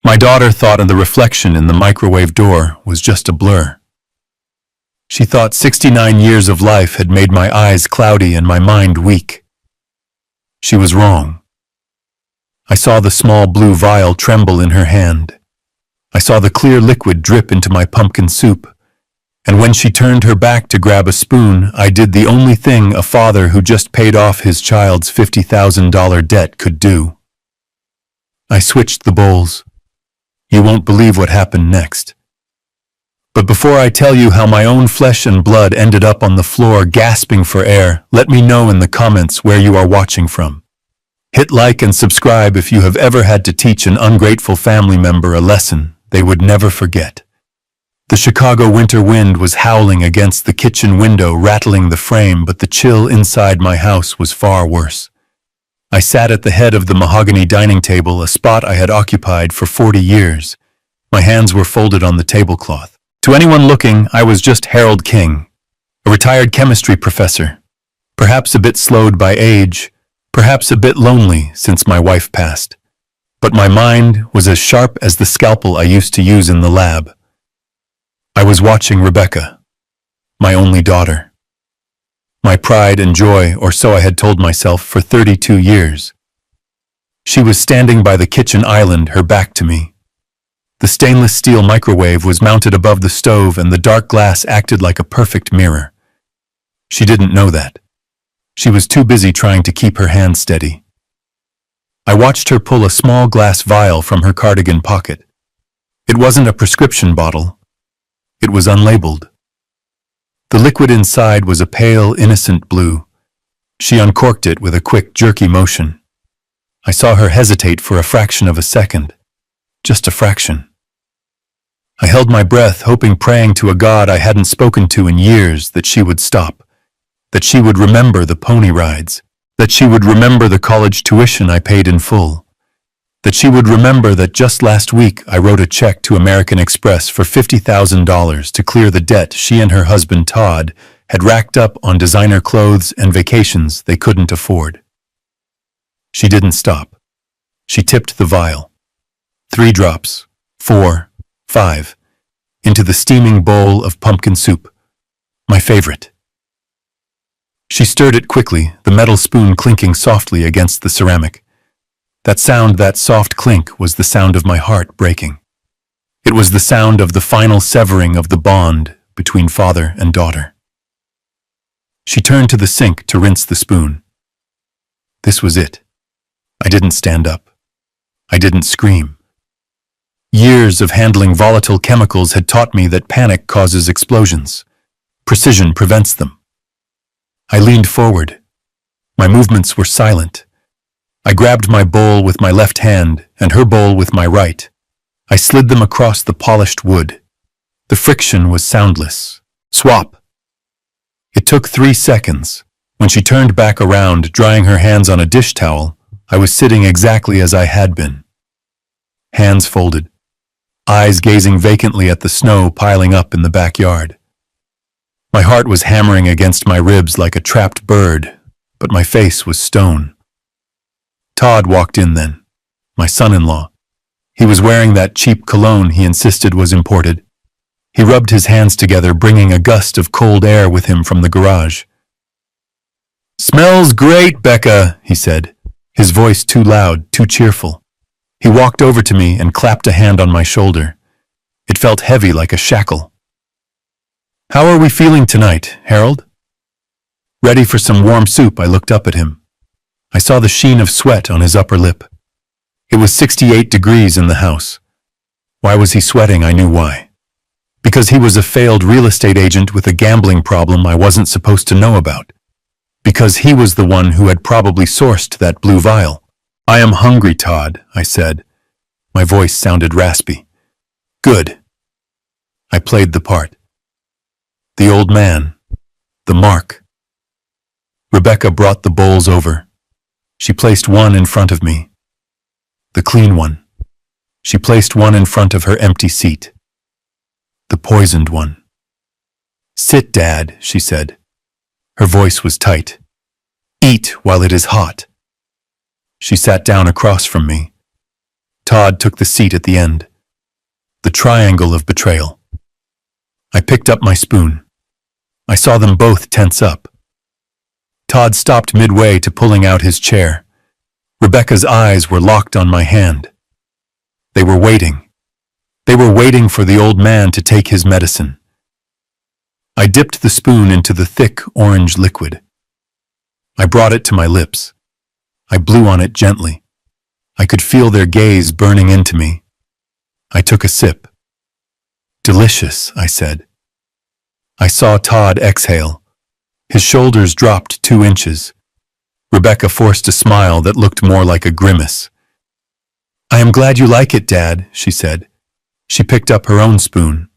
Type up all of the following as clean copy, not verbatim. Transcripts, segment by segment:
My daughter thought the reflection in the microwave door was just a blur. She thought 69 years of life had made my eyes cloudy and my mind weak. She was wrong. I saw the small blue vial tremble in her hand. I saw the clear liquid drip into my pumpkin soup. And when she turned her back to grab a spoon, I did the only thing a father who just paid off his child's $50,000 debt could do. I switched the bowls. You won't believe what happened next. But before I tell you how my own flesh and blood ended up on the floor gasping for air, let me know in the comments where you are watching from. Hit like and subscribe if you have ever had to teach an ungrateful family member a lesson they would never forget. The Chicago winter wind was howling against the kitchen window, rattling the frame, but the chill inside my house was far worse. I sat at the head of the mahogany dining table, a spot I had occupied for 40 years. My hands were folded on the tablecloth. To anyone looking, I was just Harold King, a retired chemistry professor, perhaps a bit slowed by age, perhaps a bit lonely since my wife passed. But my mind was as sharp as the scalpel I used to use in the lab. I was watching Rebecca, my only daughter. My pride and joy, or so I had told myself for 32 years. She was standing by the kitchen island, her back to me. The stainless steel microwave was mounted above the stove and the dark glass acted like a perfect mirror. She didn't know that. She was too busy trying to keep her hand steady. I watched her pull a small glass vial from her cardigan pocket. It wasn't a prescription bottle. It was unlabeled. The liquid inside was a pale, innocent blue. She uncorked it with a quick, jerky motion. I saw her hesitate for a fraction of a second. Just a fraction. I held my breath, hoping, praying to a God I hadn't spoken to in years, that she would stop, that she would remember the pony rides, that she would remember the college tuition I paid in full, that she would remember that just last week I wrote a check to American Express for $50,000 to clear the debt she and her husband Todd had racked up on designer clothes and vacations they couldn't afford. She didn't stop. She tipped the vial. 3 drops, 4, 5, into the steaming bowl of pumpkin soup, my favorite. She stirred it quickly, the metal spoon clinking softly against the ceramic. That sound, that soft clink, was the sound of my heart breaking. It was the sound of the final severing of the bond between father and daughter. She turned to the sink to rinse the spoon. This was it. I didn't stand up. I didn't scream. Years of handling volatile chemicals had taught me that panic causes explosions. Precision prevents them. I leaned forward. My movements were silent. I grabbed my bowl with my left hand and her bowl with my right. I slid them across the polished wood. The friction was soundless. Swap. It took 3 seconds. When she turned back around, drying her hands on a dish towel, I was sitting exactly as I had been. Hands folded. Eyes gazing vacantly at the snow piling up in the backyard. My heart was hammering against my ribs like a trapped bird, but my face was stone. Todd walked in then, my son-in-law. He was wearing that cheap cologne he insisted was imported. He rubbed his hands together, bringing a gust of cold air with him from the garage. "Smells great, Becca," he said, his voice too loud, too cheerful. He walked over to me and clapped a hand on my shoulder. It felt heavy like a shackle. "How are we feeling tonight, Harold?" Ready for some warm soup, I looked up at him. I saw the sheen of sweat on his upper lip. It was 68 degrees in the house. Why was he sweating? I knew why. Because he was a failed real estate agent with a gambling problem I wasn't supposed to know about. Because he was the one who had probably sourced that blue vial. "I am hungry, Todd," I said. My voice sounded raspy. "Good." I played the part. The old man. The mark. Rebecca brought the bowls over. She placed one in front of me. The clean one. She placed one in front of her empty seat. The poisoned one. "Sit, Dad," she said. Her voice was tight. "Eat while it is hot." She sat down across from me. Todd took the seat at the end. The triangle of betrayal. I picked up my spoon. I saw them both tense up. Todd stopped midway to pulling out his chair. Rebecca's eyes were locked on my hand. They were waiting. They were waiting for the old man to take his medicine. I dipped the spoon into the thick orange liquid. I brought it to my lips. I blew on it gently. I could feel their gaze burning into me. I took a sip. "Delicious," I said. I saw Todd exhale. His shoulders dropped 2 inches. Rebecca forced a smile that looked more like a grimace. "I am glad you like it, Dad," she said. She picked up her own spoon.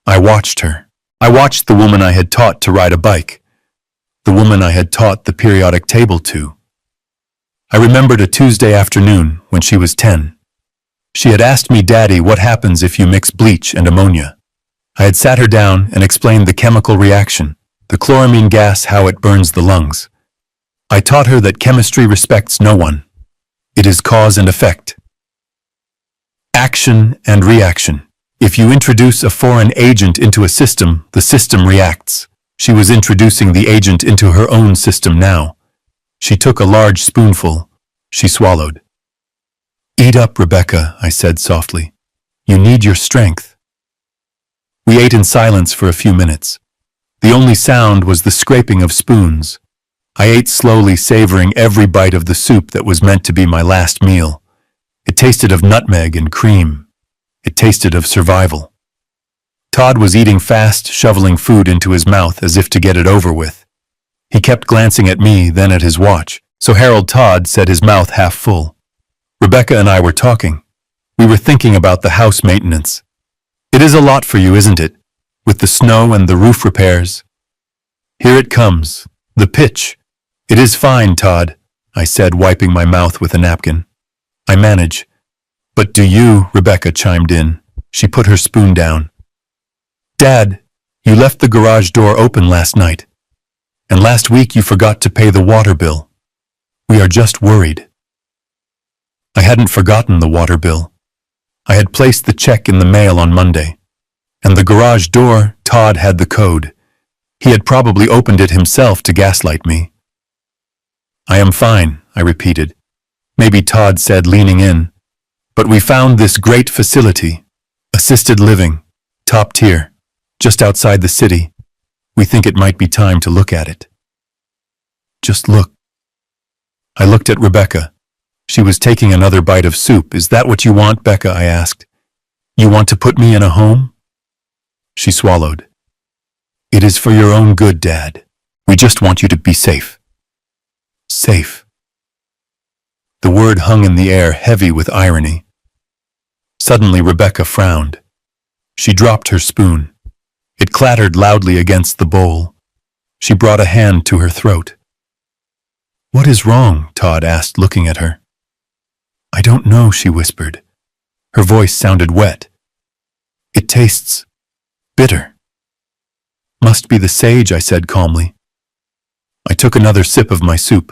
I watched her. I watched the woman I had taught to ride a bike. The woman I had taught the periodic table to. I remembered a Tuesday afternoon when she was 10. She had asked me, "Daddy, what happens if you mix bleach and ammonia?" I had sat her down and explained the chemical reaction, the chloramine gas, how it burns the lungs. I taught her that chemistry respects no one. It is cause and effect. Action and reaction. If you introduce a foreign agent into a system, the system reacts. She was introducing the agent into her own system now. She took a large spoonful. She swallowed. "Eat up, Rebecca," I said softly. "You need your strength." We ate in silence for a few minutes. The only sound was the scraping of spoons. I ate slowly, savoring every bite of the soup that was meant to be my last meal. It tasted of nutmeg and cream. It tasted of survival. Todd was eating fast, shoveling food into his mouth as if to get it over with. He kept glancing at me, then at his watch, so Harold Todd said, his mouth half full. Rebecca and I were talking. We were thinking about the house maintenance. "It is a lot for you, isn't it? With the snow and the roof repairs." "Here it comes. The pitch." "It is fine, Todd," I said, wiping my mouth with a napkin. "I manage." "But do you?" Rebecca chimed in. She put her spoon down. "Dad, you left the garage door open last night. And last week you forgot to pay the water bill. We are just worried." I hadn't forgotten the water bill. I had placed the check in the mail on Monday. And the garage door, Todd had the code. He had probably opened it himself to gaslight me. "I am fine," I repeated. Maybe Todd said, leaning in. "But we found this great facility. Assisted living. Top tier. Just outside the city. We think it might be time to look at it." "Just look." I looked at Rebecca. She was taking another bite of soup. "Is that what you want, Becca?" I asked. "You want to put me in a home?" She swallowed. "It is for your own good, Dad. We just want you to be safe." Safe. The word hung in the air, heavy with irony. Suddenly Rebecca frowned. She dropped her spoon. It clattered loudly against the bowl. She brought a hand to her throat. "What is wrong?" Todd asked, looking at her. "I don't know," she whispered. Her voice sounded wet. "It tastes bitter." "Must be the sage," I said calmly. I took another sip of my soup.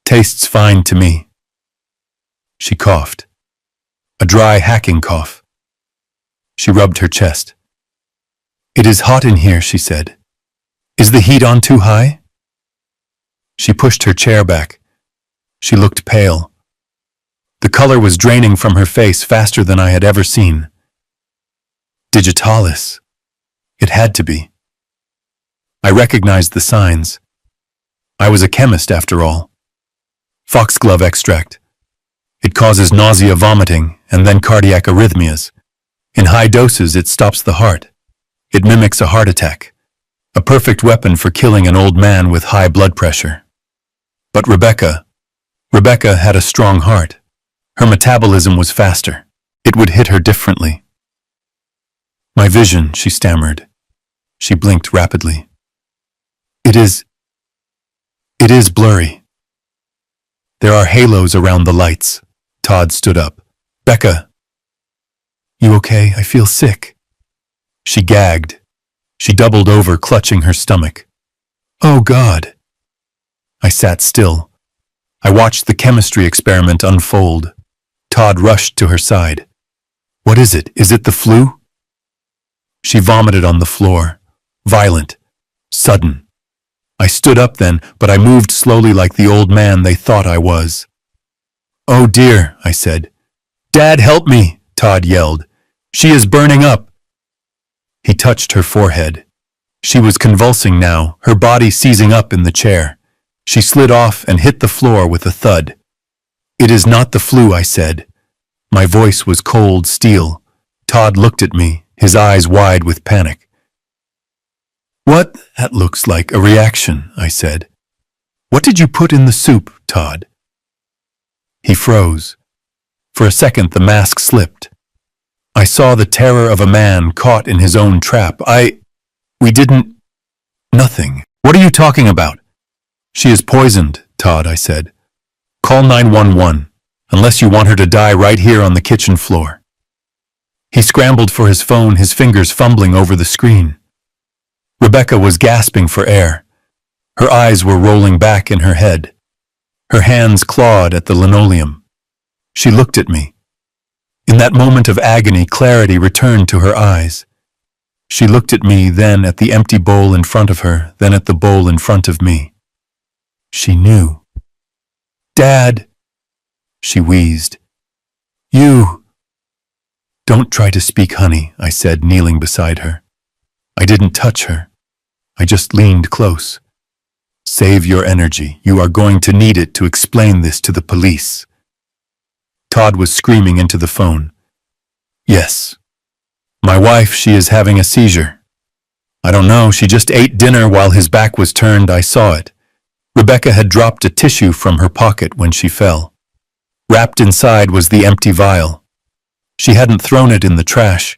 "Tastes fine to me." She coughed. A dry, hacking cough. She rubbed her chest. "It is hot in here," she said. "Is the heat on too high?" She pushed her chair back. She looked pale. The color was draining from her face faster than I had ever seen. Digitalis. It had to be. I recognized the signs. I was a chemist after all. Foxglove extract. It causes nausea, vomiting, and then cardiac arrhythmias. In high doses, it stops the heart. It mimics a heart attack. A perfect weapon for killing an old man with high blood pressure. But Rebecca had a strong heart. Her metabolism was faster. It would hit her differently. "My vision," she stammered. She blinked rapidly. It is blurry. There are halos around the lights." Todd stood up. "Becca." "You okay? I feel sick." She gagged. She doubled over, clutching her stomach. "Oh, God." I sat still. I watched the chemistry experiment unfold. Todd rushed to her side. What is it? Is it the flu? She vomited on the floor. Violent. Sudden. I stood up then, but I moved slowly like the old man they thought I was. Oh dear, I said. Dad, help me, Todd yelled. She is burning up. He touched her forehead. She was convulsing now, her body seizing up in the chair. She slid off and hit the floor with a thud. It is not the flu, I said. My voice was cold steel. Todd looked at me, his eyes wide with panic. What? That looks like a reaction, I said. What did you put in the soup, Todd? He froze. For a second the mask slipped. I saw the terror of a man caught in his own trap. We didn't... Nothing. What are you talking about? She is poisoned, Todd, I said. Call 911, unless you want her to die right here on the kitchen floor. He scrambled for his phone, his fingers fumbling over the screen. Rebecca was gasping for air. Her eyes were rolling back in her head. Her hands clawed at the linoleum. She looked at me. In that moment of agony, clarity returned to her eyes. She looked at me, then at the empty bowl in front of her, then at the bowl in front of me. She knew. Dad, she wheezed. You. Don't try to speak, honey, I said, kneeling beside her. I didn't touch her. I just leaned close. Save your energy. You are going to need it to explain this to the police. Todd was screaming into the phone. Yes. My wife, she is having a seizure. I don't know, she just ate dinner while his back was turned. I saw it. Rebecca had dropped a tissue from her pocket when she fell. Wrapped inside was the empty vial. She hadn't thrown it in the trash.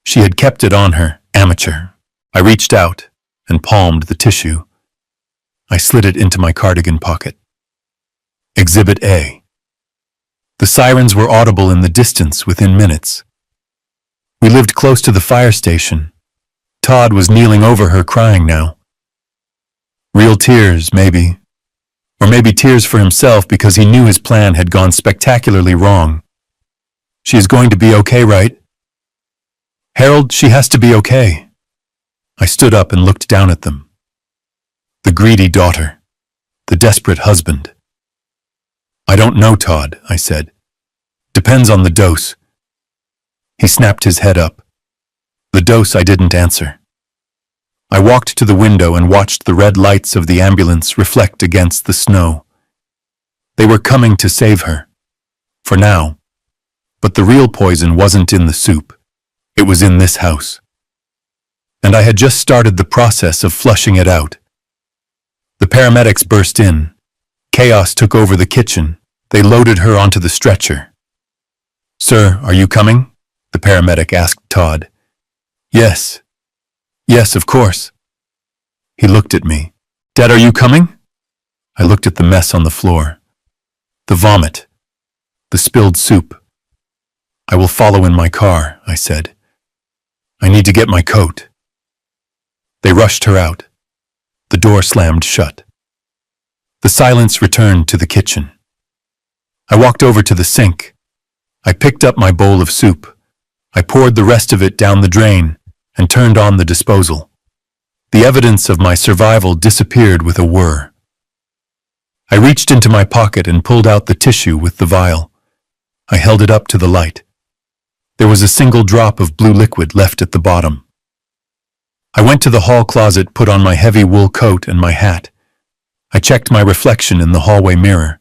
She had kept it on her, amateur. I reached out and palmed the tissue. I slid it into my cardigan pocket. Exhibit A. The sirens were audible in the distance within minutes. We lived close to the fire station. Todd was kneeling over her, crying now. Real tears, maybe. Or maybe tears for himself because he knew his plan had gone spectacularly wrong. She is going to be okay, right? Harold, she has to be okay. I stood up and looked down at them. The greedy daughter. The desperate husband. I don't know, Todd, I said. Depends on the dose. He snapped his head up. The dose, I didn't answer. I walked to the window and watched the red lights of the ambulance reflect against the snow. They were coming to save her. For now. But the real poison wasn't in the soup. It was in this house. And I had just started the process of flushing it out. The paramedics burst in. Chaos took over the kitchen. They loaded her onto the stretcher. Sir, are you coming? The paramedic asked Todd. Yes. Yes, of course. He looked at me. Dad, are you coming? I looked at the mess on the floor. The vomit. The spilled soup. I will follow in my car, I said. I need to get my coat. They rushed her out. The door slammed shut. The silence returned to the kitchen. I walked over to the sink. I picked up my bowl of soup. I poured the rest of it down the drain and turned on the disposal. The evidence of my survival disappeared with a whir. I reached into my pocket and pulled out the tissue with the vial. I held it up to the light. There was a single drop of blue liquid left at the bottom. I went to the hall closet, put on my heavy wool coat and my hat. I checked my reflection in the hallway mirror.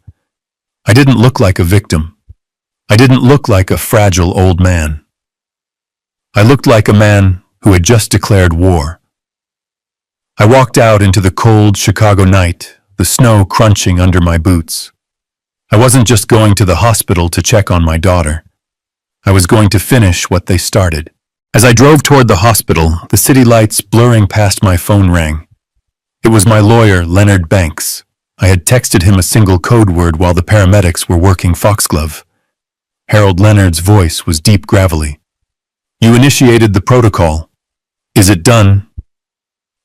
I didn't look like a victim. I didn't look like a fragile old man. I looked like a man who had just declared war. I walked out into the cold Chicago night, the snow crunching under my boots. I wasn't just going to the hospital to check on my daughter. I was going to finish what they started. As I drove toward the hospital, the city lights blurring past my phone rang. It was my lawyer, Leonard Banks. I had texted him a single code word while the paramedics were working foxglove. Harold Leonard's voice was deep gravelly. You initiated the protocol. Is it done?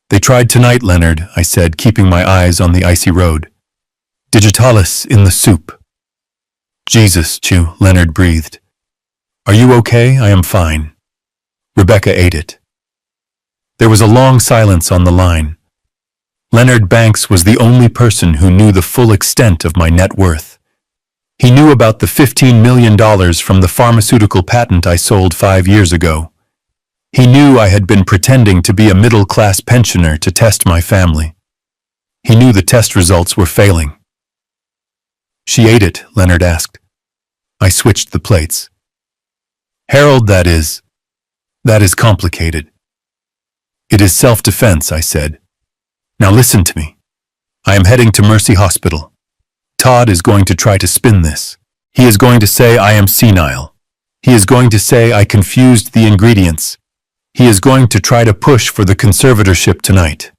They tried tonight, Leonard, I said, keeping my eyes on the icy road. Digitalis in the soup. Jesus, Chew, Leonard breathed. Are you okay? I am fine. Rebecca ate it. There was a long silence on the line. Leonard Banks was the only person who knew the full extent of my net worth. He knew about the $15 million from the pharmaceutical patent I sold 5 years ago. He knew I had been pretending to be a middle-class pensioner to test my family. He knew the test results were failing. She ate it, Leonard asked. I switched the plates. Harold, that is complicated. It is self-defense, I said. Now listen to me. I am heading to Mercy Hospital. Todd is going to try to spin this. He is going to say I am senile. He is going to say I confused the ingredients. He is going to try to push for the conservatorship tonight.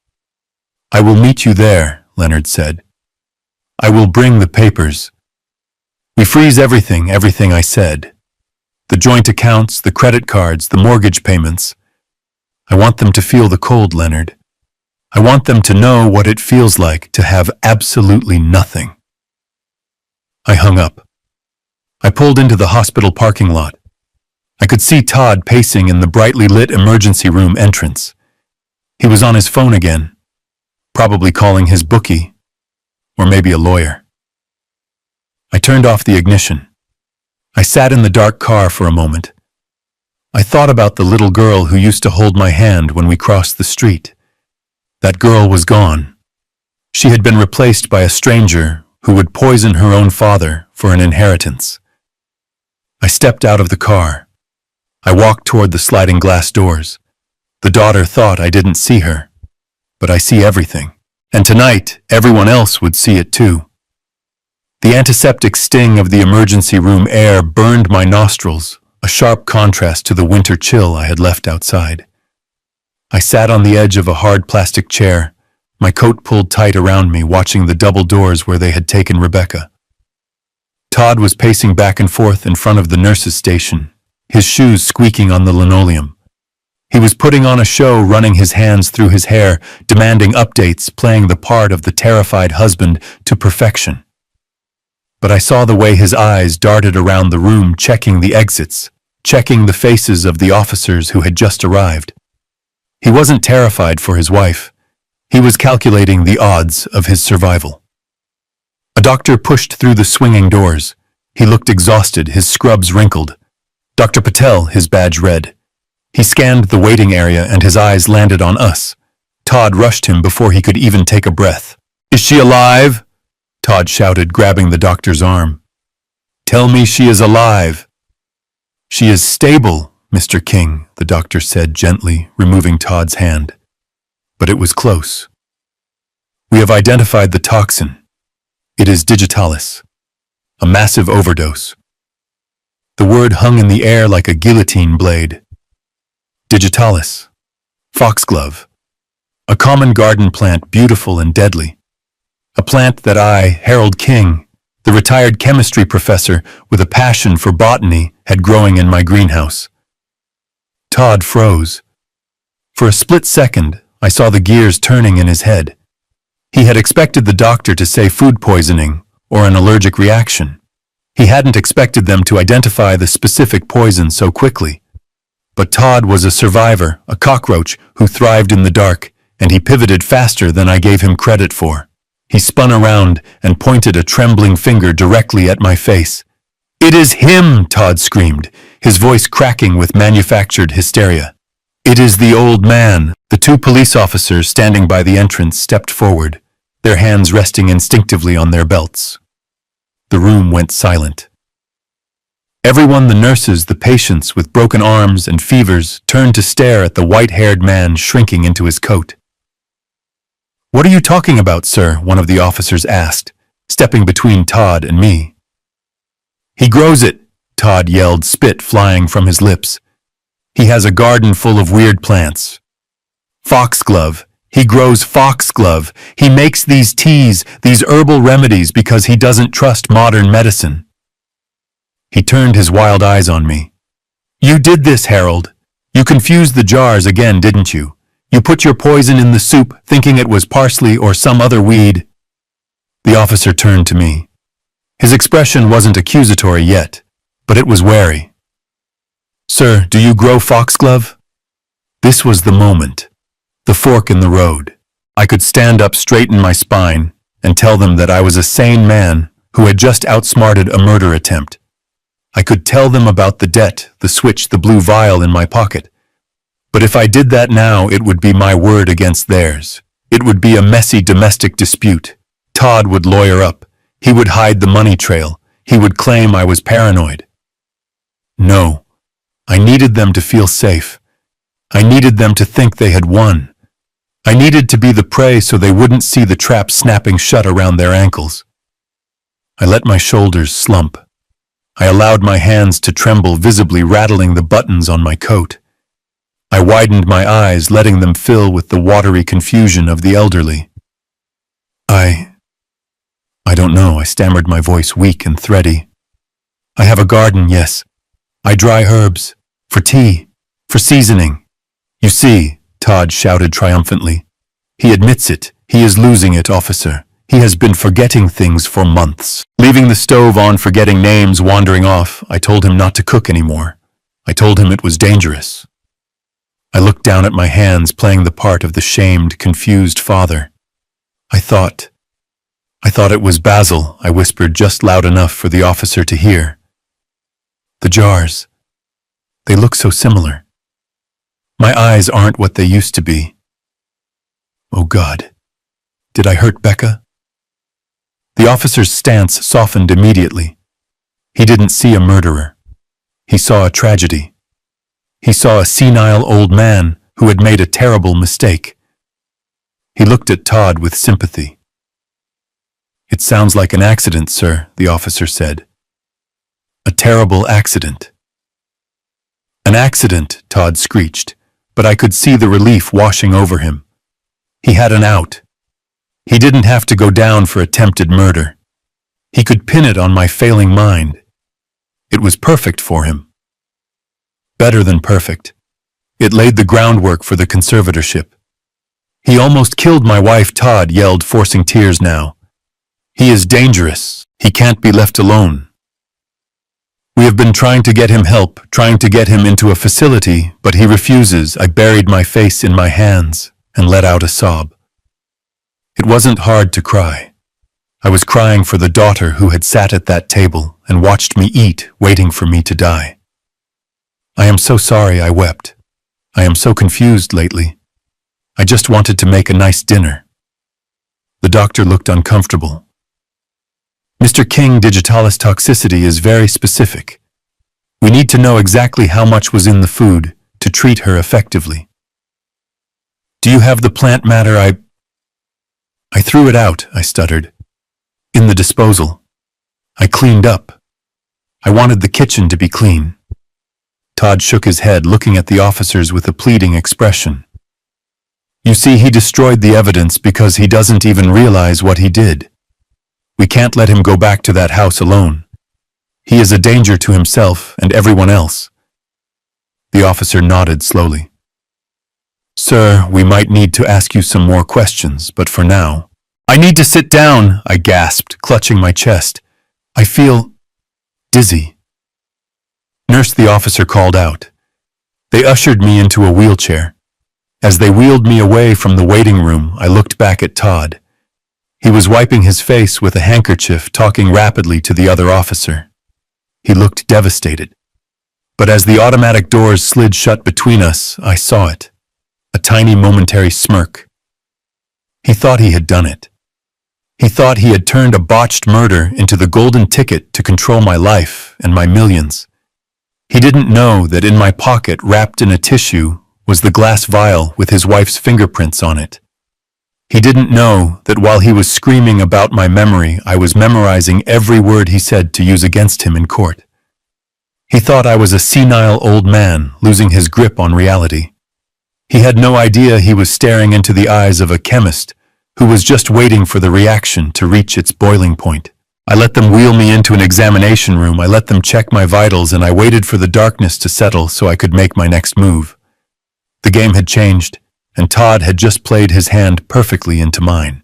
I will meet you there, Leonard said. I will bring the papers. We freeze everything I said. The joint accounts, the credit cards, the mortgage payments. I want them to feel the cold, Leonard. I want them to know what it feels like to have absolutely nothing. I hung up. I pulled into the hospital parking lot. I could see Todd pacing in the brightly lit emergency room entrance. He was on his phone again, probably calling his bookie, or maybe a lawyer. I turned off the ignition. I sat in the dark car for a moment. I thought about the little girl who used to hold my hand when we crossed the street. That girl was gone. She had been replaced by a stranger who would poison her own father for an inheritance. I stepped out of the car. I walked toward the sliding glass doors. The daughter thought I didn't see her, but I see everything. And tonight, everyone else would see it too. The antiseptic sting of the emergency room air burned my nostrils, a sharp contrast to the winter chill I had left outside. I sat on the edge of a hard plastic chair, my coat pulled tight around me, watching the double doors where they had taken Rebecca. Todd was pacing back and forth in front of the nurse's station, his shoes squeaking on the linoleum. He was putting on a show, running his hands through his hair, demanding updates, playing the part of the terrified husband to perfection. But I saw the way his eyes darted around the room, checking the exits, checking the faces of the officers who had just arrived. He wasn't terrified for his wife. He was calculating the odds of his survival. A doctor pushed through the swinging doors. He looked exhausted, his scrubs wrinkled. Dr. Patel, his badge read. He scanned the waiting area and his eyes landed on us. Todd rushed him before he could even take a breath. Is she alive? Todd shouted, grabbing the doctor's arm. Tell me she is alive. She is stable, Mr. King, the doctor said gently, removing Todd's hand. But it was close. We have identified the toxin. It is digitalis. A massive overdose. The word hung in the air like a guillotine blade. Digitalis. Foxglove. A common garden plant, beautiful and deadly. A plant that I, Harold King, the retired chemistry professor with a passion for botany, had growing in my greenhouse. Todd froze. For a split second, I saw the gears turning in his head. He had expected the doctor to say food poisoning or an allergic reaction. He hadn't expected them to identify the specific poison so quickly. But Todd was a survivor, a cockroach who thrived in the dark, and he pivoted faster than I gave him credit for. He spun around and pointed a trembling finger directly at my face. It is him, Todd screamed, his voice cracking with manufactured hysteria. It is the old man. The two police officers standing by the entrance stepped forward, their hands resting instinctively on their belts. The room went silent. Everyone, the nurses, the patients with broken arms and fevers, turned to stare at the white-haired man shrinking into his coat. What are you talking about, sir? One of the officers asked, stepping between Todd and me. He grows it, Todd yelled, spit flying from his lips. He has a garden full of weird plants. Foxglove. He grows foxglove. He makes these teas, these herbal remedies because he doesn't trust modern medicine. He turned his wild eyes on me. You did this, Harold. You confused the jars again, didn't you? You put your poison in the soup, thinking it was parsley or some other weed. The officer turned to me. His expression wasn't accusatory yet, but it was wary. "Sir, do you grow foxglove?" This was the moment. The fork in the road. I could stand up, straighten my spine, and tell them that I was a sane man who had just outsmarted a murder attempt. I could tell them about the debt, the switch, the blue vial in my pocket. But if I did that now, it would be my word against theirs. It would be a messy domestic dispute. Todd would lawyer up. He would hide the money trail. He would claim I was paranoid. No. I needed them to feel safe. I needed them to think they had won. I needed to be the prey so they wouldn't see the trap snapping shut around their ankles. I let my shoulders slump. I allowed my hands to tremble, visibly rattling the buttons on my coat. I widened my eyes, letting them fill with the watery confusion of the elderly. I don't know, I stammered, my voice weak and thready. I have a garden, yes. I dry herbs. For tea. For seasoning. You see, Todd shouted triumphantly. He admits it. He is losing it, officer. He has been forgetting things for months. Leaving the stove on, forgetting names, wandering off. I told him not to cook anymore. I told him it was dangerous. I looked down at my hands, playing the part of the shamed, confused father. I thought it was Basil, I whispered just loud enough for the officer to hear. The jars. They look so similar. My eyes aren't what they used to be. Oh God. Did I hurt Becca? The officer's stance softened immediately. He didn't see a murderer. He saw a tragedy. He saw a senile old man who had made a terrible mistake. He looked at Todd with sympathy. It sounds like an accident, sir, the officer said. A terrible accident. An accident, Todd screeched, but I could see the relief washing over him. He had an out. He didn't have to go down for attempted murder. He could pin it on my failing mind. It was perfect for him. Better than perfect. It laid the groundwork for the conservatorship. He almost killed my wife, Todd yelled, forcing tears now. He is dangerous. He can't be left alone. We have been trying to get him help, trying to get him into a facility, but he refuses. I buried my face in my hands and let out a sob. It wasn't hard to cry. I was crying for the daughter who had sat at that table and watched me eat, waiting for me to die. I am so sorry, I wept. I am so confused lately. I just wanted to make a nice dinner. The doctor looked uncomfortable. Mr. King, digitalis toxicity is very specific. We need to know exactly how much was in the food to treat her effectively. Do you have the plant matter? I threw it out, I stuttered. In the disposal. I cleaned up. I wanted the kitchen to be clean. Todd shook his head, looking at the officers with a pleading expression. You see, he destroyed the evidence because he doesn't even realize what he did. We can't let him go back to that house alone. He is a danger to himself and everyone else. The officer nodded slowly. Sir, we might need to ask you some more questions, but for now... I need to sit down, I gasped, clutching my chest. I feel dizzy. Nurse, the officer called out. They ushered me into a wheelchair. As they wheeled me away from the waiting room, I looked back at Todd. He was wiping his face with a handkerchief, talking rapidly to the other officer. He looked devastated. But as the automatic doors slid shut between us, I saw it. A tiny momentary smirk. He thought he had done it. He thought he had turned a botched murder into the golden ticket to control my life and my millions. He didn't know that in my pocket, wrapped in a tissue, was the glass vial with his wife's fingerprints on it. He didn't know that while he was screaming about my memory, I was memorizing every word he said to use against him in court. He thought I was a senile old man losing his grip on reality. He had no idea he was staring into the eyes of a chemist who was just waiting for the reaction to reach its boiling point. I let them wheel me into an examination room. I let them check my vitals, and I waited for the darkness to settle so I could make my next move. The game had changed, and Todd had just played his hand perfectly into mine.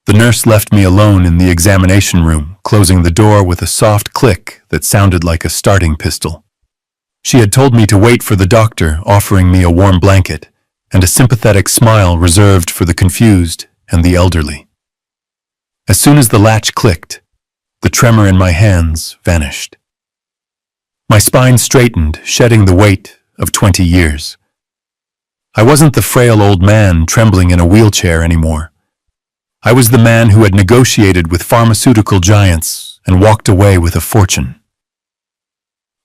The nurse left me alone in the examination room, closing the door with a soft click that sounded like a starting pistol. She had told me to wait for the doctor, offering me a warm blanket and a sympathetic smile reserved for the confused and the elderly. As soon as the latch clicked, the tremor in my hands vanished. My spine straightened, shedding the weight of 20 years. I wasn't the frail old man trembling in a wheelchair anymore. I was the man who had negotiated with pharmaceutical giants and walked away with a fortune.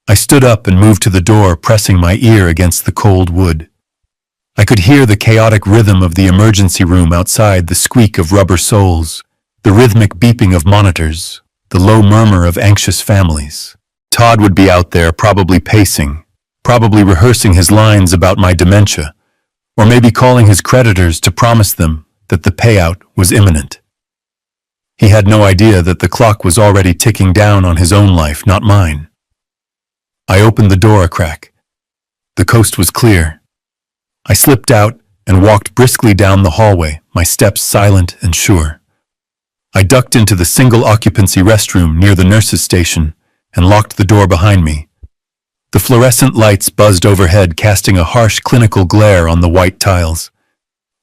I stood up and moved to the door, pressing my ear against the cold wood. I could hear the chaotic rhythm of the emergency room outside, the squeak of rubber soles, the rhythmic beeping of monitors, the low murmur of anxious families. Todd would be out there, probably pacing, probably rehearsing his lines about my dementia, or maybe calling his creditors to promise them that the payout was imminent. He had no idea that the clock was already ticking down on his own life, not mine. I opened the door a crack. The coast was clear. I slipped out and walked briskly down the hallway, my steps silent and sure. I ducked into the single-occupancy restroom near the nurse's station and locked the door behind me. The fluorescent lights buzzed overhead, casting a harsh clinical glare on the white tiles.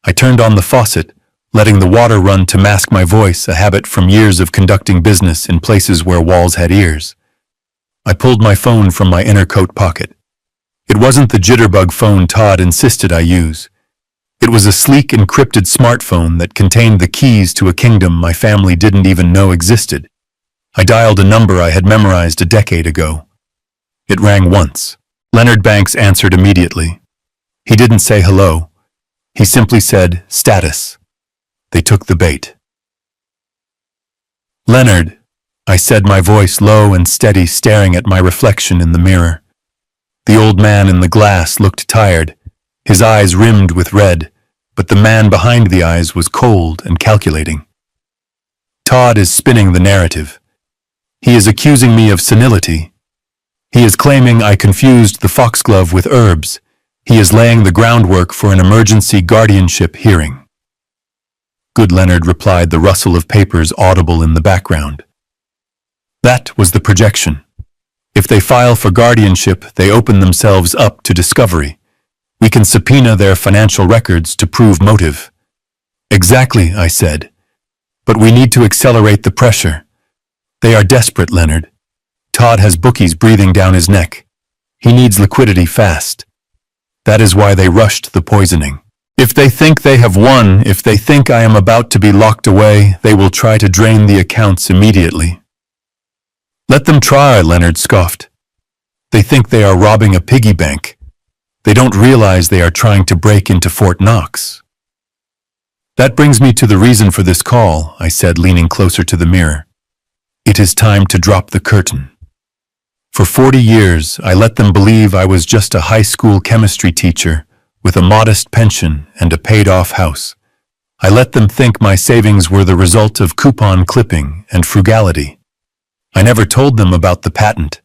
I turned on the faucet, letting the water run to mask my voice, a habit from years of conducting business in places where walls had ears. I pulled my phone from my inner coat pocket. It wasn't the jitterbug phone Todd insisted I use. It was a sleek, encrypted smartphone that contained the keys to a kingdom my family didn't even know existed. I dialed a number I had memorized a decade ago. It rang once. Leonard Banks answered immediately. He didn't say hello. He simply said, "Status." They took the bait. "Leonard," I said, my voice low and steady, staring at my reflection in the mirror. The old man in the glass looked tired, his eyes rimmed with red, but the man behind the eyes was cold and calculating. Todd is spinning the narrative. He is accusing me of senility. He is claiming I confused the foxglove with herbs. He is laying the groundwork for an emergency guardianship hearing. "Good," Leonard replied, the rustle of papers audible in the background. That was the projection. If they file for guardianship, they open themselves up to discovery. We can subpoena their financial records to prove motive. "Exactly," I said. "But we need to accelerate the pressure. They are desperate, Leonard. Todd has bookies breathing down his neck. He needs liquidity fast. That is why they rushed the poisoning. If they think they have won, if they think I am about to be locked away, they will try to drain the accounts immediately." "Let them try," Leonard scoffed. "They think they are robbing a piggy bank. They don't realize they are trying to break into Fort Knox." "That brings me to the reason for this call," I said, leaning closer to the mirror. "It is time to drop the curtain. For 40 years, I let them believe I was just a high school chemistry teacher with a modest pension and a paid-off house. I let them think my savings were the result of coupon clipping and frugality. I never told them about the patent.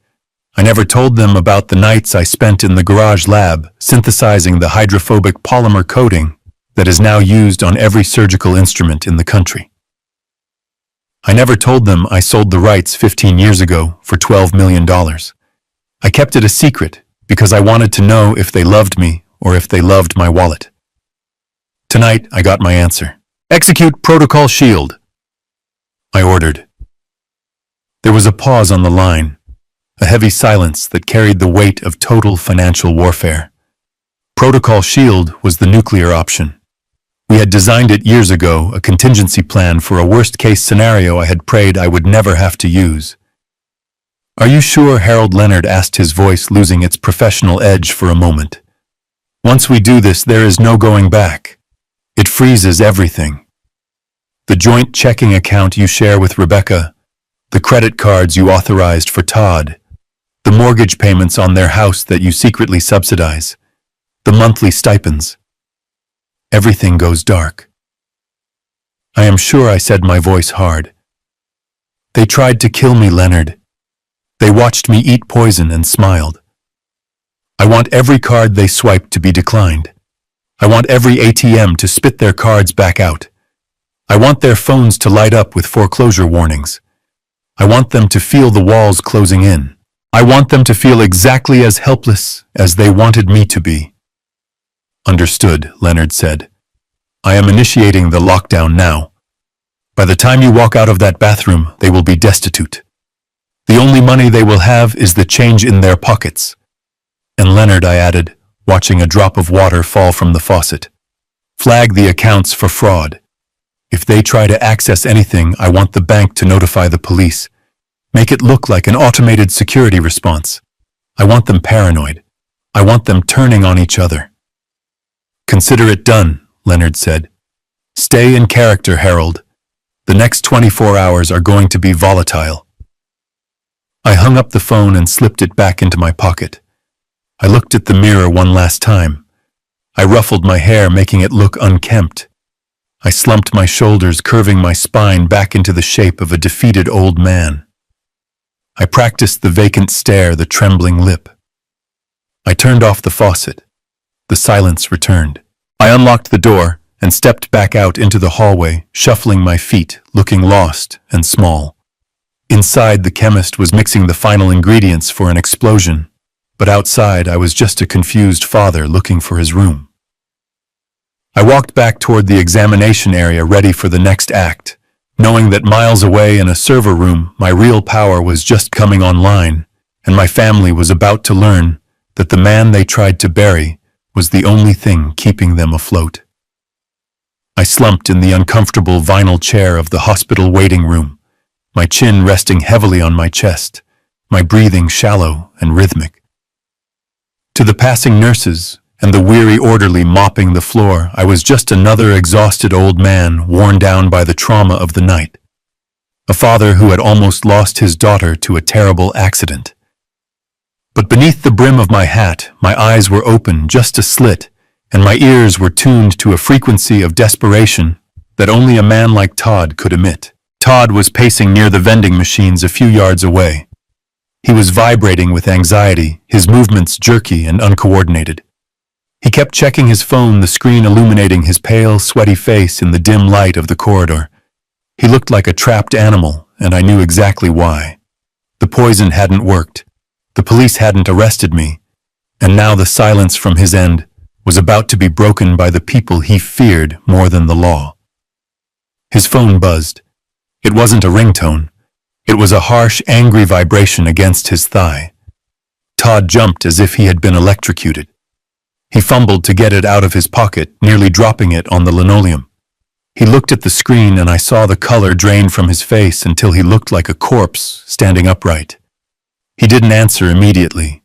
I never told them about the nights I spent in the garage lab synthesizing the hydrophobic polymer coating that is now used on every surgical instrument in the country. I never told them I sold the rights 15 years ago for $12 million. I kept it a secret because I wanted to know if they loved me or if they loved my wallet. Tonight, I got my answer. "Execute Protocol Shield," I ordered. There was a pause on the line, a heavy silence that carried the weight of total financial warfare. Protocol Shield was the nuclear option. We had designed it years ago, a contingency plan for a worst-case scenario I had prayed I would never have to use. "Are you sure?" Harold Leonard asked, his voice losing its professional edge for a moment. "Once we do this, there is no going back. It freezes everything. The joint checking account you share with Rebecca, the credit cards you authorized for Todd, the mortgage payments on their house that you secretly subsidize, the monthly stipends. Everything goes dark." "I am sure," I said, my voice hard. "They tried to kill me, Leonard. They watched me eat poison and smiled. I want every card they swiped to be declined. I want every ATM to spit their cards back out. I want their phones to light up with foreclosure warnings. I want them to feel the walls closing in. I want them to feel exactly as helpless as they wanted me to be. Understood, Leonard said. I am initiating the lockdown now. By the time you walk out of that bathroom, they will be destitute. The only money they will have is the change in their pockets. And Leonard, I added, watching a drop of water fall from the faucet. Flag the accounts for fraud. If they try to access anything, I want the bank to notify the police. Make it look like an automated security response. I want them paranoid. I want them turning on each other. Consider it done, Leonard said. Stay in character, Harold. The next 24 hours are going to be volatile. I hung up the phone and slipped it back into my pocket. I looked at the mirror one last time. I ruffled my hair, making it look unkempt. I slumped my shoulders, curving my spine back into the shape of a defeated old man. I practiced the vacant stare, the trembling lip. I turned off the faucet. The silence returned. I unlocked the door and stepped back out into the hallway, shuffling my feet, looking lost and small. Inside, the chemist was mixing the final ingredients for an explosion, but outside I was just a confused father looking for his room. I walked back toward the examination area, ready for the next act, knowing that miles away in a server room, my real power was just coming online, and my family was about to learn that the man they tried to bury was the only thing keeping them afloat. I slumped in the uncomfortable vinyl chair of the hospital waiting room, my chin resting heavily on my chest, my breathing shallow and rhythmic. To the passing nurses and the weary orderly mopping the floor, I was just another exhausted old man worn down by the trauma of the night. A father who had almost lost his daughter to a terrible accident. But beneath the brim of my hat, my eyes were open just a slit, and my ears were tuned to a frequency of desperation that only a man like Todd could emit. Todd was pacing near the vending machines a few yards away. He was vibrating with anxiety, his movements jerky and uncoordinated. He kept checking his phone, the screen illuminating his pale, sweaty face in the dim light of the corridor. He looked like a trapped animal, and I knew exactly why. The poison hadn't worked. The police hadn't arrested me, and now the silence from his end was about to be broken by the people he feared more than the law. His phone buzzed. It wasn't a ringtone. It was a harsh, angry vibration against his thigh. Todd jumped as if he had been electrocuted. He fumbled to get it out of his pocket, nearly dropping it on the linoleum. He looked at the screen, and I saw the color drain from his face until he looked like a corpse standing upright. He didn't answer immediately.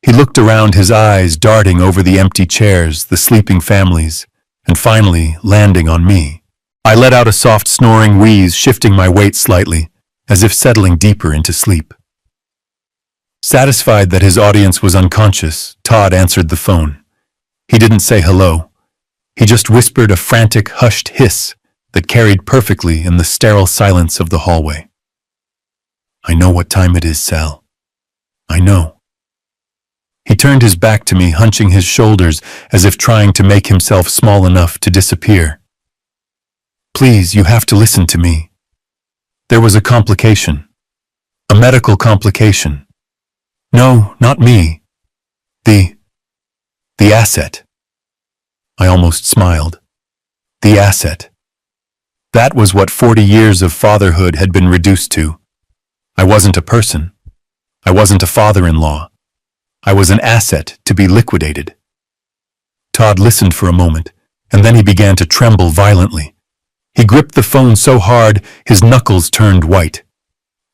He looked around, his eyes darting over the empty chairs, the sleeping families, and finally landing on me. I let out a soft snoring wheeze, shifting my weight slightly, as if settling deeper into sleep. Satisfied that his audience was unconscious, Todd answered the phone. He didn't say hello. He just whispered a frantic, hushed hiss that carried perfectly in the sterile silence of the hallway. I know what time it is, Sal. I know. He turned his back to me, hunching his shoulders as if trying to make himself small enough to disappear. Please, you have to listen to me. There was a complication. A medical complication. No, not me. The asset. I almost smiled. The asset. That was what 40 years of fatherhood had been reduced to. I wasn't a person. I wasn't a father-in-law. I was an asset to be liquidated. Todd listened for a moment, and then he began to tremble violently. He gripped the phone so hard, his knuckles turned white.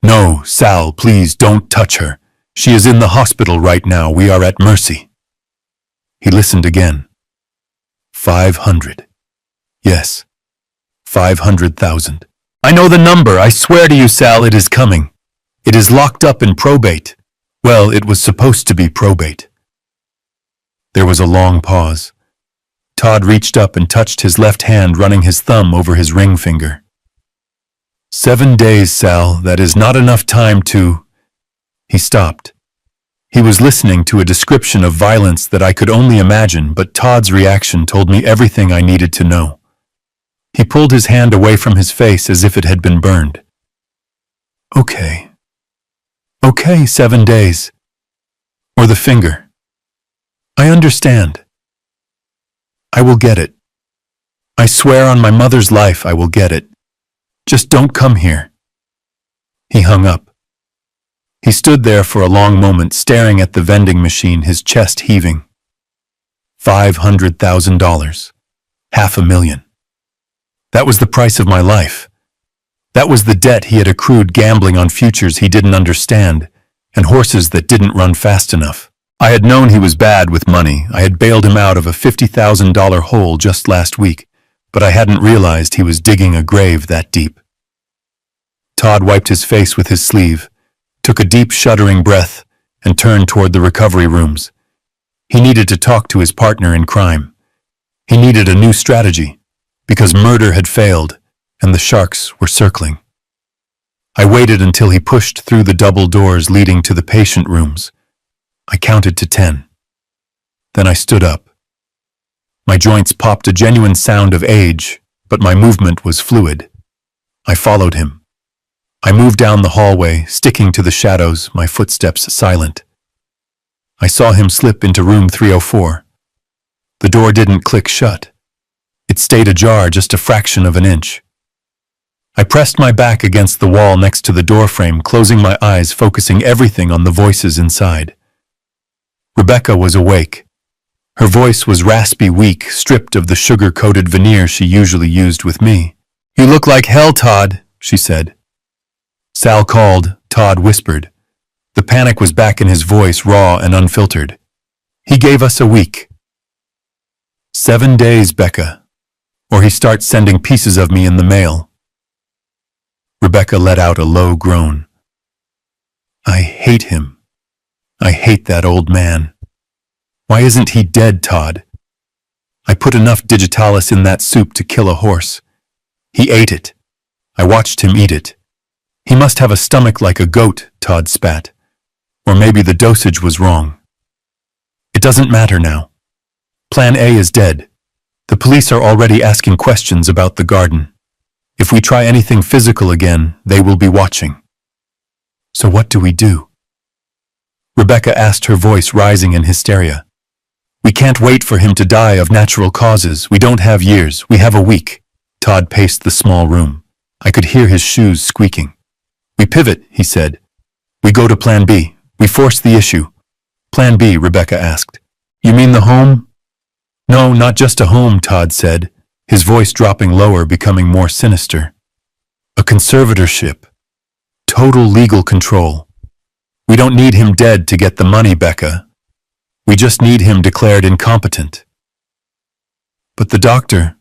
No, Sal, please don't touch her. She is in the hospital right now. We are at mercy. He listened again. 500. Yes. 500,000. I know the number. I swear to you, Sal, it is coming. It is locked up in probate. Well, it was supposed to be probate. There was a long pause. Todd reached up and touched his left hand, running his thumb over his ring finger. 7 days, Sal. That is not enough time to... He stopped. He was listening to a description of violence that I could only imagine, but Todd's reaction told me everything I needed to know. He pulled his hand away from his face as if it had been burned. Okay. Okay, 7 days. Or the finger. I understand. I will get it. I swear on my mother's life I will get it. Just don't come here. He hung up. He stood there for a long moment staring at the vending machine, his chest heaving. $500,000. $500,000. That was the price of my life. That was the debt he had accrued gambling on futures he didn't understand and horses that didn't run fast enough. I had known he was bad with money. I had bailed him out of a $50,000 hole just last week, but I hadn't realized he was digging a grave that deep. Todd wiped his face with his sleeve, took a deep, shuddering breath, and turned toward the recovery rooms. He needed to talk to his partner in crime. He needed a new strategy, because murder had failed, and the sharks were circling. I waited until he pushed through the double doors leading to the patient rooms. I counted to 10. Then I stood up. My joints popped a genuine sound of age, but my movement was fluid. I followed him. I moved down the hallway, sticking to the shadows, my footsteps silent. I saw him slip into room 304. The door didn't click shut. It stayed ajar just a fraction of an inch. I pressed my back against the wall next to the doorframe, closing my eyes, focusing everything on the voices inside. Rebecca was awake. Her voice was raspy, weak, stripped of the sugar-coated veneer she usually used with me. "You look like hell, Todd," she said. Sal called, Todd whispered. The panic was back in his voice, raw and unfiltered. "He gave us a week." 7 days, Becca, or he starts sending pieces of me in the mail. Rebecca let out a low groan. I hate him. I hate that old man. Why isn't he dead, Todd? I put enough digitalis in that soup to kill a horse. He ate it. I watched him eat it. He must have a stomach like a goat, Todd spat. Or maybe the dosage was wrong. It doesn't matter now. Plan A is dead. The police are already asking questions about the garden. If we try anything physical again, they will be watching. So what do we do? Rebecca asked, her voice rising in hysteria. We can't wait for him to die of natural causes. We don't have years. We have a week. Todd paced the small room. I could hear his shoes squeaking. We pivot, he said. We go to Plan B. We force the issue. Plan B, Rebecca asked. You mean the home? No, not just a home, Todd said, his voice dropping lower, becoming more sinister. A conservatorship. Total legal control. We don't need him dead to get the money, Becca. We just need him declared incompetent. But the doctor...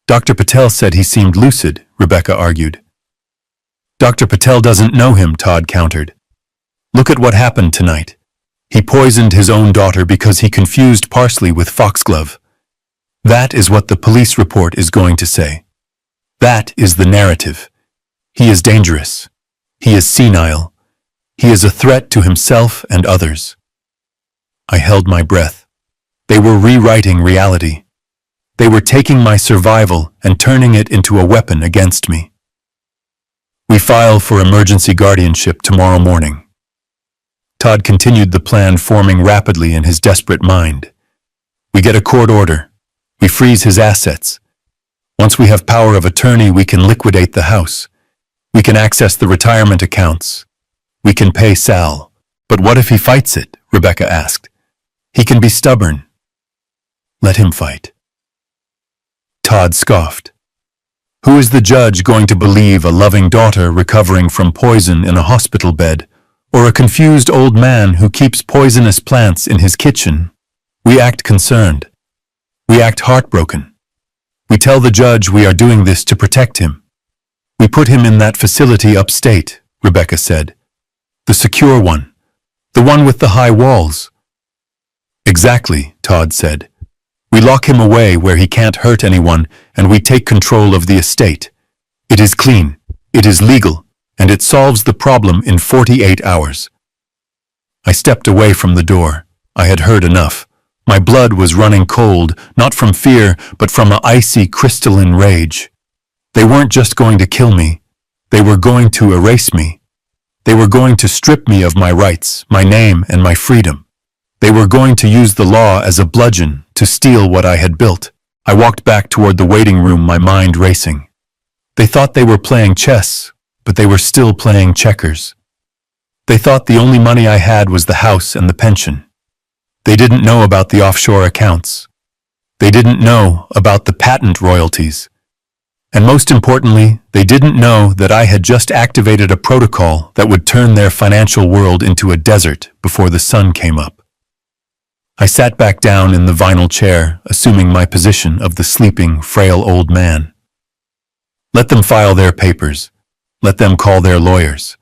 Dr. Patel said he seemed lucid, Rebecca argued. Dr. Patel doesn't know him, Todd countered. Look at what happened tonight. He poisoned his own daughter because he confused parsley with foxglove. That is what the police report is going to say. That is the narrative. He is dangerous. He is senile. He is a threat to himself and others. I held my breath. They were rewriting reality. They were taking my survival and turning it into a weapon against me. We file for emergency guardianship tomorrow morning. Todd continued the plan forming rapidly in his desperate mind. We get a court order. We freeze his assets. Once we have power of attorney, we can liquidate the house. We can access the retirement accounts. We can pay Sal. But what if he fights it? Rebecca asked. He can be stubborn. Let him fight. Todd scoffed. Who is the judge going to believe, a loving daughter recovering from poison in a hospital bed, or a confused old man who keeps poisonous plants in his kitchen? We act concerned. We act heartbroken. We tell the judge we are doing this to protect him. We put him in that facility upstate, Rebecca said. The secure one. The one with the high walls. Exactly, Todd said. We lock him away where he can't hurt anyone, and we take control of the estate. It is clean, it is legal, and it solves the problem in 48 hours. I stepped away from the door. I had heard enough. My blood was running cold, not from fear, but from an icy, crystalline rage. They weren't just going to kill me. They were going to erase me. They were going to strip me of my rights, my name, and my freedom. They were going to use the law as a bludgeon to steal what I had built. I walked back toward the waiting room, my mind racing. They thought they were playing chess, but they were still playing checkers. They thought the only money I had was the house and the pension. They didn't know about the offshore accounts. They didn't know about the patent royalties. And most importantly, they didn't know that I had just activated a protocol that would turn their financial world into a desert before the sun came up. I sat back down in the vinyl chair, assuming my position of the sleeping, frail old man. Let them file their papers. Let them call their lawyers.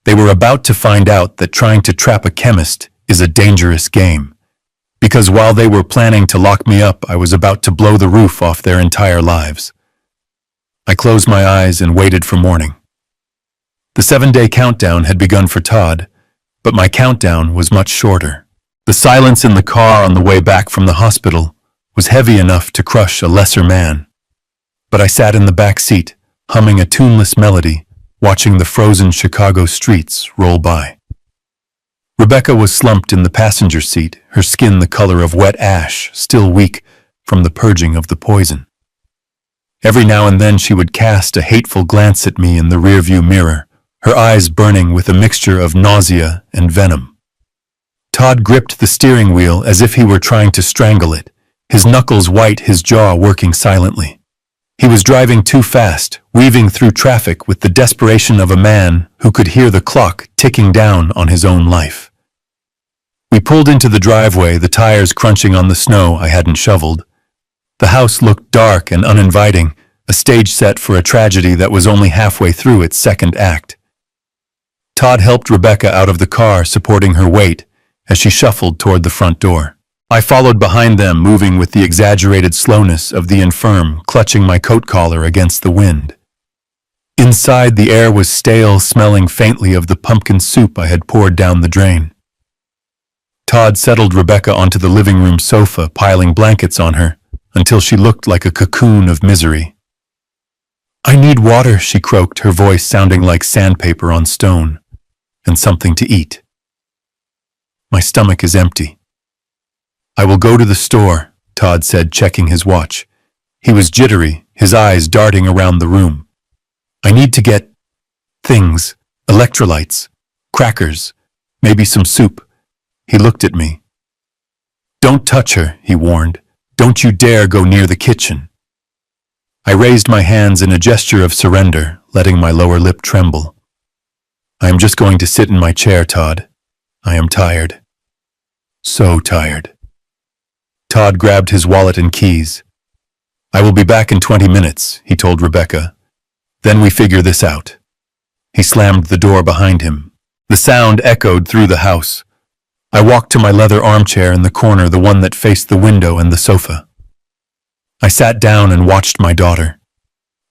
They were about to find out that trying to trap a chemist is a dangerous game, because while they were planning to lock me up, I was about to blow the roof off their entire lives. I closed my eyes and waited for morning. The 7-day countdown had begun for Todd, but my countdown was much shorter. The silence in the car on the way back from the hospital was heavy enough to crush a lesser man. But I sat in the back seat, humming a tuneless melody, watching the frozen Chicago streets roll by. Rebecca was slumped in the passenger seat, her skin the color of wet ash, still weak from the purging of the poison. Every now and then she would cast a hateful glance at me in the rearview mirror, her eyes burning with a mixture of nausea and venom. Todd gripped the steering wheel as if he were trying to strangle it, his knuckles white, his jaw working silently. He was driving too fast, weaving through traffic with the desperation of a man who could hear the clock ticking down on his own life. We pulled into the driveway, the tires crunching on the snow I hadn't shoveled. The house looked dark and uninviting, a stage set for a tragedy that was only halfway through its second act. Todd helped Rebecca out of the car, supporting her weight as she shuffled toward the front door. I followed behind them, moving with the exaggerated slowness of the infirm, clutching my coat collar against the wind. Inside, the air was stale, smelling faintly of the pumpkin soup I had poured down the drain. Todd settled Rebecca onto the living room sofa, piling blankets on her, until she looked like a cocoon of misery. "I need water," she croaked, her voice sounding like sandpaper on stone, "and something to eat. My stomach is empty." "I will go to the store," Todd said, checking his watch. He was jittery, his eyes darting around the room. "I need to get things, electrolytes, crackers, maybe some soup." He looked at me. "Don't touch her," he warned. "Don't you dare go near the kitchen." I raised my hands in a gesture of surrender, letting my lower lip tremble. "I am just going to sit in my chair, Todd. I am tired. So tired." Todd grabbed his wallet and keys. "I will be back in 20 minutes, he told Rebecca. "Then we figure this out." He slammed the door behind him. The sound echoed through the house. I walked to my leather armchair in the corner, the one that faced the window and the sofa. I sat down and watched my daughter.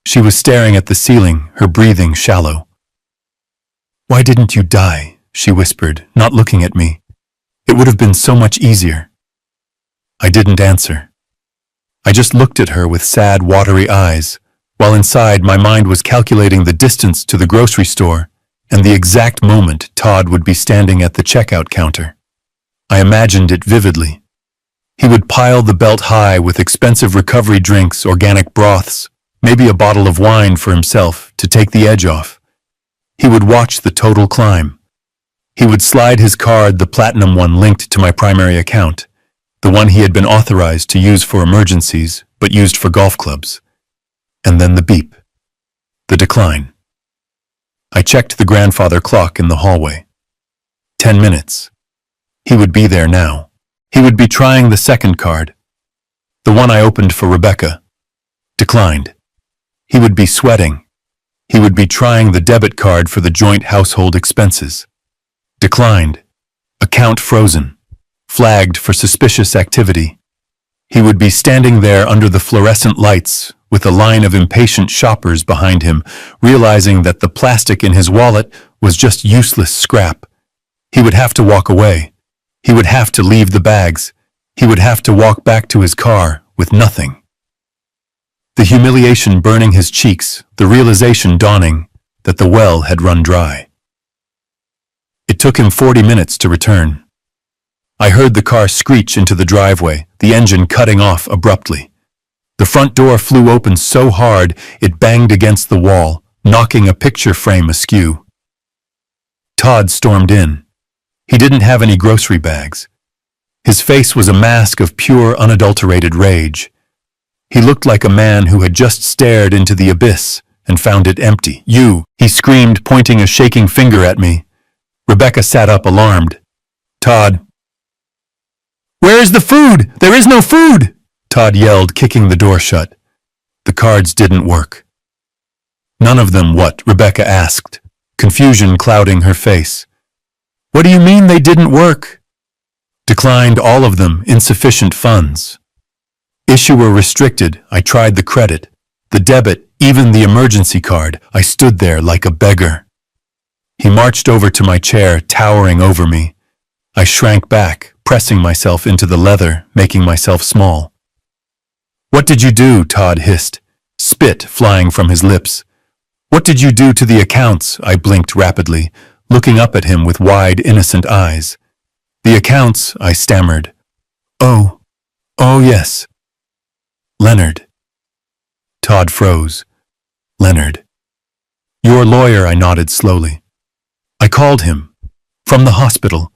She was staring at the ceiling, her breathing shallow. "Why didn't you die?" she whispered, not looking at me. "It would have been so much easier." I didn't answer. I just looked at her with sad, watery eyes, while inside my mind was calculating the distance to the grocery store and the exact moment Todd would be standing at the checkout counter. I imagined it vividly. He would pile the belt high with expensive recovery drinks, organic broths, maybe a bottle of wine for himself to take the edge off. He would watch the total climb. He would slide his card, the platinum one linked to my primary account, the one he had been authorized to use for emergencies, but used for golf clubs. And then the beep. The decline. I checked the grandfather clock in the hallway. 10 minutes. He would be there now. He would be trying the second card. The one I opened for Rebecca. Declined. He would be sweating. He would be trying the debit card for the joint household expenses. Declined. Account frozen. Flagged for suspicious activity. He would be standing there under the fluorescent lights with a line of impatient shoppers behind him, realizing that the plastic in his wallet was just useless scrap. He would have to walk away. He would have to leave the bags. He would have to walk back to his car with nothing. the humiliation burning his cheeks, the realization dawning that the well had run dry. It took him 40 minutes to return. I heard the car screech into the driveway, the engine cutting off abruptly. The front door flew open so hard it banged against the wall, knocking a picture frame askew. Todd stormed in. He didn't have any grocery bags. His face was a mask of pure, unadulterated rage. He looked like a man who had just stared into the abyss and found it empty. "You!" he screamed, pointing a shaking finger at me. Rebecca sat up, alarmed. "Todd." "Where is the food? There is no food!" Todd yelled, kicking the door shut. The cards didn't work. "None of them what?" Rebecca asked, confusion clouding her face. "What do you mean they didn't work?" "Declined all of them, insufficient funds. Issuer restricted." I tried the credit, the debit, even the emergency card. I stood there like a beggar. He marched over to my chair, towering over me. I shrank back, pressing myself into the leather, making myself small. "What did you do?" Todd hissed, spit flying from his lips. "What did you do to the accounts?" I blinked rapidly, looking up at him with wide, innocent eyes. "The accounts," I stammered. Oh yes. "Leonard." Todd froze. "Leonard." "Your lawyer," I nodded slowly. "I called him. From the hospital.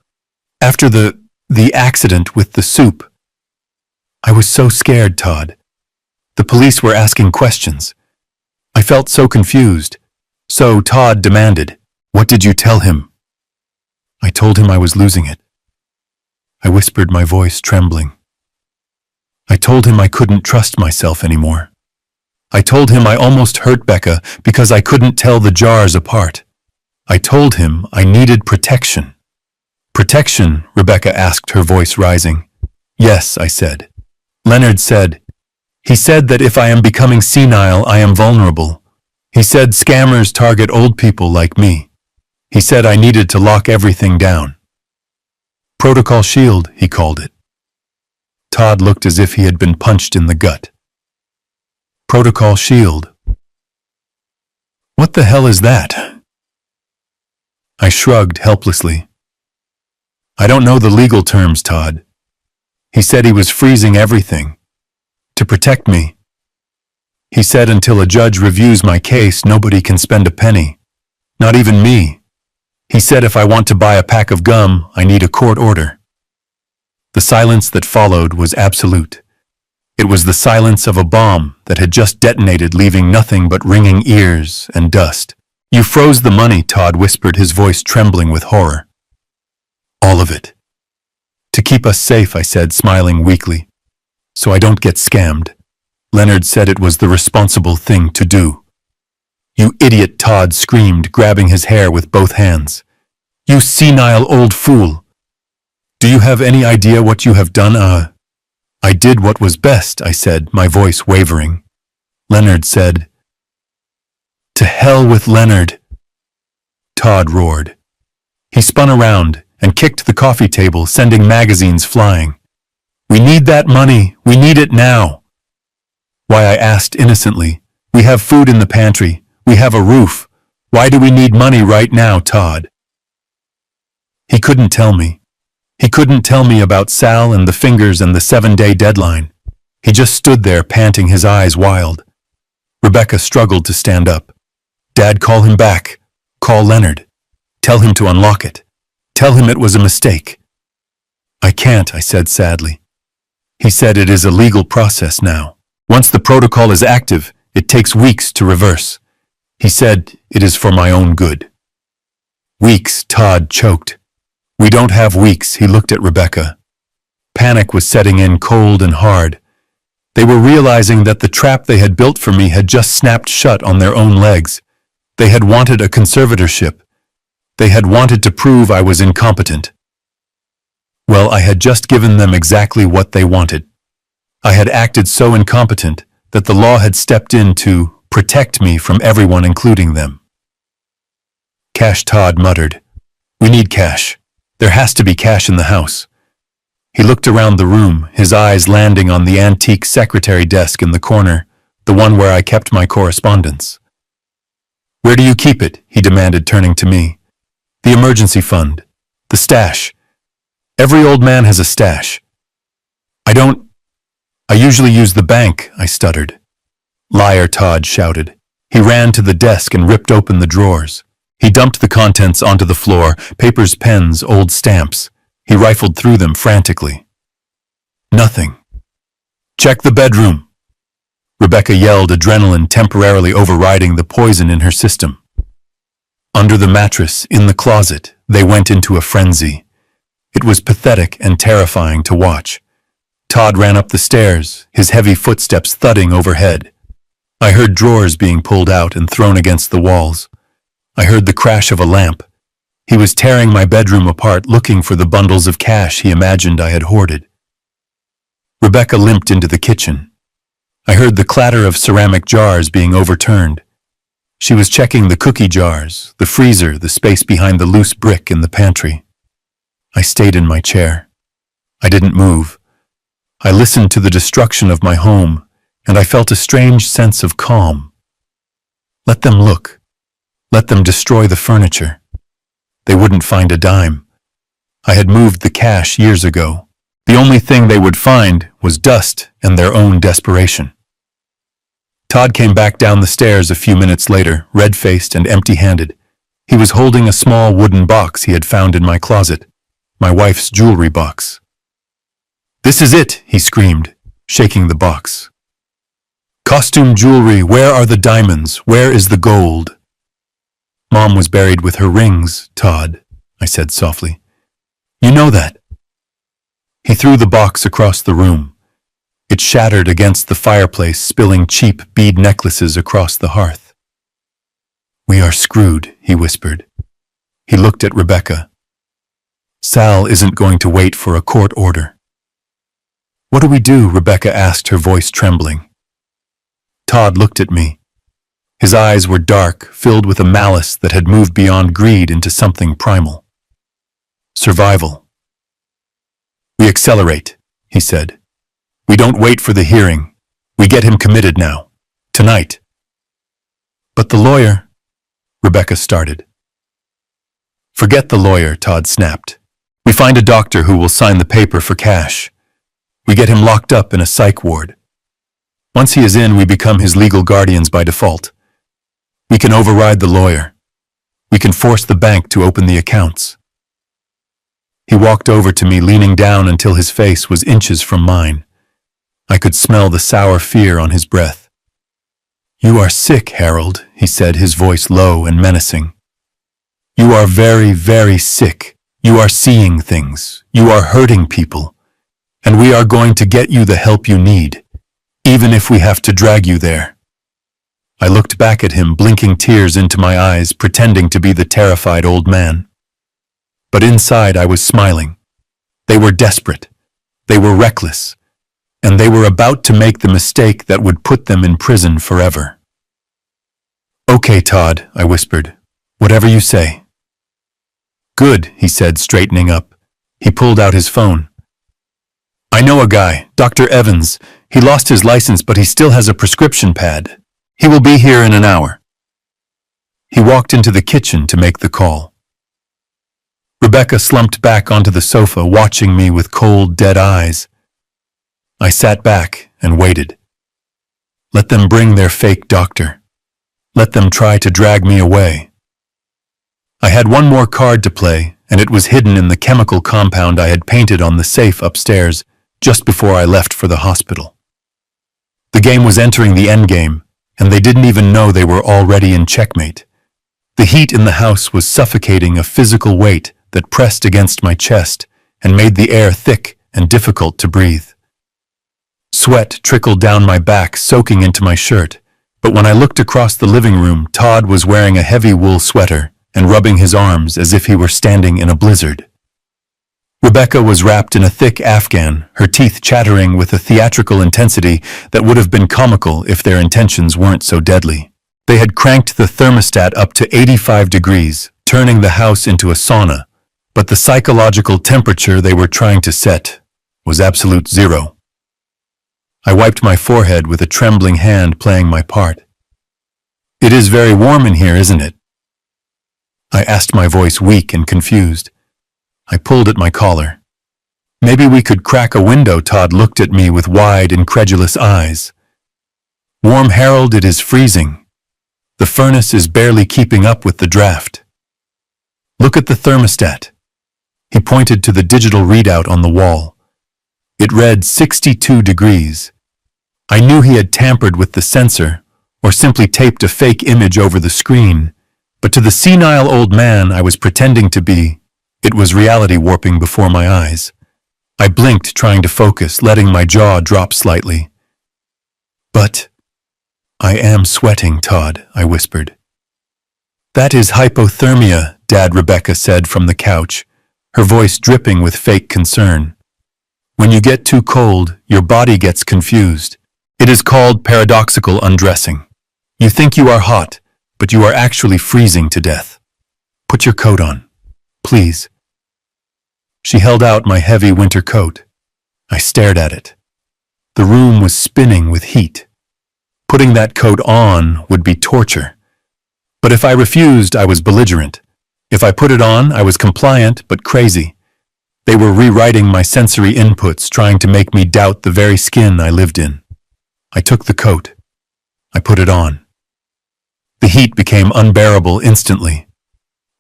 After the accident with the soup." I was so scared, Todd. The police were asking questions. I felt so confused. So Todd demanded, "What did you tell him?" I told him I was losing it. I whispered, my voice trembling. I told him I couldn't trust myself anymore. I told him I almost hurt Becca because I couldn't tell the jars apart. I told him I needed protection. "Protection?" Rebecca asked, her voice rising. "Yes," I said. "Leonard said. He said that if I am becoming senile, I am vulnerable. He said scammers target old people like me. He said I needed to lock everything down. Protocol Shield, he called it." Todd looked as if he had been punched in the gut. "Protocol Shield? What the hell is that?" I shrugged helplessly. "I don't know the legal terms, Todd. He said he was freezing everything. To protect me. He said until a judge reviews my case, nobody can spend a penny. Not even me. He said if I want to buy a pack of gum, I need a court order." The silence that followed was absolute. It was the silence of a bomb that had just detonated, leaving nothing but ringing ears and dust. "You froze the money," Todd whispered, his voice trembling with horror. "All of it." "To keep us safe," I said, smiling weakly. "So I don't get scammed. Leonard said it was the responsible thing to do." "You idiot," Todd screamed, grabbing his hair with both hands. "You senile old fool. Do you have any idea what you have done?" I did what was best," I said, my voice wavering. "Leonard said." "To hell with Leonard," Todd roared. He spun around and kicked the coffee table, sending magazines flying. "We need that money. We need it now." "Why?" I asked innocently. "We have food in the pantry. We have a roof. Why do we need money right now, Todd?" He couldn't tell me. He couldn't tell me about Sal and the fingers and the 7-day deadline. He just stood there, panting, his eyes wild. Rebecca struggled to stand up. "Dad, call him back. Call Leonard. Tell him to unlock it. Tell him it was a mistake." "I can't," I said sadly. He said it is a legal process now. Once the protocol is active, it takes weeks to reverse. He said it is for my own good. "Weeks," Todd choked. "We don't have weeks." He looked at Rebecca. Panic was setting in, cold and hard. They were realizing that the trap they had built for me had just snapped shut on their own legs. They had wanted a conservatorship. They had wanted to prove I was incompetent. Well, I had just given them exactly what they wanted. I had acted so incompetent that the law had stepped in to protect me from everyone, including them. "Cash," Todd muttered. "We need cash. There has to be cash in the house." He looked around the room, his eyes landing on the antique secretary desk in the corner, the one where I kept my correspondence. Where do you keep it? He demanded, turning to me. The emergency fund. The stash. Every old man has a stash. I usually use the bank, I stuttered. Liar, Todd shouted. He ran to the desk and ripped open the drawers. He dumped the contents onto the floor, papers, pens, old stamps. He rifled through them frantically. Nothing. Check the bedroom. Rebecca yelled, adrenaline temporarily overriding the poison in her system. Under the mattress, in the closet, they went into a frenzy. It was pathetic and terrifying to watch. Todd ran up the stairs, his heavy footsteps thudding overhead. I heard drawers being pulled out and thrown against the walls. I heard the crash of a lamp. He was tearing my bedroom apart, looking for the bundles of cash he imagined I had hoarded. Rebecca limped into the kitchen. I heard the clatter of ceramic jars being overturned. She was checking the cookie jars, the freezer, the space behind the loose brick in the pantry. I stayed in my chair. I didn't move. I listened to the destruction of my home, and I felt a strange sense of calm. Let them look. Let them destroy the furniture. They wouldn't find a dime. I had moved the cash years ago. The only thing they would find was dust and their own desperation. Todd came back down the stairs a few minutes later, red-faced and empty-handed. He was holding a small wooden box he had found in my closet, my wife's jewelry box. "This is it," he screamed, shaking the box. "Costume jewelry, where are the diamonds? Where is the gold?" "Mom was buried with her rings, Todd," I said softly. "You know that." He threw the box across the room. It shattered against the fireplace, spilling cheap bead necklaces across the hearth. "We are screwed," he whispered. He looked at Rebecca. "Sal isn't going to wait for a court order." "What do we do?" Rebecca asked, her voice trembling. Todd looked at me. His eyes were dark, filled with a malice that had moved beyond greed into something primal. "Survival. We accelerate," he said. "We don't wait for the hearing. We get him committed now. Tonight." "But the lawyer," Rebecca started. "Forget the lawyer," Todd snapped. "We find a doctor who will sign the paper for cash. We get him locked up in a psych ward. Once he is in, we become his legal guardians by default. We can override the lawyer. We can force the bank to open the accounts." He walked over to me, leaning down until his face was inches from mine. I could smell the sour fear on his breath. "You are sick, Harold," he said, his voice low and menacing. "You are very, very sick. You are seeing things. You are hurting people. And we are going to get you the help you need, even if we have to drag you there." I looked back at him, blinking tears into my eyes, pretending to be the terrified old man. But inside I was smiling. They were desperate. They were reckless. And they were about to make the mistake that would put them in prison forever. "Okay, Todd," I whispered. "Whatever you say." "Good," he said, straightening up. He pulled out his phone. "I know a guy, Dr. Evans. He lost his license, but he still has a prescription pad. He will be here in an hour." He walked into the kitchen to make the call. Rebecca slumped back onto the sofa, watching me with cold, dead eyes. I sat back and waited. Let them bring their fake doctor. Let them try to drag me away. I had one more card to play, and it was hidden in the chemical compound I had painted on the safe upstairs just before I left for the hospital. The game was entering the endgame, and they didn't even know they were already in checkmate. The heat in the house was suffocating, a physical weight that pressed against my chest and made the air thick and difficult to breathe. Sweat trickled down my back, soaking into my shirt, but when I looked across the living room, Todd was wearing a heavy wool sweater and rubbing his arms as if he were standing in a blizzard. Rebecca was wrapped in a thick afghan, her teeth chattering with a theatrical intensity that would have been comical if their intentions weren't so deadly. They had cranked the thermostat up to 85 degrees, turning the house into a sauna, but the psychological temperature they were trying to set was absolute zero. I wiped my forehead with a trembling hand playing my part. "It is very warm in here, isn't it?" I asked, my voice weak and confused. I pulled at my collar. "Maybe we could crack a window." Todd looked at me with wide, incredulous eyes. "Warm, Harold, it is freezing. The furnace is barely keeping up with the draft. Look at the thermostat." He pointed to the digital readout on the wall. It read 62 degrees. I knew he had tampered with the sensor, or simply taped a fake image over the screen, but to the senile old man I was pretending to be, it was reality warping before my eyes. I blinked, trying to focus, letting my jaw drop slightly. "But I am sweating, Todd," I whispered. "That is hypothermia," Dad Rebecca said from the couch, her voice dripping with fake concern. "When you get too cold, your body gets confused. It is called paradoxical undressing. You think you are hot, but you are actually freezing to death. Put your coat on, please." She held out my heavy winter coat. I stared at it. The room was spinning with heat. Putting that coat on would be torture. But if I refused, I was belligerent. If I put it on, I was compliant but crazy. They were rewriting my sensory inputs, trying to make me doubt the very skin I lived in. I took the coat. I put it on. The heat became unbearable instantly.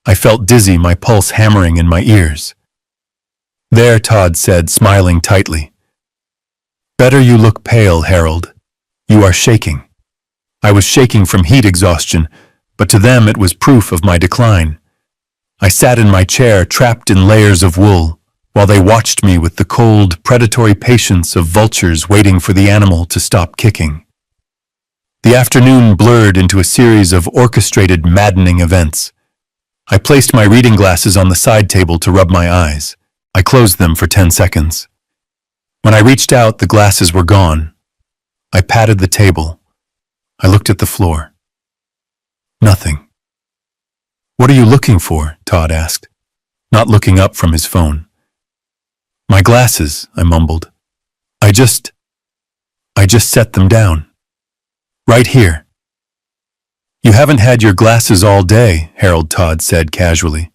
I felt dizzy, my pulse hammering in my ears. "There," Todd said, smiling tightly. "Better. You look pale, Harold. You are shaking." I was shaking from heat exhaustion, but to them it was proof of my decline. I sat in my chair, trapped in layers of wool, while they watched me with the cold, predatory patience of vultures waiting for the animal to stop kicking. The afternoon blurred into a series of orchestrated, maddening events. I placed my reading glasses on the side table to rub my eyes. I closed them for 10 seconds. When I reached out, the glasses were gone. I patted the table. I looked at the floor. Nothing. "What are you looking for?" Todd asked, not looking up from his phone. "My glasses," I mumbled. I just set them down. Right here." "You haven't had your glasses all day," Harold Todd said casually.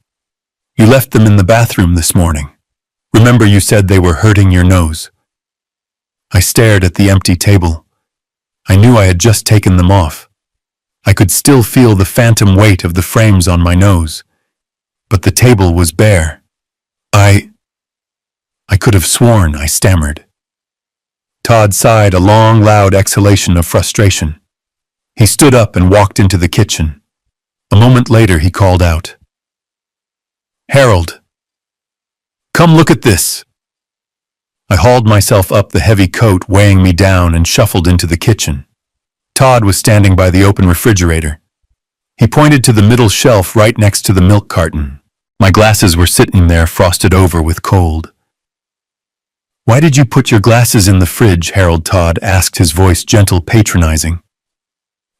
"You left them in the bathroom this morning. Remember, you said they were hurting your nose." I stared at the empty table. I knew I had just taken them off. I could still feel the phantom weight of the frames on my nose. But the table was bare. I could have sworn," I stammered. Todd sighed, a long, loud exhalation of frustration. He stood up and walked into the kitchen. A moment later, he called out, "Harold, come look at this." I hauled myself up, the heavy coat weighing me down, and shuffled into the kitchen. Todd was standing by the open refrigerator. He pointed to the middle shelf right next to the milk carton. My glasses were sitting there, frosted over with cold. "Why did you put your glasses in the fridge?" Harold Todd asked, his voice gentle, patronizing.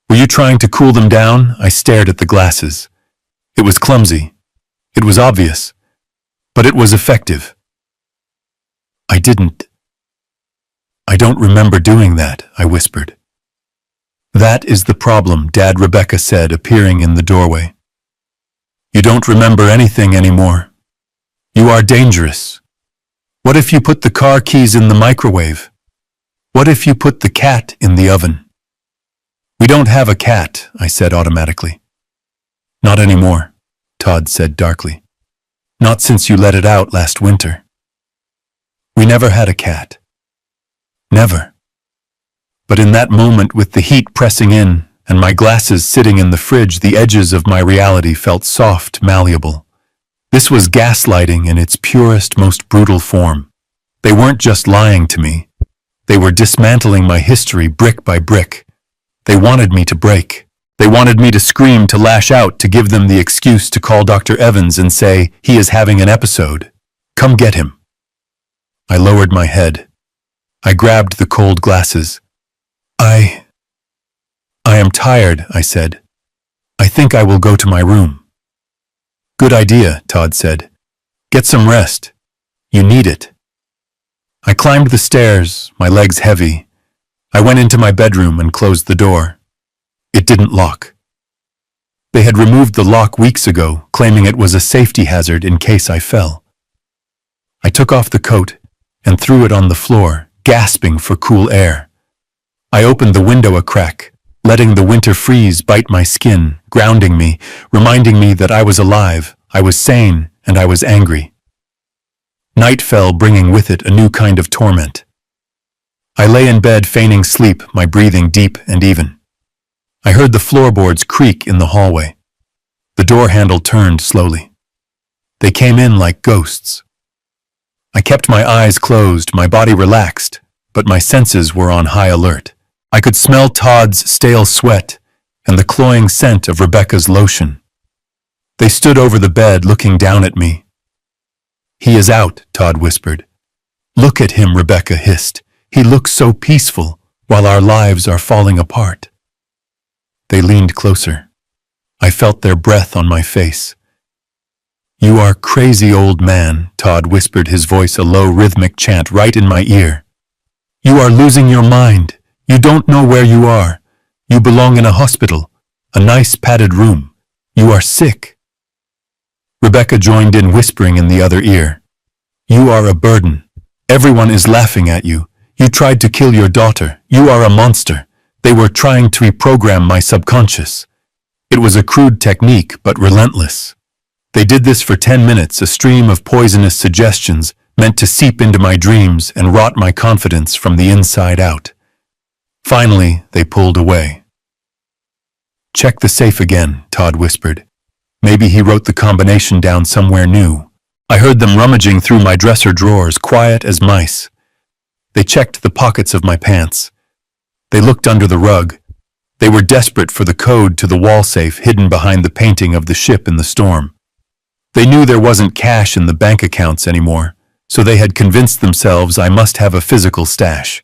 "Were you trying to cool them down?" I stared at the glasses. It was clumsy. It was obvious. But it was effective. I don't remember doing that," I whispered. "That is the problem," Dad Rebecca said, appearing in the doorway. "You don't remember anything anymore. You are dangerous. What if you put the car keys in the microwave? What if you put the cat in the oven?" "We don't have a cat," I said automatically. "Not anymore," Todd said darkly. "Not since you let it out last winter. We never had a cat. Never." But in that moment, with the heat pressing in and my glasses sitting in the fridge, the edges of my reality felt soft, malleable. This was gaslighting in its purest, most brutal form. They weren't just lying to me. They were dismantling my history brick by brick. They wanted me to break. They wanted me to scream, to lash out, to give them the excuse to call Dr. Evans and say, "He is having an episode. Come get him." I lowered my head. I grabbed the cold glasses. I am tired," I said. "I think I will go to my room." "Good idea," Todd said. "Get some rest. You need it." I climbed the stairs, my legs heavy. I went into my bedroom and closed the door. It didn't lock. They had removed the lock weeks ago, claiming it was a safety hazard in case I fell. I took off the coat and threw it on the floor, gasping for cool air. I opened the window a crack, letting the winter freeze bite my skin, grounding me, reminding me that I was alive, I was sane, and I was angry. Night fell, bringing with it a new kind of torment. I lay in bed feigning sleep, my breathing deep and even. I heard the floorboards creak in the hallway. The door handle turned slowly. They came in like ghosts. I kept my eyes closed, my body relaxed, but my senses were on high alert. I could smell Todd's stale sweat and the cloying scent of Rebecca's lotion. They stood over the bed, looking down at me. "He is out," Todd whispered. "Look at him," Rebecca hissed. "He looks so peaceful, while our lives are falling apart." They leaned closer. I felt their breath on my face. "You are crazy, old man," Todd whispered, his voice a low rhythmic chant right in my ear. "You are losing your mind. You don't know where you are. You belong in a hospital, a nice padded room. You are sick." Rebecca joined in, whispering in the other ear. "You are a burden. Everyone is laughing at you. You tried to kill your daughter. You are a monster. They were trying to reprogram my subconscious. It was a crude technique, but relentless. They did this for 10 minutes, a stream of poisonous suggestions meant to seep into my dreams and rot my confidence from the inside out. Finally, they pulled away. "Check the safe again," Todd whispered. Maybe he wrote the combination down somewhere new. I heard them rummaging through my dresser drawers, quiet as mice. They checked the pockets of my pants. They looked under the rug. They were desperate for the code to the wall safe hidden behind the painting of the ship in the storm. They knew there wasn't cash in the bank accounts anymore, so they had convinced themselves I must have a physical stash.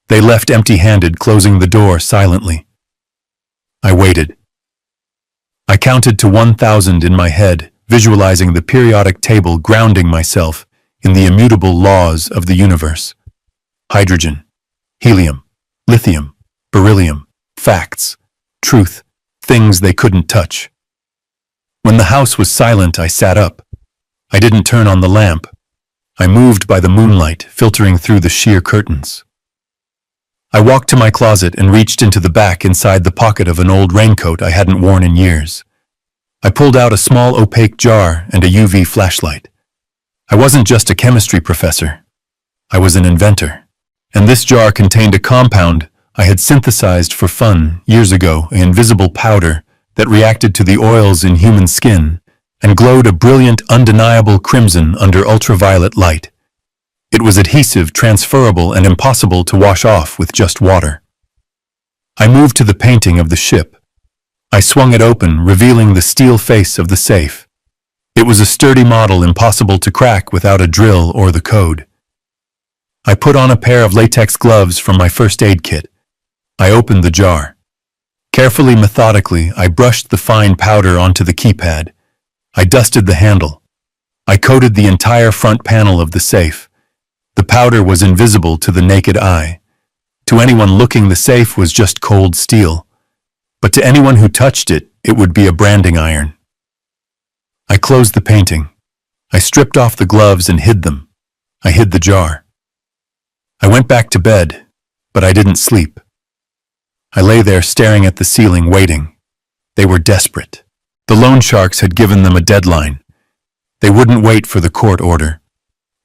They left empty-handed, closing the door silently. I waited. I counted to 1,000 in my head, visualizing the periodic table, grounding myself in the immutable laws of the universe. Hydrogen, helium, lithium, beryllium, facts, truth, things they couldn't touch. When the house was silent, I sat up. I didn't turn on the lamp. I moved by the moonlight, filtering through the sheer curtains. I walked to my closet and reached into the back inside the pocket of an old raincoat I hadn't worn in years. I pulled out a small opaque jar and a UV flashlight. I wasn't just a chemistry professor. I was an inventor. And this jar contained a compound I had synthesized for fun years ago, an invisible powder that reacted to the oils in human skin and glowed a brilliant, undeniable crimson under ultraviolet light. It was adhesive, transferable, and impossible to wash off with just water. I moved to the painting of the ship. I swung it open, revealing the steel face of the safe. It was a sturdy model, impossible to crack without a drill or the code. I put on a pair of latex gloves from my first aid kit. I opened the jar. Carefully, methodically, I brushed the fine powder onto the keypad. I dusted the handle. I coated the entire front panel of the safe. The powder was invisible to the naked eye. To anyone looking, the safe was just cold steel. But to anyone who touched it, it would be a branding iron. I closed the painting. I stripped off the gloves and hid them. I hid the jar. I went back to bed, but I didn't sleep. I lay there staring at the ceiling, waiting. They were desperate. The loan sharks had given them a deadline. They wouldn't wait for the court order.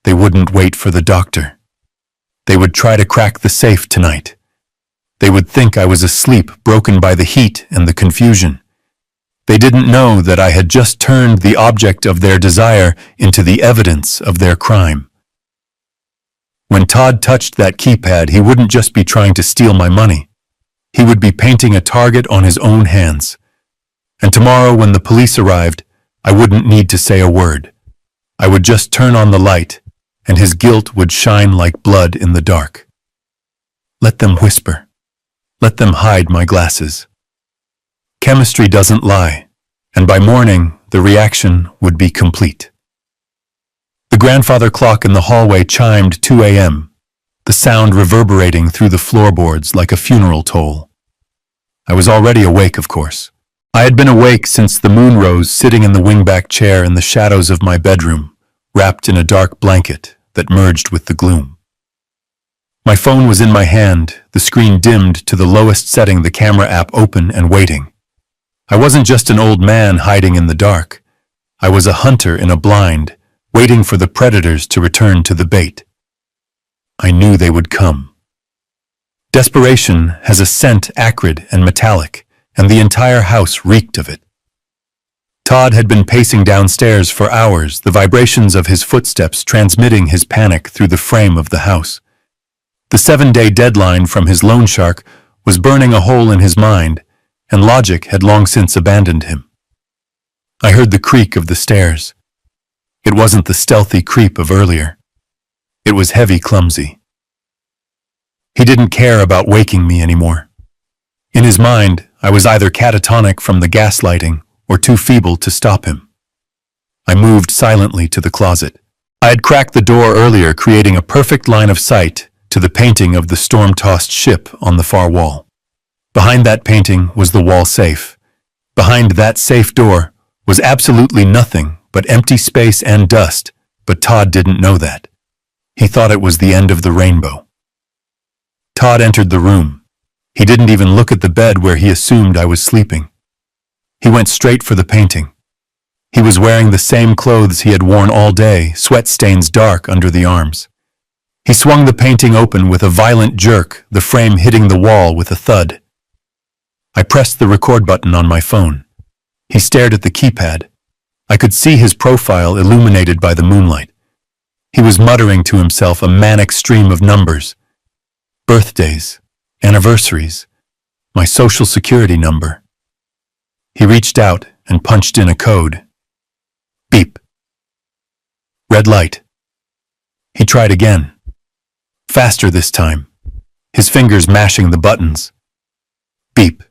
They wouldn't wait for the doctor. They would try to crack the safe tonight. They would think I was asleep, broken by the heat and the confusion. They didn't know that I had just turned the object of their desire into the evidence of their crime. When Todd touched that keypad, he wouldn't just be trying to steal my money. He would be painting a target on his own hands. And tomorrow, when the police arrived, I wouldn't need to say a word. I would just turn on the light, and his guilt would shine like blood in the dark. Let them whisper. Let them hide my glasses. Chemistry doesn't lie, and by morning, the reaction would be complete. The grandfather clock in the hallway chimed 2 a.m. the sound reverberating through the floorboards like a funeral toll. I was already awake, of course. I had been awake since the moon rose, sitting in the wingback chair in the shadows of my bedroom, wrapped in a dark blanket that merged with the gloom. My phone was in my hand, the screen dimmed to the lowest setting, the camera app open and waiting. I wasn't just an old man hiding in the dark. I was a hunter in a blind, waiting for the predators to return to the bait. I knew they would come. Desperation has a scent acrid and metallic, and the entire house reeked of it. Todd had been pacing downstairs for hours, the vibrations of his footsteps transmitting his panic through the frame of the house. The 7-day deadline from his loan shark was burning a hole in his mind, and logic had long since abandoned him. I heard the creak of the stairs. It wasn't the stealthy creep of earlier. It was heavy, clumsy. He didn't care about waking me anymore. In his mind, I was either catatonic from the gaslighting or too feeble to stop him. I moved silently to the closet. I had cracked the door earlier, creating a perfect line of sight to the painting of the storm-tossed ship on the far wall. Behind that painting was the wall safe. Behind that safe door was absolutely nothing but empty space and dust, but Todd didn't know that. He thought it was the end of the rainbow. Todd entered the room. He didn't even look at the bed where he assumed I was sleeping. He went straight for the painting. He was wearing the same clothes he had worn all day, sweat stains dark under the arms. He swung the painting open with a violent jerk, the frame hitting the wall with a thud. I pressed the record button on my phone. He stared at the keypad. I could see his profile illuminated by the moonlight. He was muttering to himself a manic stream of numbers. Birthdays, anniversaries, my social security number. He reached out and punched in a code. Beep. Red light. He tried again. Faster this time, his fingers mashing the buttons. Beep.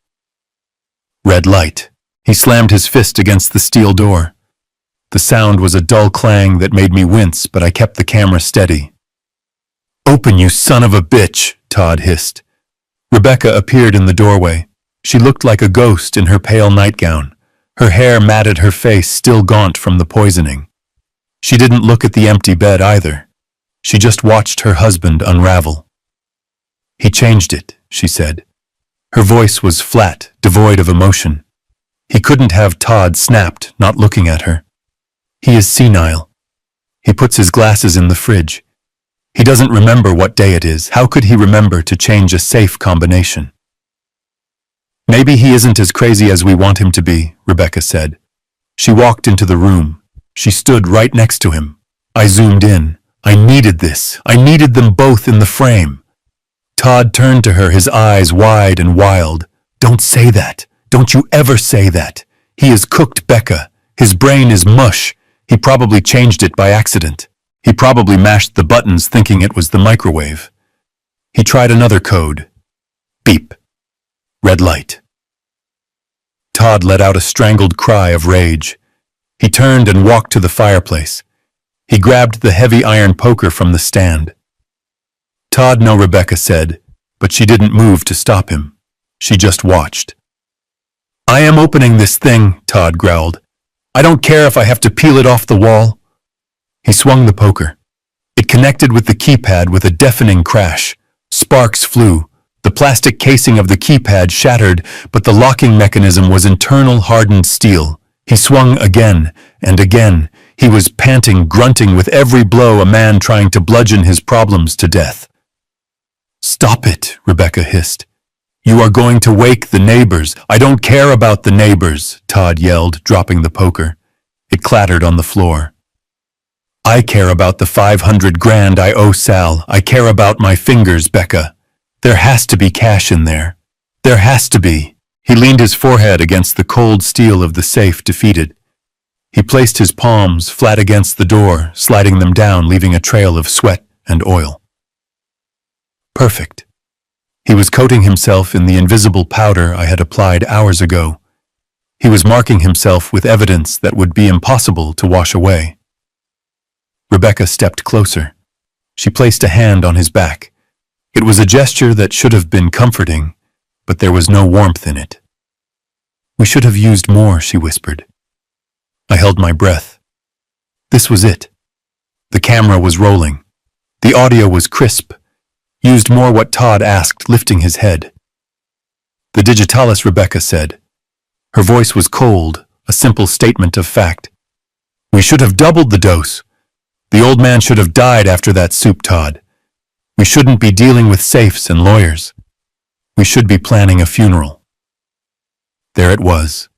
Red light. He slammed his fist against the steel door. The sound was a dull clang that made me wince, but I kept the camera steady. "Open, you son of a bitch," Todd hissed. Rebecca appeared in the doorway. She looked like a ghost in her pale nightgown. Her hair matted her face, still gaunt from the poisoning. She didn't look at the empty bed either. She just watched her husband unravel. "He changed it," she said. Her voice was flat, devoid of emotion. He couldn't have. Todd snapped, not looking at her. "He is senile. He puts his glasses in the fridge. He doesn't remember what day it is. How could he remember to change a safe combination?" "Maybe he isn't as crazy as we want him to be," Rebecca said. She walked into the room. She stood right next to him. I zoomed in. I needed this. I needed them both in the frame. Todd turned to her, his eyes wide and wild. "Don't say that. Don't you ever say that. He is cooked, Becca. His brain is mush. He probably changed it by accident. He probably mashed the buttons thinking it was the microwave." He tried another code. Beep. Red light. Todd let out a strangled cry of rage. He turned and walked to the fireplace. He grabbed the heavy iron poker from the stand. "Todd, no," Rebecca said, but she didn't move to stop him. She just watched. "I am opening this thing," Todd growled. "I don't care if I have to peel it off the wall." He swung the poker. It connected with the keypad with a deafening crash. Sparks flew. The plastic casing of the keypad shattered, but the locking mechanism was internal hardened steel. He swung again and again. He was panting, grunting with every blow, a man trying to bludgeon his problems to death. "Stop it," Rebecca hissed. "You are going to wake the neighbors." "I don't care about the neighbors," Todd yelled, dropping the poker. It clattered on the floor. "I care about the 500 grand I owe Sal. I care about my fingers, Becca. There has to be cash in there. There has to be." He leaned his forehead against the cold steel of the safe, defeated. He placed his palms flat against the door, sliding them down, leaving a trail of sweat and oil. Perfect. He was coating himself in the invisible powder I had applied hours ago. He was marking himself with evidence that would be impossible to wash away. Rebecca stepped closer. She placed a hand on his back. It was a gesture that should have been comforting, but there was no warmth in it. "We should have used more," she whispered. I held my breath. This was it. The camera was rolling. The audio was crisp. Used more what Todd asked, lifting his head. "The digitalis," Rebecca said. Her voice was cold, a simple statement of fact. "We should have doubled the dose. The old man should have died after that soup, Todd. We shouldn't be dealing with safes and lawyers. We should be planning a funeral." There it was,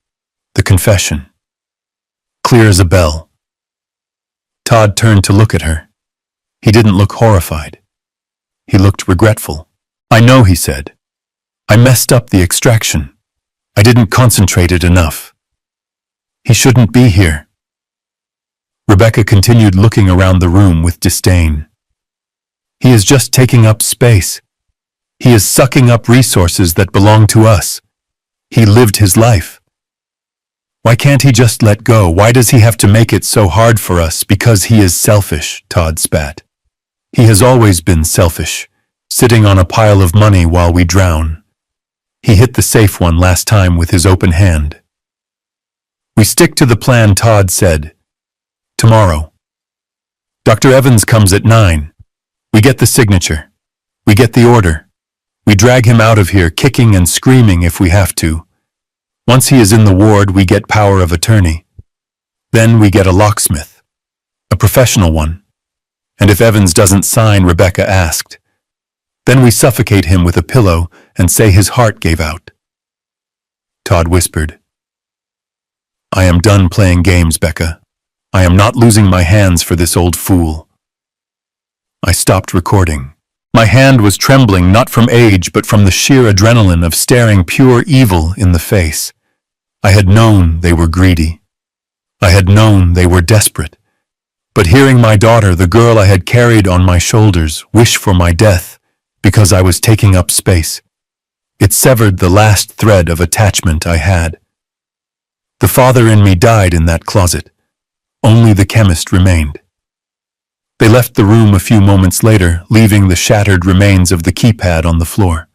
the confession. Clear as a bell. Todd turned to look at her. He didn't look horrified. He looked regretful. "I know," he said. "I messed up the extraction. I didn't concentrate it enough. He shouldn't be here." Rebecca continued looking around the room with disdain. "He is just taking up space. He is sucking up resources that belong to us. He lived his life. Why can't he just let go? Why does he have to make it so hard for us? Because he is selfish," Todd spat. "He has always been selfish, sitting on a pile of money while we drown. He hit the safe one last time with his open hand." "We stick to the plan," Todd said. "Tomorrow. Dr. Evans comes at 9. We get the signature. We get the order. We drag him out of here, kicking and screaming if we have to. Once he is in the ward, we get power of attorney. Then we get a locksmith. A professional one. And if Evans doesn't sign," Rebecca asked, "then we suffocate him with a pillow and say his heart gave out." Todd whispered, "I am done playing games, Becca. I am not losing my hands for this old fool." I stopped recording. My hand was trembling not from age but from the sheer adrenaline of staring pure evil in the face. I had known they were greedy. I had known they were desperate. But hearing my daughter, the girl I had carried on my shoulders, wish for my death because I was taking up space, it severed the last thread of attachment I had. The father in me died in that closet. Only the chemist remained. They left the room a few moments later, leaving the shattered remains of the keypad on the floor.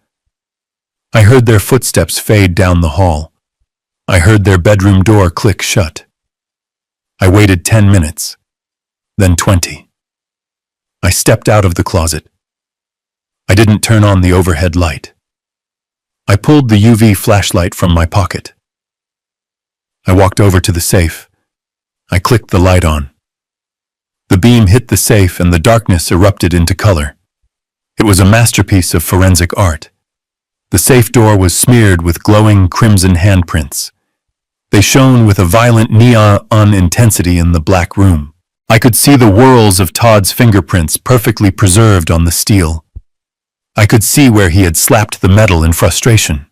I heard their footsteps fade down the hall. I heard their bedroom door click shut. I waited 10 minutes, then 20. I stepped out of the closet. I didn't turn on the overhead light. I pulled the UV flashlight from my pocket. I walked over to the safe. I clicked the light on. The beam hit the safe and the darkness erupted into color. It was a masterpiece of forensic art. The safe door was smeared with glowing crimson handprints. They shone with a violent neon intensity in the black room. I could see the whorls of Todd's fingerprints perfectly preserved on the steel. I could see where he had slapped the metal in frustration.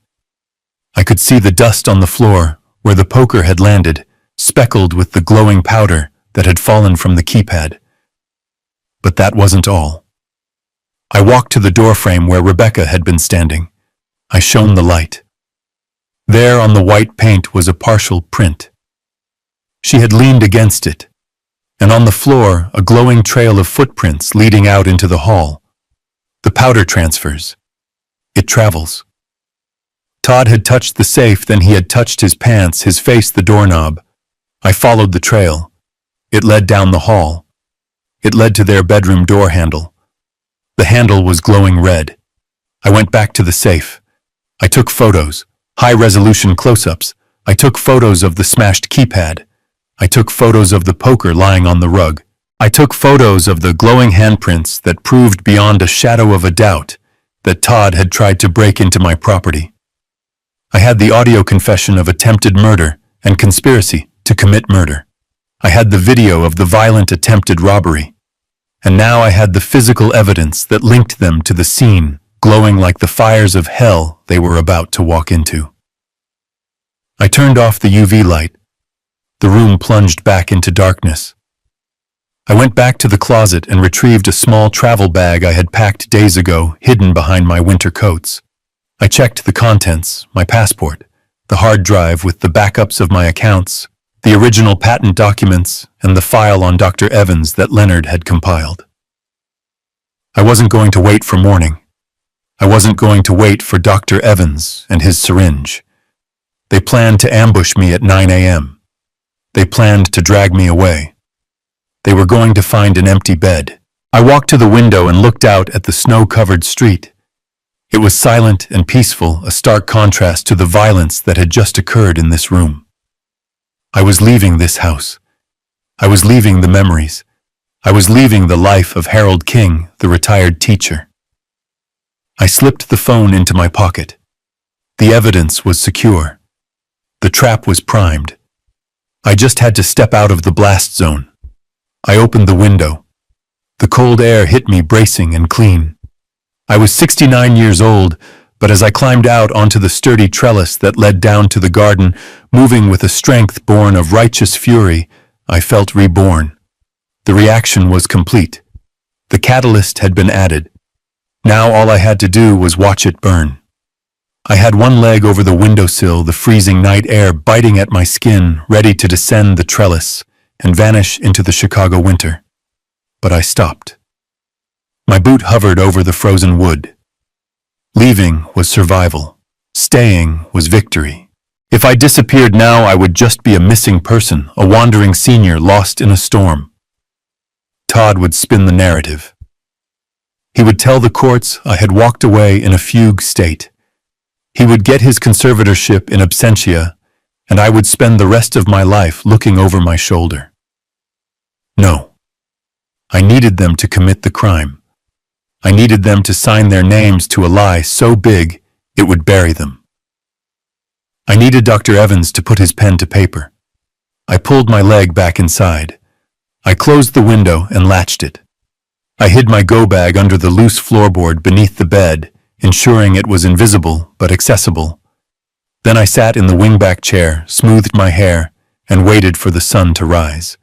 I could see the dust on the floor where the poker had landed, speckled with the glowing powder that had fallen from the keypad. But that wasn't all. I walked to the doorframe where Rebecca had been standing. I shone the light. There on the white paint was a partial print. She had leaned against it, and on the floor a glowing trail of footprints leading out into the hall. The powder transfers. It travels. Todd had touched the safe, then he had touched his pants, his face the doorknob. I followed the trail. It led down the hall. It led to their bedroom door handle. The handle was glowing red. I went back to the safe. I took photos, high-resolution close-ups. I took photos of the smashed keypad. I took photos of the poker lying on the rug. I took photos of the glowing handprints that proved beyond a shadow of a doubt that Todd had tried to break into my property. I had the audio confession of attempted murder and conspiracy to commit murder. I had the video of the violent attempted robbery. And now I had the physical evidence that linked them to the scene, glowing like the fires of hell they were about to walk into. I turned off the UV light. The room plunged back into darkness. I went back to the closet and retrieved a small travel bag I had packed days ago, hidden behind my winter coats. I checked the contents, my passport, the hard drive with the backups of my accounts, the original patent documents, and the file on Dr. Evans that Leonard had compiled. I wasn't going to wait for morning. I wasn't going to wait for Dr. Evans and his syringe. They planned to ambush me at 9 a.m. They planned to drag me away. They were going to find an empty bed. I walked to the window and looked out at the snow-covered street. It was silent and peaceful, a stark contrast to the violence that had just occurred in this room. I was leaving this house. I was leaving the memories. I was leaving the life of Harold King, the retired teacher. I slipped the phone into my pocket. The evidence was secure. The trap was primed. I just had to step out of the blast zone. I opened the window. The cold air hit me bracing and clean. I was 69 years old, but as I climbed out onto the sturdy trellis that led down to the garden, moving with a strength born of righteous fury, I felt reborn. The reaction was complete. The catalyst had been added. Now all I had to do was watch it burn. I had one leg over the windowsill, the freezing night air biting at my skin, ready to descend the trellis and vanish into the Chicago winter. But I stopped. My boot hovered over the frozen wood. Leaving was survival. Staying was victory. If I disappeared now, I would just be a missing person, a wandering senior lost in a storm. Todd would spin the narrative. He would tell the courts I had walked away in a fugue state. He would get his conservatorship in absentia, and I would spend the rest of my life looking over my shoulder. No. I needed them to commit the crime. I needed them to sign their names to a lie so big it would bury them. I needed Dr. Evans to put his pen to paper. I pulled my leg back inside. I closed the window and latched it. I hid my go-bag under the loose floorboard beneath the bed, ensuring it was invisible but accessible. Then I sat in the wingback chair, smoothed my hair, and waited for the sun to rise.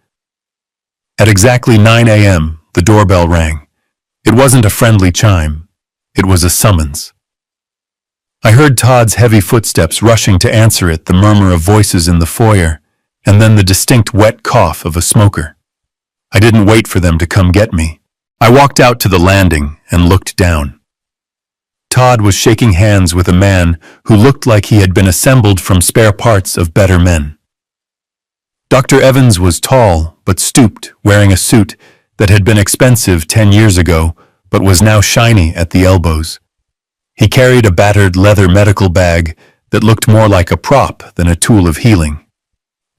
At exactly 9 a.m., the doorbell rang. It wasn't a friendly chime. It was a summons. I heard Todd's heavy footsteps rushing to answer it, the murmur of voices in the foyer, and then the distinct wet cough of a smoker. I didn't wait for them to come get me. I walked out to the landing and looked down. Todd was shaking hands with a man who looked like he had been assembled from spare parts of better men. Dr. Evans was tall but stooped, wearing a suit that had been expensive 10 years ago but was now shiny at the elbows. He carried a battered leather medical bag that looked more like a prop than a tool of healing.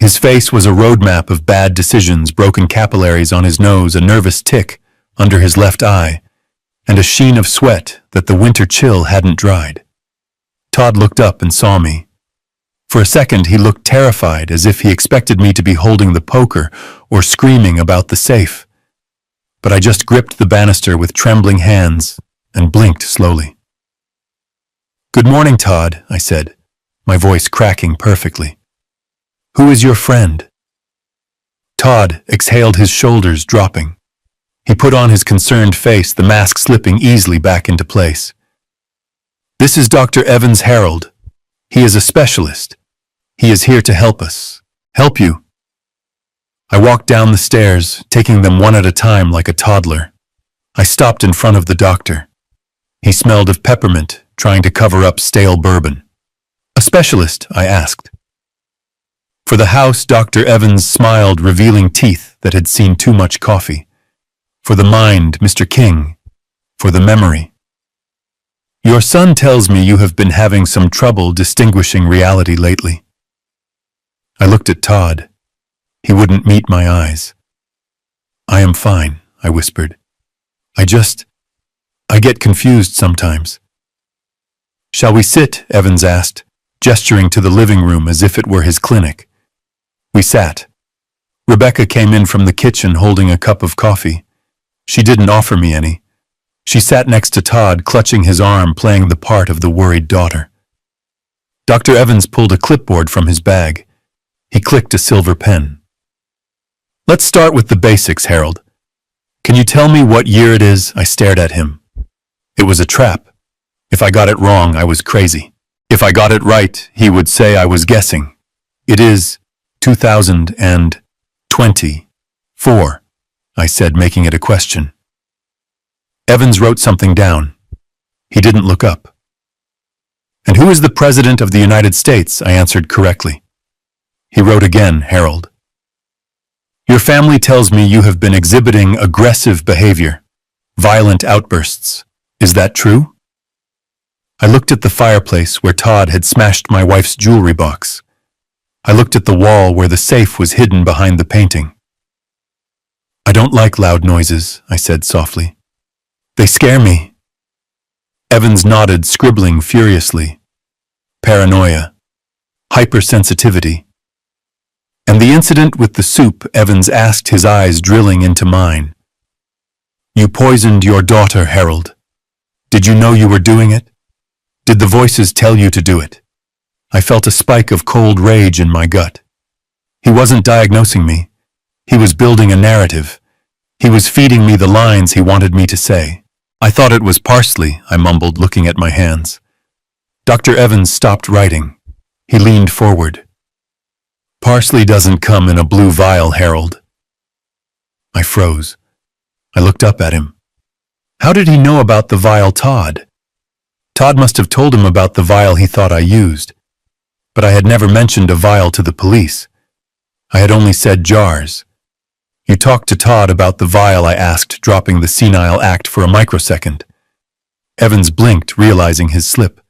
His face was a roadmap of bad decisions, broken capillaries on his nose, a nervous tick under his left eye, and a sheen of sweat that the winter chill hadn't dried. Todd looked up and saw me. For a second, he looked terrified, as if he expected me to be holding the poker or screaming about the safe. But I just gripped the banister with trembling hands and blinked slowly. "Good morning, Todd," I said, my voice cracking perfectly. "Who is your friend?" Todd exhaled, his shoulders dropping. He put on his concerned face, the mask slipping easily back into place. "This is Dr. Evans Harold. He is a specialist. He is here to help us. Help you." I walked down the stairs, taking them one at a time like a toddler. I stopped in front of the doctor. He smelled of peppermint, trying to cover up stale bourbon. "A specialist?" I asked. For the house, Dr. Evans smiled, revealing teeth that had seen too much coffee. For the mind, Mr. King. For the memory. "Your son tells me you have been having some trouble distinguishing reality lately." I looked at Todd. He wouldn't meet my eyes. "I am fine," I whispered. I get confused sometimes." "Shall we sit?" Evans asked, gesturing to the living room as if it were his clinic. We sat. Rebecca came in from the kitchen holding a cup of coffee. She didn't offer me any. She sat next to Todd, clutching his arm, playing the part of the worried daughter. Dr. Evans pulled a clipboard from his bag. He clicked a silver pen. "Let's start with the basics, Harold. Can you tell me what year it is?" I stared at him. It was a trap. If I got it wrong, I was crazy. If I got it right, he would say I was guessing. "It is 2024, I said, making it a question. Evans wrote something down. He didn't look up. "And who is the President of the United States?" I answered correctly. He wrote again, Harold. "Your family tells me you have been exhibiting aggressive behavior, violent outbursts. Is that true?" I looked at the fireplace where Todd had smashed my wife's jewelry box. I looked at the wall where the safe was hidden behind the painting. "I don't like loud noises," I said softly. "They scare me." Evans nodded, scribbling furiously. "Paranoia. Hypersensitivity." "And the incident with the soup," Evans asked, his eyes drilling into mine. "You poisoned your daughter, Harold. Did you know you were doing it? Did the voices tell you to do it?" I felt a spike of cold rage in my gut. He wasn't diagnosing me. He was building a narrative. He was feeding me the lines he wanted me to say. "I thought it was parsley," I mumbled, looking at my hands. Dr. Evans stopped writing. He leaned forward. "Parsley doesn't come in a blue vial, Harold." I froze. I looked up at him. How did he know about the vial Todd? Todd must have told him about the vial he thought I used. But I had never mentioned a vial to the police. I had only said jars. "You talked to Todd about the vial?" I asked, dropping the senile act for a microsecond. Evans blinked, realizing his slip.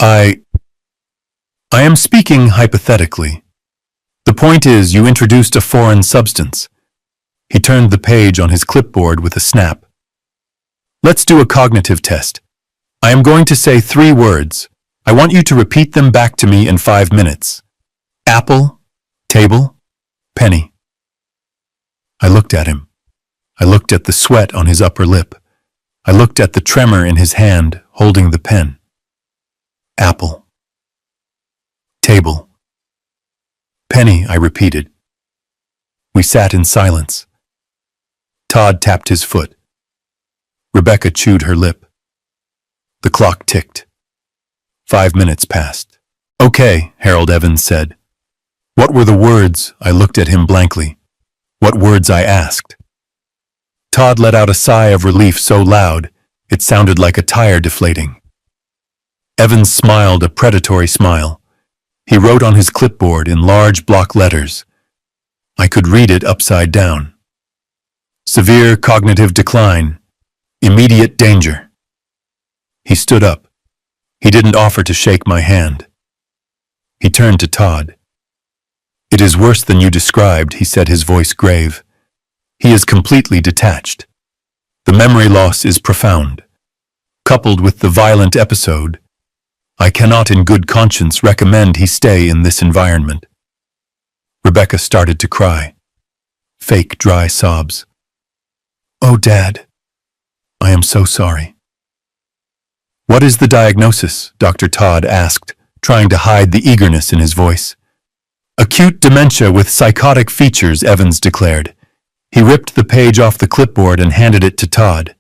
I am speaking hypothetically. The point is, you introduced a foreign substance." He turned the page on his clipboard with a snap. "Let's do a cognitive test. I am going to say 3 words. I want you to repeat them back to me in 5 minutes. Apple, table, penny." I looked at him. I looked at the sweat on his upper lip. I looked at the tremor in his hand holding the pen. Apple. Table. Penny, I repeated. We sat in silence. Todd tapped his foot. Rebecca chewed her lip. The clock ticked. 5 minutes passed. "Okay," Harold Evans said. "What were the words?" I looked at him blankly. "What words?" I asked. Todd let out a sigh of relief so loud, it sounded like a tire deflating. Evans smiled a predatory smile. He wrote on his clipboard in large block letters. I could read it upside down. "Severe cognitive decline. Immediate danger." He stood up. He didn't offer to shake my hand. He turned to Todd. "It is worse than you described," he said, his voice grave. "He is completely detached. The memory loss is profound. Coupled with the violent episode, I cannot in good conscience recommend he stay in this environment." Rebecca started to cry. Fake dry sobs. "Oh, Dad, I am so sorry." "What is the diagnosis?" Dr. Todd asked, trying to hide the eagerness in his voice. "Acute dementia with psychotic features," Evans declared. He ripped the page off the clipboard and handed it to Todd.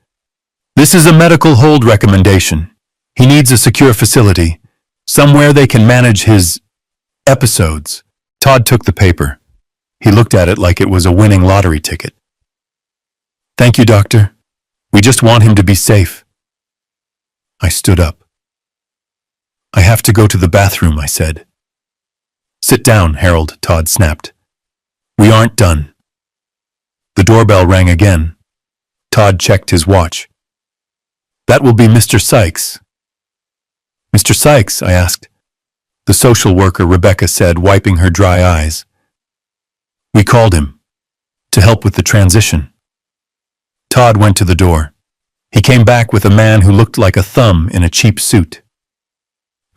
"This is a medical hold recommendation. He needs a secure facility, somewhere they can manage his episodes." Todd took the paper. He looked at it like it was a winning lottery ticket. "Thank you, Doctor. We just want him to be safe." I stood up. "I have to go to the bathroom," I said. "Sit down, Harold," Todd snapped. "We aren't done." The doorbell rang again. Todd checked his watch. "That will be Mr. Sykes." "Mr. Sykes?" I asked. "The social worker," Rebecca said, wiping her dry eyes. "We called him to help with the transition." Todd went to the door. He came back with a man who looked like a thumb in a cheap suit.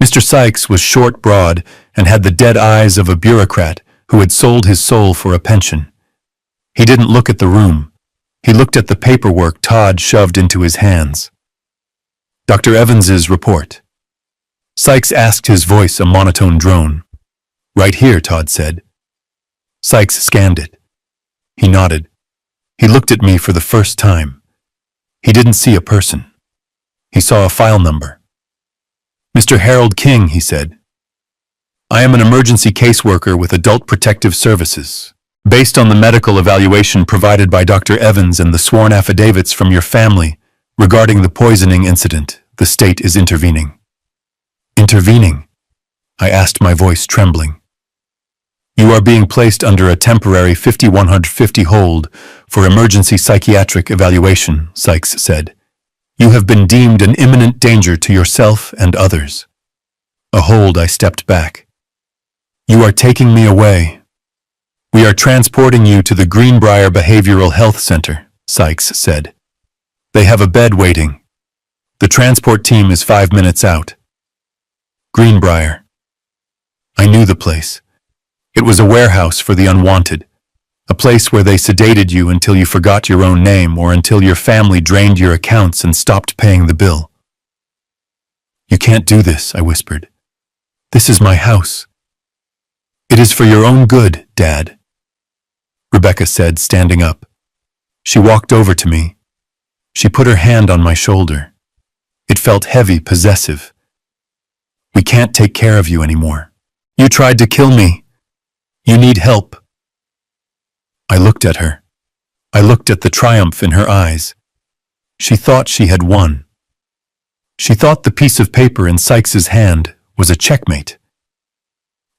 Mr. Sykes was short, broad, and had the dead eyes of a bureaucrat who had sold his soul for a pension. He didn't look at the room. He looked at the paperwork Todd shoved into his hands. "Dr. Evans's report." Sykes asked, his voice a monotone drone. "Right here," Todd said. Sykes scanned it. He nodded. He looked at me for the first time. He didn't see a person. He saw a file number. "Mr. Harold King," he said. "I am an emergency caseworker with Adult Protective Services. Based on the medical evaluation provided by Dr. Evans and the sworn affidavits from your family regarding the poisoning incident, The state is intervening. Intervening? I asked, my voice trembling. You are being placed under a temporary 5150 hold for emergency psychiatric evaluation, Sykes said. You have been deemed an imminent danger to yourself and others. A hold. I stepped back. You are taking me away. We are transporting you to the Greenbrier Behavioral Health Center, Sykes said. They have a bed waiting. The transport team is 5 minutes out. Greenbrier. I knew the place. It was a warehouse for the unwanted, a place where they sedated you until you forgot your own name or until your family drained your accounts and stopped paying the bill. You can't do this, I whispered. This is my house. It is for your own good, Dad, Rebecca said, standing up. She walked over to me. She put her hand on my shoulder. It felt heavy, possessive. We can't take care of you anymore. You tried to kill me. You need help. I looked at her. I looked at the triumph in her eyes. She thought she had won. She thought the piece of paper in Sykes's hand was a checkmate.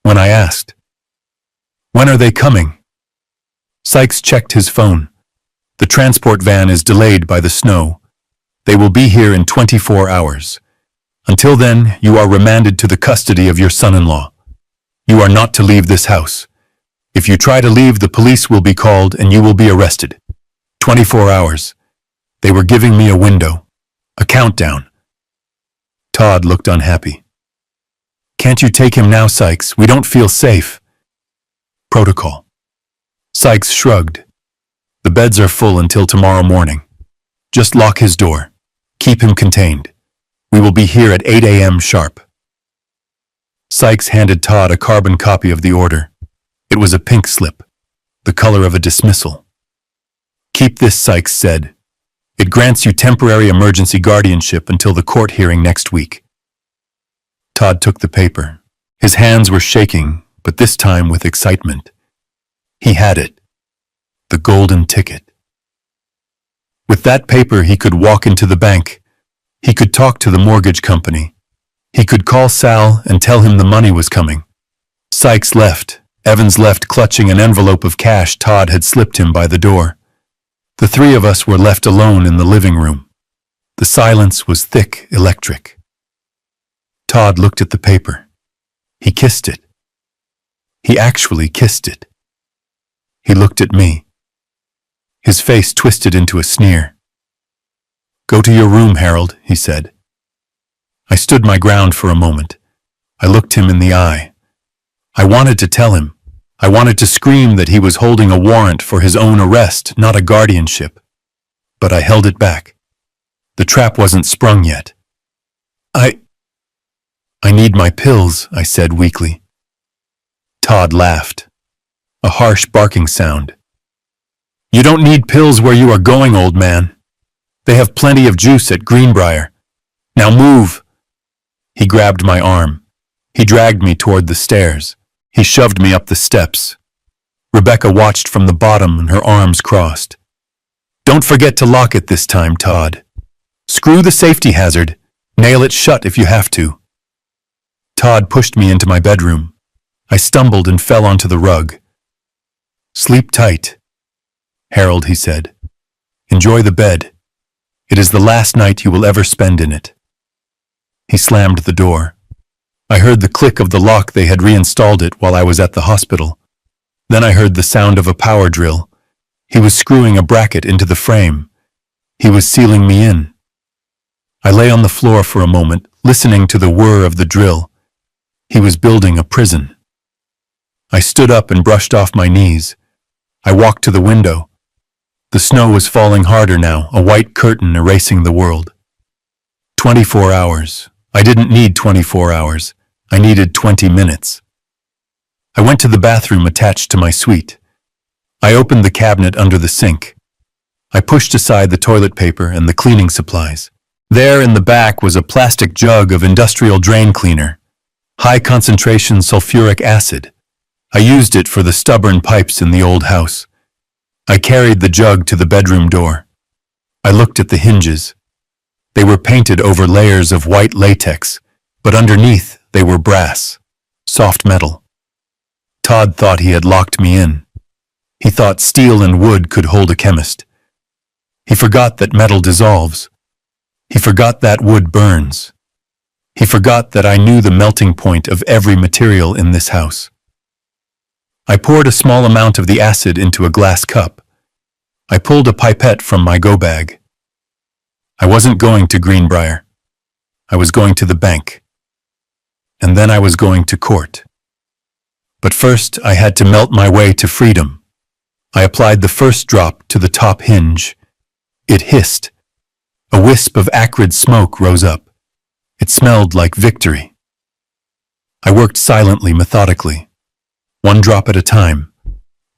When I asked, "When are they coming?" Sykes checked his phone. The transport van is delayed by the snow. They will be here in 24 hours. Until then, you are remanded to the custody of your son-in-law. You are not to leave this house. If you try to leave, the police will be called and you will be arrested. 24 hours. They were giving me a window, a countdown. Todd looked unhappy. Can't you take him now, Sykes? We don't feel safe. Protocol. Sykes shrugged. The beds are full until tomorrow morning. Just lock his door. Keep him contained. We will be here at 8 a.m. sharp. Sykes handed Todd a carbon copy of the order. It was a pink slip, the color of a dismissal. Keep this, Sykes said. It grants you temporary emergency guardianship until the court hearing next week. Todd took the paper. His hands were shaking, but this time with excitement. He had it. The golden ticket. With that paper, he could walk into the bank. He could talk to the mortgage company. He could call Sal and tell him the money was coming. Sykes left. Evans left, clutching an envelope of cash Todd had slipped him by the door. The three of us were left alone in the living room. The silence was thick, electric. Todd looked at the paper. He kissed it. He actually kissed it. He looked at me. His face twisted into a sneer. Go to your room, Harold, he said. I stood my ground for a moment. I looked him in the eye. I wanted to tell him. I wanted to scream that he was holding a warrant for his own arrest, not a guardianship. But I held it back. The trap wasn't sprung yet. I need my pills, I said weakly. Todd laughed. A harsh barking sound. You don't need pills where you are going, old man. They have plenty of juice at Greenbrier. Now move. He grabbed my arm. He dragged me toward the stairs. He shoved me up the steps. Rebecca watched from the bottom and her arms crossed. Don't forget to lock it this time, Todd. Screw the safety hazard. Nail it shut if you have to. Todd pushed me into my bedroom. I stumbled and fell onto the rug. Sleep tight, Harold, he said. Enjoy the bed. It is the last night you will ever spend in it. He slammed the door. I heard the click of the lock. They had reinstalled it while I was at the hospital. Then I heard the sound of a power drill. He was screwing a bracket into the frame. He was sealing me in. I lay on the floor for a moment, listening to the whir of the drill. He was building a prison. I stood up and brushed off my knees. I walked to the window. The snow was falling harder now, a white curtain erasing the world. 24 hours. I didn't need 24 hours. I needed 20 minutes. I went to the bathroom attached to my suite. I opened the cabinet under the sink. I pushed aside the toilet paper and the cleaning supplies. There in the back was a plastic jug of industrial drain cleaner, high-concentration sulfuric acid. I used it for the stubborn pipes in the old house. I carried the jug to the bedroom door. I looked at the hinges. They were painted over layers of white latex, but underneath they were brass, soft metal. Todd thought he had locked me in. He thought steel and wood could hold a chemist. He forgot that metal dissolves. He forgot that wood burns. He forgot that I knew the melting point of every material in this house. I poured a small amount of the acid into a glass cup. I pulled a pipette from my go bag. I wasn't going to Greenbrier. I was going to the bank. And then I was going to court. But first I had to melt my way to freedom. I applied the first drop to the top hinge. It hissed. A wisp of acrid smoke rose up. It smelled like victory. I worked silently, methodically, one drop at a time,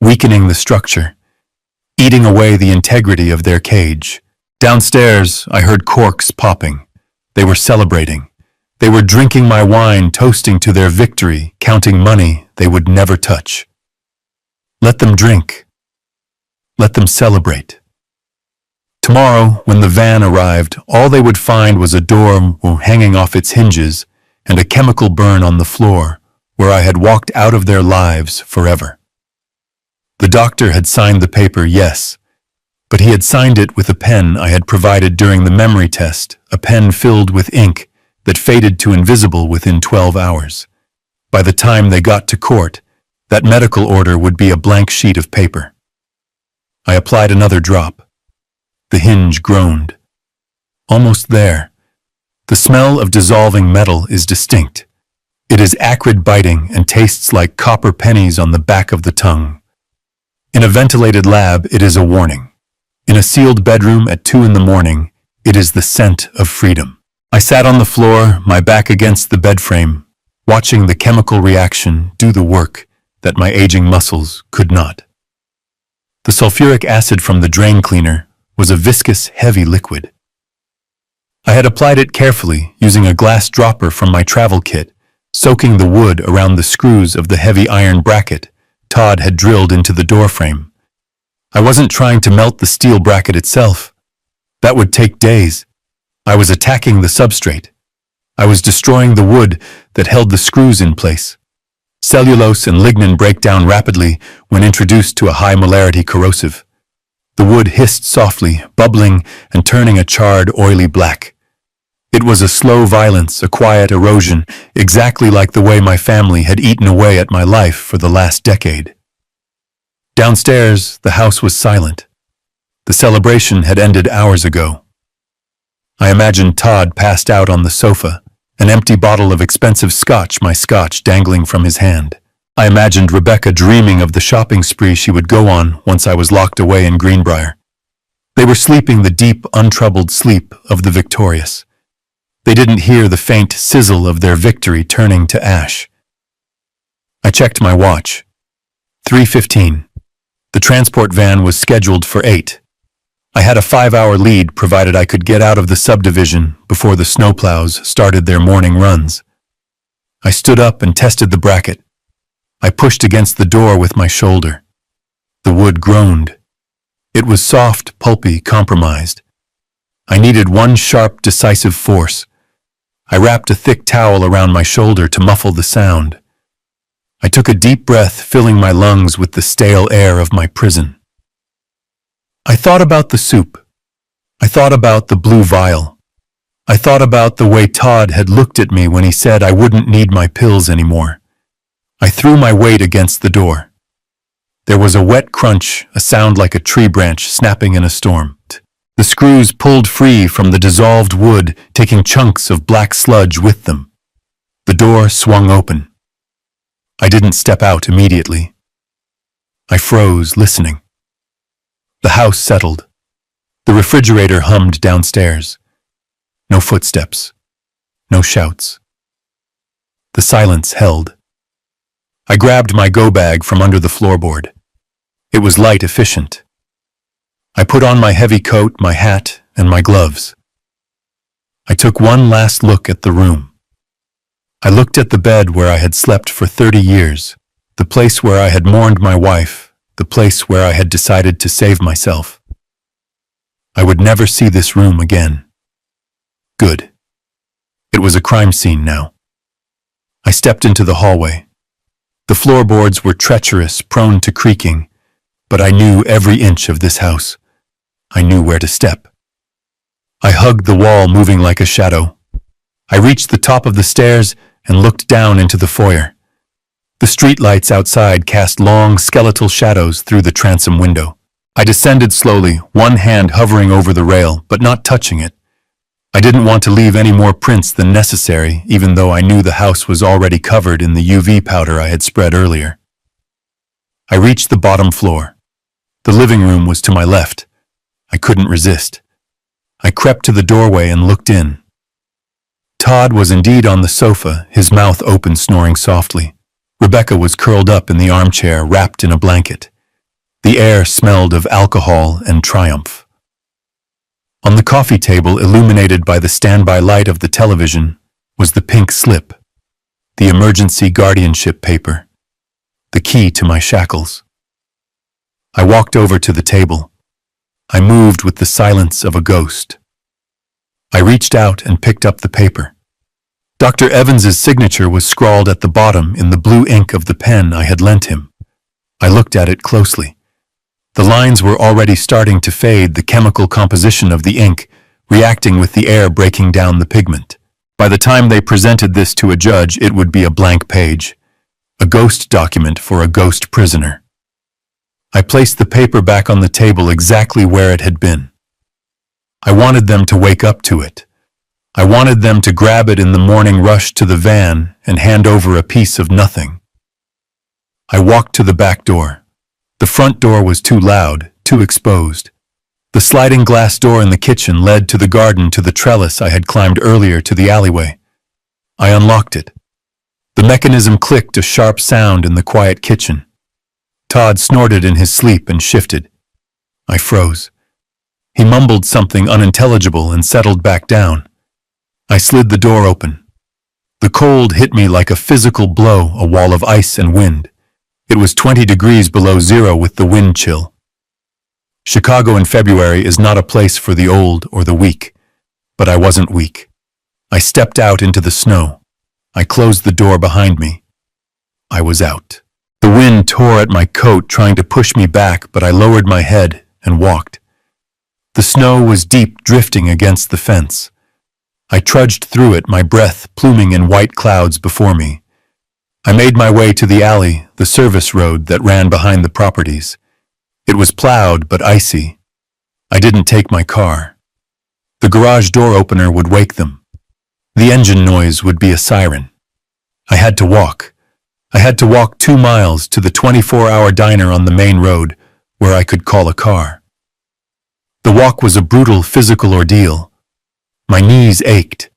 weakening the structure, eating away the integrity of their cage. Downstairs, I heard corks popping. They were celebrating. They were drinking my wine, toasting to their victory, counting money they would never touch. Let them drink. Let them celebrate. Tomorrow, when the van arrived, all they would find was a door hanging off its hinges and a chemical burn on the floor where I had walked out of their lives forever. The doctor had signed the paper, yes, but he had signed it with a pen I had provided during the memory test, a pen filled with ink that faded to invisible within 12 hours. By the time they got to court, that medical order would be a blank sheet of paper. I applied another drop. The hinge groaned. Almost there. The smell of dissolving metal is distinct. It is acrid biting and tastes like copper pennies on the back of the tongue. In a ventilated lab, it is a warning. In a sealed bedroom at 2 a.m, it is the scent of freedom. I sat on the floor, my back against the bed frame, watching the chemical reaction do the work that my aging muscles could not. The sulfuric acid from the drain cleaner was a viscous, heavy liquid. I had applied it carefully, using a glass dropper from my travel kit, soaking the wood around the screws of the heavy iron bracket Todd had drilled into the doorframe. I wasn't trying to melt the steel bracket itself. That would take days. I was attacking the substrate. I was destroying the wood that held the screws in place. Cellulose and lignin break down rapidly when introduced to a high molarity corrosive. The wood hissed softly, bubbling and turning a charred, oily black. It was a slow violence, a quiet erosion, exactly like the way my family had eaten away at my life for the last decade. Downstairs, the house was silent. The celebration had ended hours ago. I imagined Todd passed out on the sofa, an empty bottle of expensive scotch, my scotch dangling from his hand. I imagined Rebecca dreaming of the shopping spree she would go on once I was locked away in Greenbrier. They were sleeping the deep, untroubled sleep of the victorious. They didn't hear the faint sizzle of their victory turning to ash. I checked my watch. 3:15. The transport van was scheduled for 8. I had a 5-hour lead provided I could get out of the subdivision before the snowplows started their morning runs. I stood up and tested the bracket. I pushed against the door with my shoulder. The wood groaned. It was soft, pulpy, compromised. I needed one sharp, decisive force. I wrapped a thick towel around my shoulder to muffle the sound. I took a deep breath, filling my lungs with the stale air of my prison. I thought about the soup. I thought about the blue vial. I thought about the way Todd had looked at me when he said I wouldn't need my pills anymore. I threw my weight against the door. There was a wet crunch, a sound like a tree branch snapping in a storm. The screws pulled free from the dissolved wood, taking chunks of black sludge with them. The door swung open. I didn't step out immediately. I froze, listening. The house settled. The refrigerator hummed downstairs. No footsteps. No shouts. The silence held. I grabbed my go bag from under the floorboard. It was light, efficient. I put on my heavy coat, my hat, and my gloves. I took one last look at the room. I looked at the bed where I had slept for 30 years, the place where I had mourned my wife, the place where I had decided to save myself. I would never see this room again. Good. It was a crime scene now. I stepped into the hallway. The floorboards were treacherous, prone to creaking, but I knew every inch of this house. I knew where to step. I hugged the wall, moving like a shadow. I reached the top of the stairs and looked down into the foyer. The streetlights outside cast long, skeletal shadows through the transom window. I descended slowly, one hand hovering over the rail, but not touching it. I didn't want to leave any more prints than necessary, even though I knew the house was already covered in the UV powder I had spread earlier. I reached the bottom floor. The living room was to my left. I couldn't resist. I crept to the doorway and looked in. Todd was indeed on the sofa, his mouth open, snoring softly. Rebecca was curled up in the armchair, wrapped in a blanket. The air smelled of alcohol and triumph. On the coffee table, illuminated by the standby light of the television, was the pink slip, the emergency guardianship paper, the key to my shackles. I walked over to the table. I moved with the silence of a ghost. I reached out and picked up the paper. Dr. Evans's signature was scrawled at the bottom in the blue ink of the pen I had lent him. I looked at it closely. The lines were already starting to fade, the chemical composition of the ink reacting with the air, breaking down the pigment. By the time they presented this to a judge, it would be a blank page, a ghost document for a ghost prisoner. I placed the paper back on the table exactly where it had been. I wanted them to wake up to it. I wanted them to grab it in the morning rush to the van and hand over a piece of nothing. I walked to the back door. The front door was too loud, too exposed. The sliding glass door in the kitchen led to the garden, to the trellis I had climbed earlier, to the alleyway. I unlocked it. The mechanism clicked, a sharp sound in the quiet kitchen. Todd snorted in his sleep and shifted. I froze. He mumbled something unintelligible and settled back down. I slid the door open. The cold hit me like a physical blow, a wall of ice and wind. It was 20 degrees below zero with the wind chill. Chicago in February is not a place for the old or the weak, but I wasn't weak. I stepped out into the snow. I closed the door behind me. I was out. The wind tore at my coat, trying to push me back, but I lowered my head and walked. The snow was deep, drifting against the fence. I trudged through it, my breath pluming in white clouds before me. I made my way to the alley, the service road that ran behind the properties. It was plowed but icy. I didn't take my car. The garage door opener would wake them. The engine noise would be a siren. I had to walk. I had to walk 2 miles to the 24-hour diner on the main road where I could call a car. The walk was a brutal physical ordeal. My knees ached.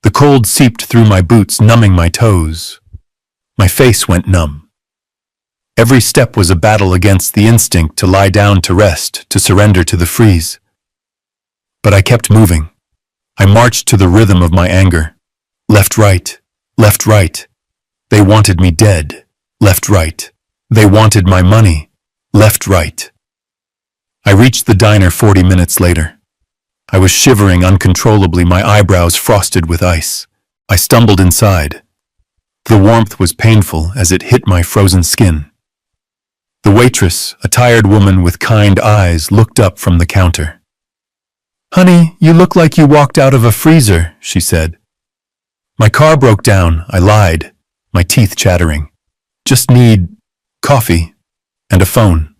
The cold seeped through my boots, numbing my toes. My face went numb. Every step was a battle against the instinct to lie down, to rest, to surrender to the freeze. But I kept moving. I marched to the rhythm of my anger. Left, right, left, right. They wanted me dead. Left, right. They wanted my money. Left, right. I reached the diner 40 minutes later. I was shivering uncontrollably, my eyebrows frosted with ice. I stumbled inside. The warmth was painful as it hit my frozen skin. The waitress, a tired woman with kind eyes, looked up from the counter. "Honey, you look like you walked out of a freezer," she said. "My car broke down," I lied, my teeth chattering. "Just need coffee and a phone."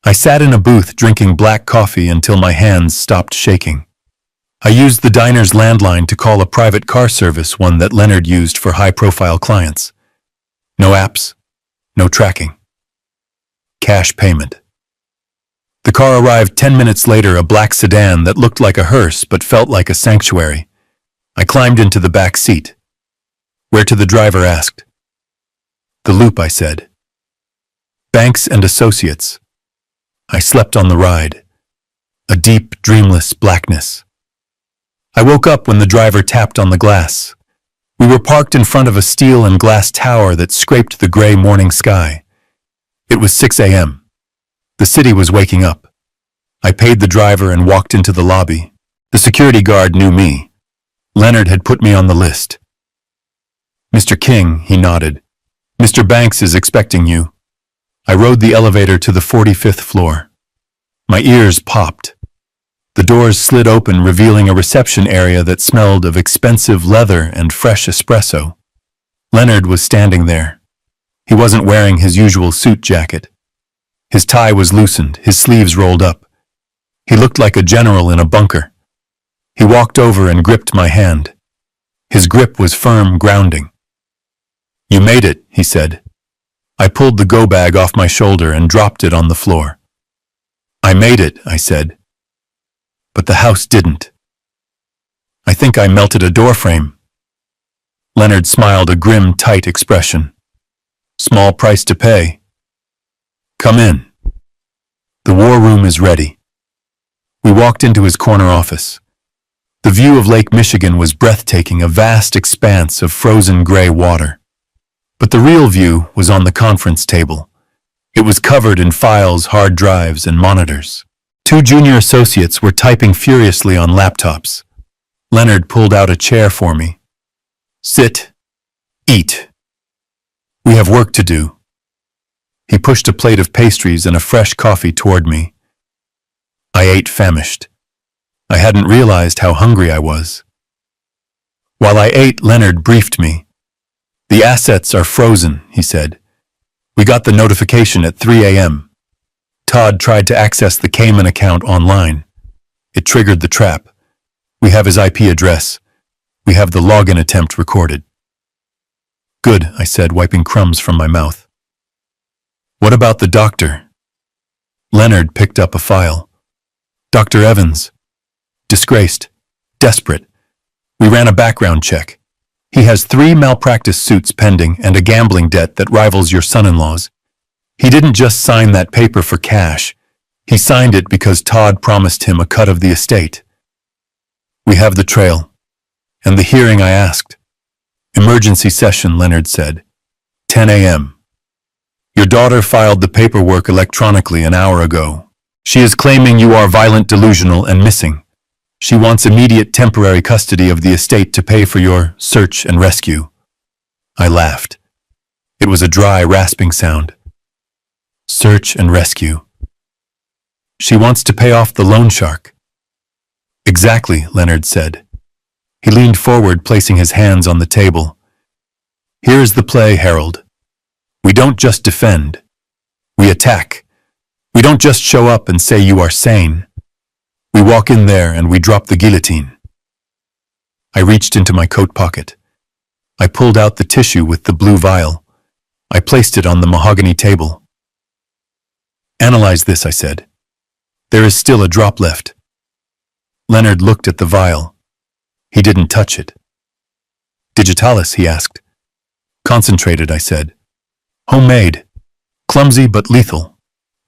I sat in a booth drinking black coffee until my hands stopped shaking. I used the diner's landline to call a private car service, one that Leonard used for high-profile clients. No apps, no tracking. Cash payment. The car arrived 10 minutes later, a black sedan that looked like a hearse but felt like a sanctuary. I climbed into the back seat. "Where to?" the driver asked. "The Loop," I said. "Banks and Associates." I slept on the ride. A deep, dreamless blackness. I woke up when the driver tapped on the glass. We were parked in front of a steel and glass tower that scraped the gray morning sky. It was 6 a.m. The city was waking up. I paid the driver and walked into the lobby. The security guard knew me. Leonard had put me on the list. "Mr. King," he nodded. "Mr. Banks is expecting you." I rode the elevator to the 45th floor. My ears popped. The doors slid open, revealing a reception area that smelled of expensive leather and fresh espresso. Leonard was standing there. He wasn't wearing his usual suit jacket. His tie was loosened, his sleeves rolled up. He looked like a general in a bunker. He walked over and gripped my hand. His grip was firm, grounding. "You made it," he said. I pulled the go bag off my shoulder and dropped it on the floor. "I made it," I said. But the house didn't. "I think I melted a doorframe." Leonard smiled, a grim, tight expression. "Small price to pay. Come in. The war room is ready." We walked into his corner office. The view of Lake Michigan was breathtaking, a vast expanse of frozen gray water. But the real view was on the conference table. It was covered in files, hard drives, and monitors. 2 junior associates were typing furiously on laptops. Leonard pulled out a chair for me. "Sit. Eat. We have work to do." He pushed a plate of pastries and a fresh coffee toward me. I ate famished. I hadn't realized how hungry I was. While I ate, Leonard briefed me. "The assets are frozen," he said. "We got the notification at 3 a.m. Todd tried to access the Cayman account online. It triggered the trap. We have his IP address. We have the login attempt recorded." "Good," I said, wiping crumbs from my mouth. "What about the doctor?" Leonard picked up a file. "Dr. Evans. Disgraced. Desperate. We ran a background check. He has 3 malpractice suits pending and a gambling debt that rivals your son-in-law's. He didn't just sign that paper for cash. He signed it because Todd promised him a cut of the estate. We have the trail. And the hearing I asked." "Emergency session," Leonard said. 10 a.m. "Your daughter filed the paperwork electronically an hour ago. She is claiming you are violent, delusional, and missing. She wants immediate temporary custody of the estate to pay for your search and rescue." I laughed. It was a dry, rasping sound. Search and rescue. She wants to pay off the loan shark. "Exactly," Leonard said. He leaned forward, placing his hands on the table. "Here is the play, Harold. We don't just defend. We attack. We don't just show up and say you are sane. We walk in there and we drop the guillotine." I reached into my coat pocket. I pulled out the tissue with the blue vial. I placed it on the mahogany table. "Analyze this," I said. "There is still a drop left." Leonard looked at the vial. He didn't touch it. "Digitalis?" he asked. "Concentrated," I said. "Homemade. Clumsy but lethal."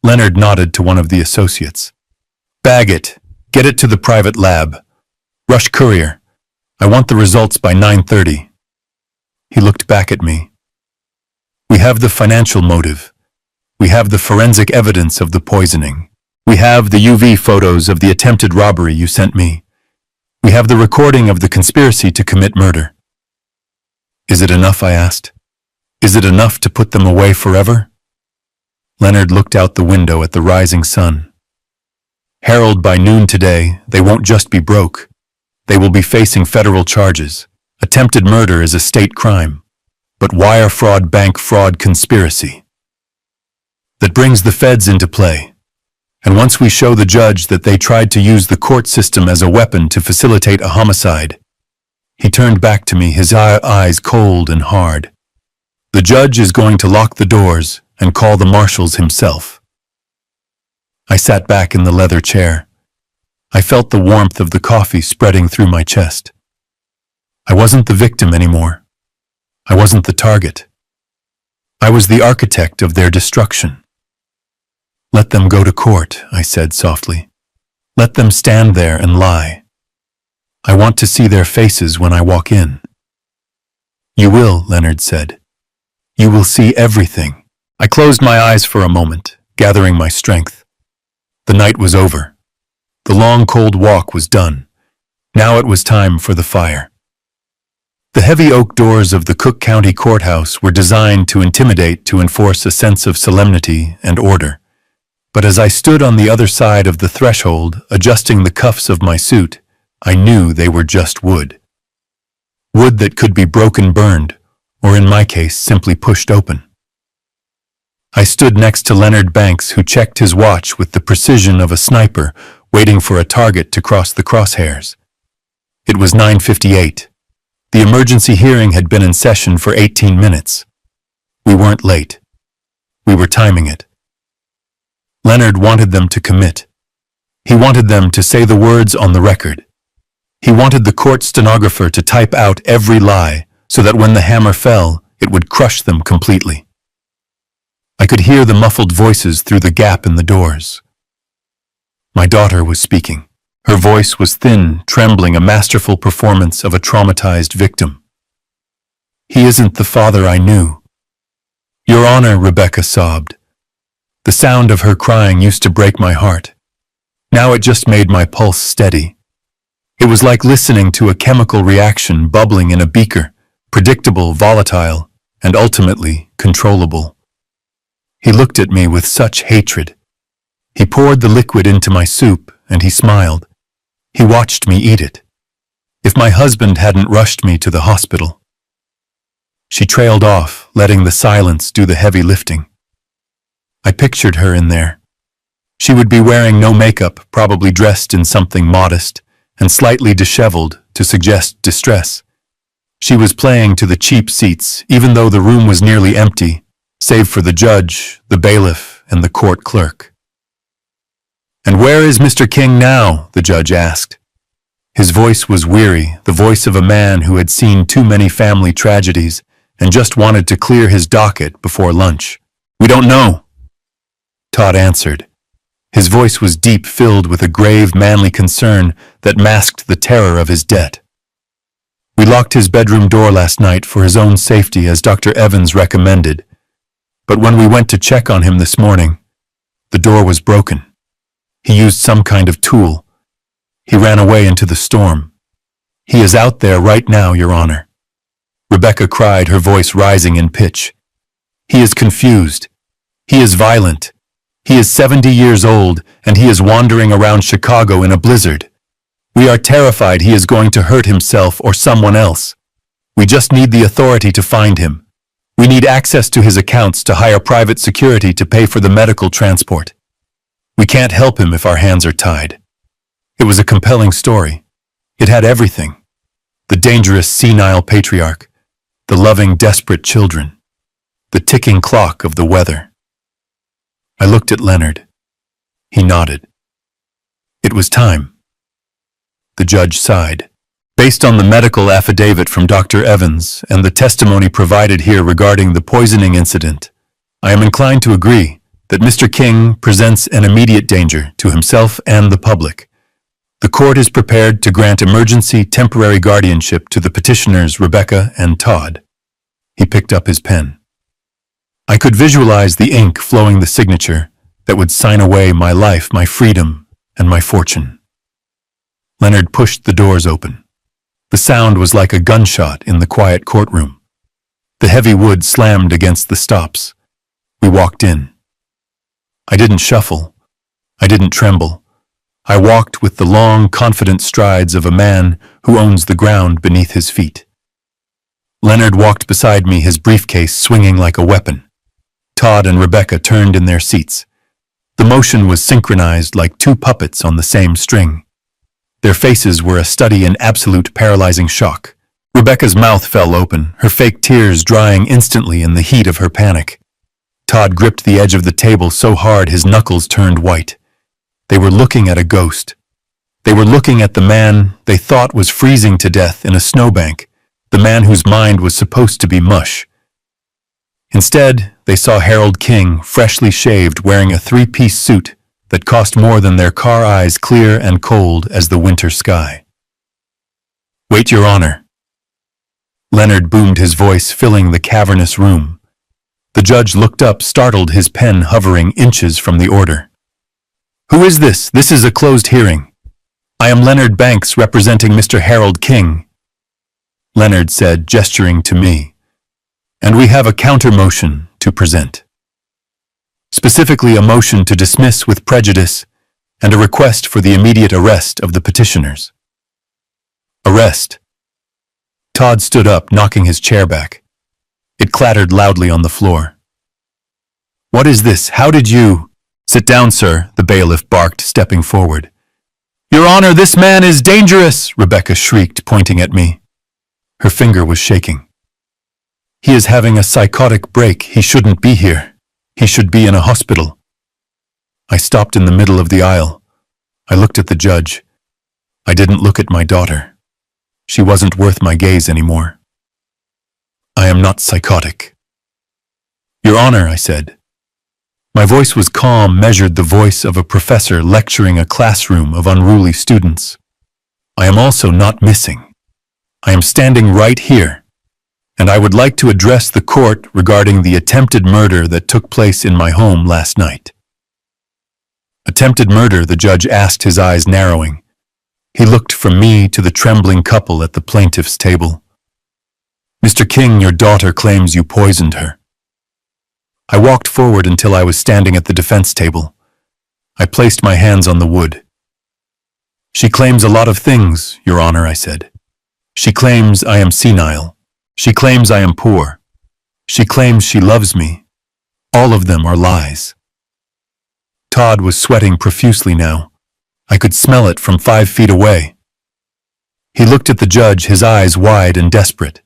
Leonard nodded to one of the associates. "Bag it. Get it to the private lab. Rush courier. I want the results by 9:30. He looked back at me. "We have the financial motive. We have the forensic evidence of the poisoning. We have the UV photos of the attempted robbery you sent me. We have the recording of the conspiracy to commit murder." "Is it enough?" I asked. "Is it enough to put them away forever?" Leonard looked out the window at the rising sun. "Harold, by noon today, they won't just be broke. They will be facing federal charges. Attempted murder is a state crime. But wire fraud, bank fraud, conspiracy. That brings the feds into play. And once we show the judge that they tried to use the court system as a weapon to facilitate a homicide." He turned back to me, his eyes cold and hard. "The judge is going to lock the doors and call the marshals himself." I sat back in the leather chair. I felt the warmth of the coffee spreading through my chest. I wasn't the victim anymore. I wasn't the target. I was the architect of their destruction. "Let them go to court," I said softly. "Let them stand there and lie. I want to see their faces when I walk in." "You will," Leonard said. "You will see everything." I closed my eyes for a moment, gathering my strength. The night was over. The long, cold walk was done. Now it was time for the fire. The heavy oak doors of the Cook County Courthouse were designed to intimidate, to enforce a sense of solemnity and order. But as I stood on the other side of the threshold, adjusting the cuffs of my suit, I knew they were just wood. Wood that could be broken, burned, or in my case, simply pushed open. I stood next to Leonard Banks, who checked his watch with the precision of a sniper, waiting for a target to cross the crosshairs. It was 9:58. The emergency hearing had been in session for 18 minutes. We weren't late. We were timing it. Leonard wanted them to commit. He wanted them to say the words on the record. He wanted the court stenographer to type out every lie so that when the hammer fell, it would crush them completely. I could hear the muffled voices through the gap in the doors. My daughter was speaking. Her voice was thin, trembling, a masterful performance of a traumatized victim. "He isn't the father I knew." "Your Honor," Rebecca sobbed. The sound of her crying used to break my heart. Now it just made my pulse steady. It was like listening to a chemical reaction bubbling in a beaker, predictable, volatile, and ultimately controllable. He looked at me with such hatred. He poured the liquid into my soup, and he smiled. He watched me eat it. If my husband hadn't rushed me to the hospital. She trailed off, letting the silence do the heavy lifting. I pictured her in there. She would be wearing no makeup, probably dressed in something modest, and slightly disheveled to suggest distress. She was playing to the cheap seats, even though the room was nearly empty, save for the judge, the bailiff, and the court clerk. "And where is Mr. King now?" the judge asked. His voice was weary, the voice of a man who had seen too many family tragedies and just wanted to clear his docket before lunch. "We don't know," Todd answered. His voice was deep, filled with a grave, manly concern that masked the terror of his debt. "We locked his bedroom door last night for his own safety, as Dr. Evans recommended. But when we went to check on him this morning, the door was broken. He used some kind of tool. He ran away into the storm. He is out there right now, Your Honor." Rebecca cried, her voice rising in pitch. "He is confused. He is violent. He is 70 years old, and he is wandering around Chicago in a blizzard. We are terrified he is going to hurt himself or someone else. We just need the authority to find him. We need access to his accounts to hire private security to pay for the medical transport. We can't help him if our hands are tied." It was a compelling story. It had everything. The dangerous, senile patriarch, the loving, desperate children, the ticking clock of the weather. I looked at Leonard. He nodded. It was time. The judge sighed. "Based on the medical affidavit from Dr. Evans and the testimony provided here regarding the poisoning incident, I am inclined to agree that Mr. King presents an immediate danger to himself and the public. The court is prepared to grant emergency temporary guardianship to the petitioners Rebecca and Todd." He picked up his pen. I could visualize the ink flowing the signature that would sign away my life, my freedom, and my fortune. Leonard pushed the doors open. The sound was like a gunshot in the quiet courtroom. The heavy wood slammed against the stops. We walked in. I didn't shuffle. I didn't tremble. I walked with the long, confident strides of a man who owns the ground beneath his feet. Leonard walked beside me, his briefcase swinging like a weapon. Todd and Rebecca turned in their seats. The motion was synchronized like two puppets on the same string. Their faces were a study in absolute paralyzing shock. Rebecca's mouth fell open, her fake tears drying instantly in the heat of her panic. Todd gripped the edge of the table so hard his knuckles turned white. They were looking at a ghost. They were looking at the man they thought was freezing to death in a snowbank, the man whose mind was supposed to be mush. Instead, they saw Harold King, freshly shaved, wearing a three-piece suit that cost more than their car eyes, clear and cold as the winter sky. "Wait, Your Honor." Leonard boomed, his voice filling the cavernous room. The judge looked up, startled, his pen hovering inches from the order. "Who is this? This is a closed hearing." I am Leonard Banks representing Mr. Harold King, Leonard said, gesturing to me. And we have a counter-motion to present. Specifically a motion to dismiss with prejudice and a request for the immediate arrest of the petitioners. Arrest. Todd stood up, knocking his chair back. It clattered loudly on the floor. What is this? How did you— Sit down, sir, the bailiff barked, stepping forward. Your Honor, this man is dangerous, Rebecca shrieked, pointing at me. Her finger was shaking. He is having a psychotic break. He shouldn't be here. He should be in a hospital. I stopped in the middle of the aisle. I looked at the judge. I didn't look at my daughter. She wasn't worth my gaze anymore. I am not psychotic. Your Honor, I said. My voice was calm, measured, the voice of a professor lecturing a classroom of unruly students. I am also not missing. I am standing right here, and I would like to address the court regarding the attempted murder that took place in my home last night. Attempted murder, the judge asked, his eyes narrowing. He looked from me to the trembling couple at the plaintiff's table. Mr. King, your daughter claims you poisoned her. I walked forward until I was standing at the defense table. I placed my hands on the wood. She claims a lot of things, Your Honor, I said. She claims I am senile. She claims I am poor. She claims she loves me. All of them are lies. Todd was sweating profusely now. I could smell it from 5 feet away. He looked at the judge, his eyes wide and desperate.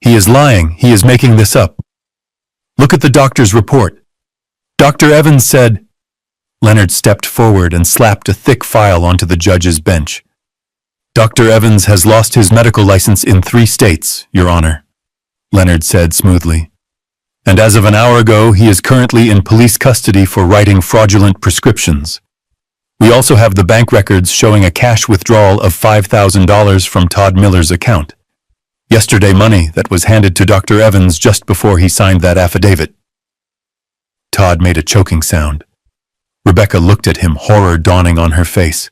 He is lying. He is making this up. Look at the doctor's report. Dr. Evans said— Leonard stepped forward and slapped a thick file onto the judge's bench. Dr. Evans has lost his medical license in 3 states, Your Honor, Leonard said smoothly. And as of an hour ago, he is currently in police custody for writing fraudulent prescriptions. We also have the bank records showing a cash withdrawal of $5,000 from Todd Miller's account. Yesterday, money that was handed to Dr. Evans just before he signed that affidavit. Todd made a choking sound. Rebecca looked at him, horror dawning on her face.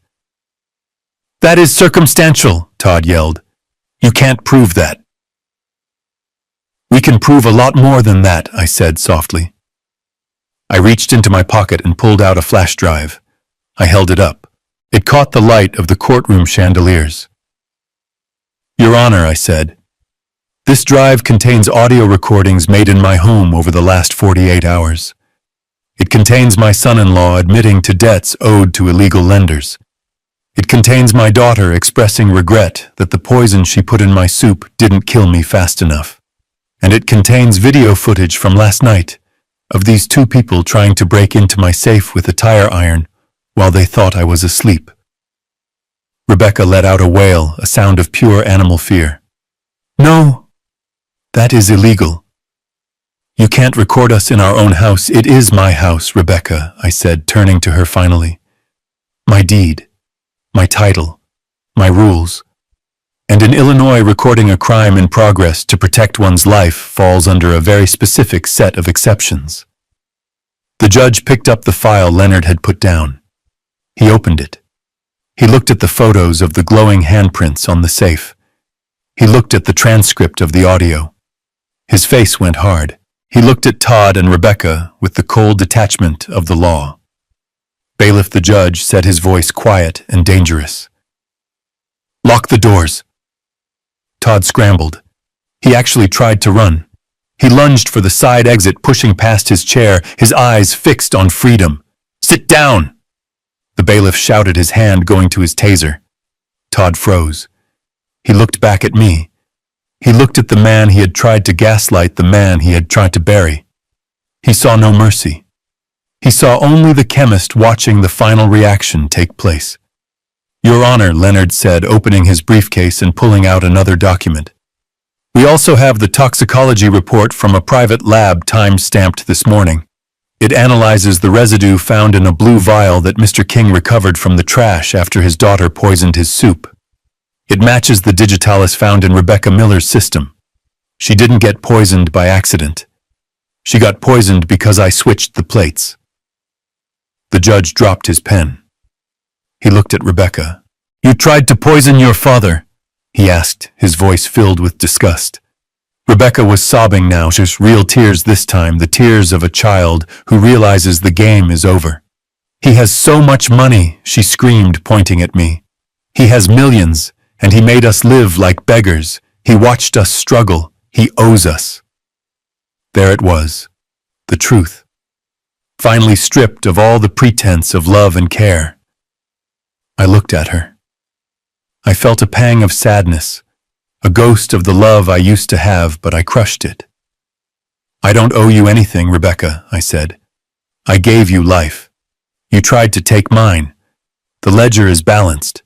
That is circumstantial, Todd yelled. You can't prove that. We can prove a lot more than that, I said softly. I reached into my pocket and pulled out a flash drive. I held it up. It caught the light of the courtroom chandeliers. Your Honor, I said. This drive contains audio recordings made in my home over the last 48 hours. It contains my son-in-law admitting to debts owed to illegal lenders. It contains my daughter expressing regret that the poison she put in my soup didn't kill me fast enough. And it contains video footage from last night of these 2 people trying to break into my safe with a tire iron while they thought I was asleep. Rebecca let out a wail, a sound of pure animal fear. No! That is illegal. You can't record us in our own house. It is my house, Rebecca, I said, turning to her finally. My deed, my title, my rules. And in Illinois, recording a crime in progress to protect one's life falls under a very specific set of exceptions. The judge picked up the file Leonard had put down. He opened it. He looked at the photos of the glowing handprints on the safe. He looked at the transcript of the audio. His face went hard. He looked at Todd and Rebecca with the cold detachment of the law. Bailiff the judge said, his voice quiet and dangerous. Lock the doors. Todd scrambled. He actually tried to run. He lunged for the side exit, pushing past his chair, his eyes fixed on freedom. Sit down! The bailiff shouted, his hand going to his taser. Todd froze. He looked back at me. He looked at the man he had tried to gaslight, the man he had tried to bury. He saw no mercy. He saw only the chemist watching the final reaction take place. Your Honor, Leonard said, opening his briefcase and pulling out another document. We also have the toxicology report from a private lab time-stamped this morning. It analyzes the residue found in a blue vial that Mr. King recovered from the trash after his daughter poisoned his soup. It matches the digitalis found in Rebecca Miller's system. She didn't get poisoned by accident. She got poisoned because I switched the plates. The judge dropped his pen. He looked at Rebecca. "You tried to poison your father?" he asked, his voice filled with disgust. Rebecca was sobbing now, just real tears this time, the tears of a child who realizes the game is over. "He has so much money," she screamed, pointing at me. "He has millions, and he made us live like beggars. He watched us struggle. He owes us." There it was, the truth, finally stripped of all the pretense of love and care. I looked at her. I felt a pang of sadness, a ghost of the love I used to have, but I crushed it. "I don't owe you anything, Rebecca," I said. "I gave you life. You tried to take mine. The ledger is balanced."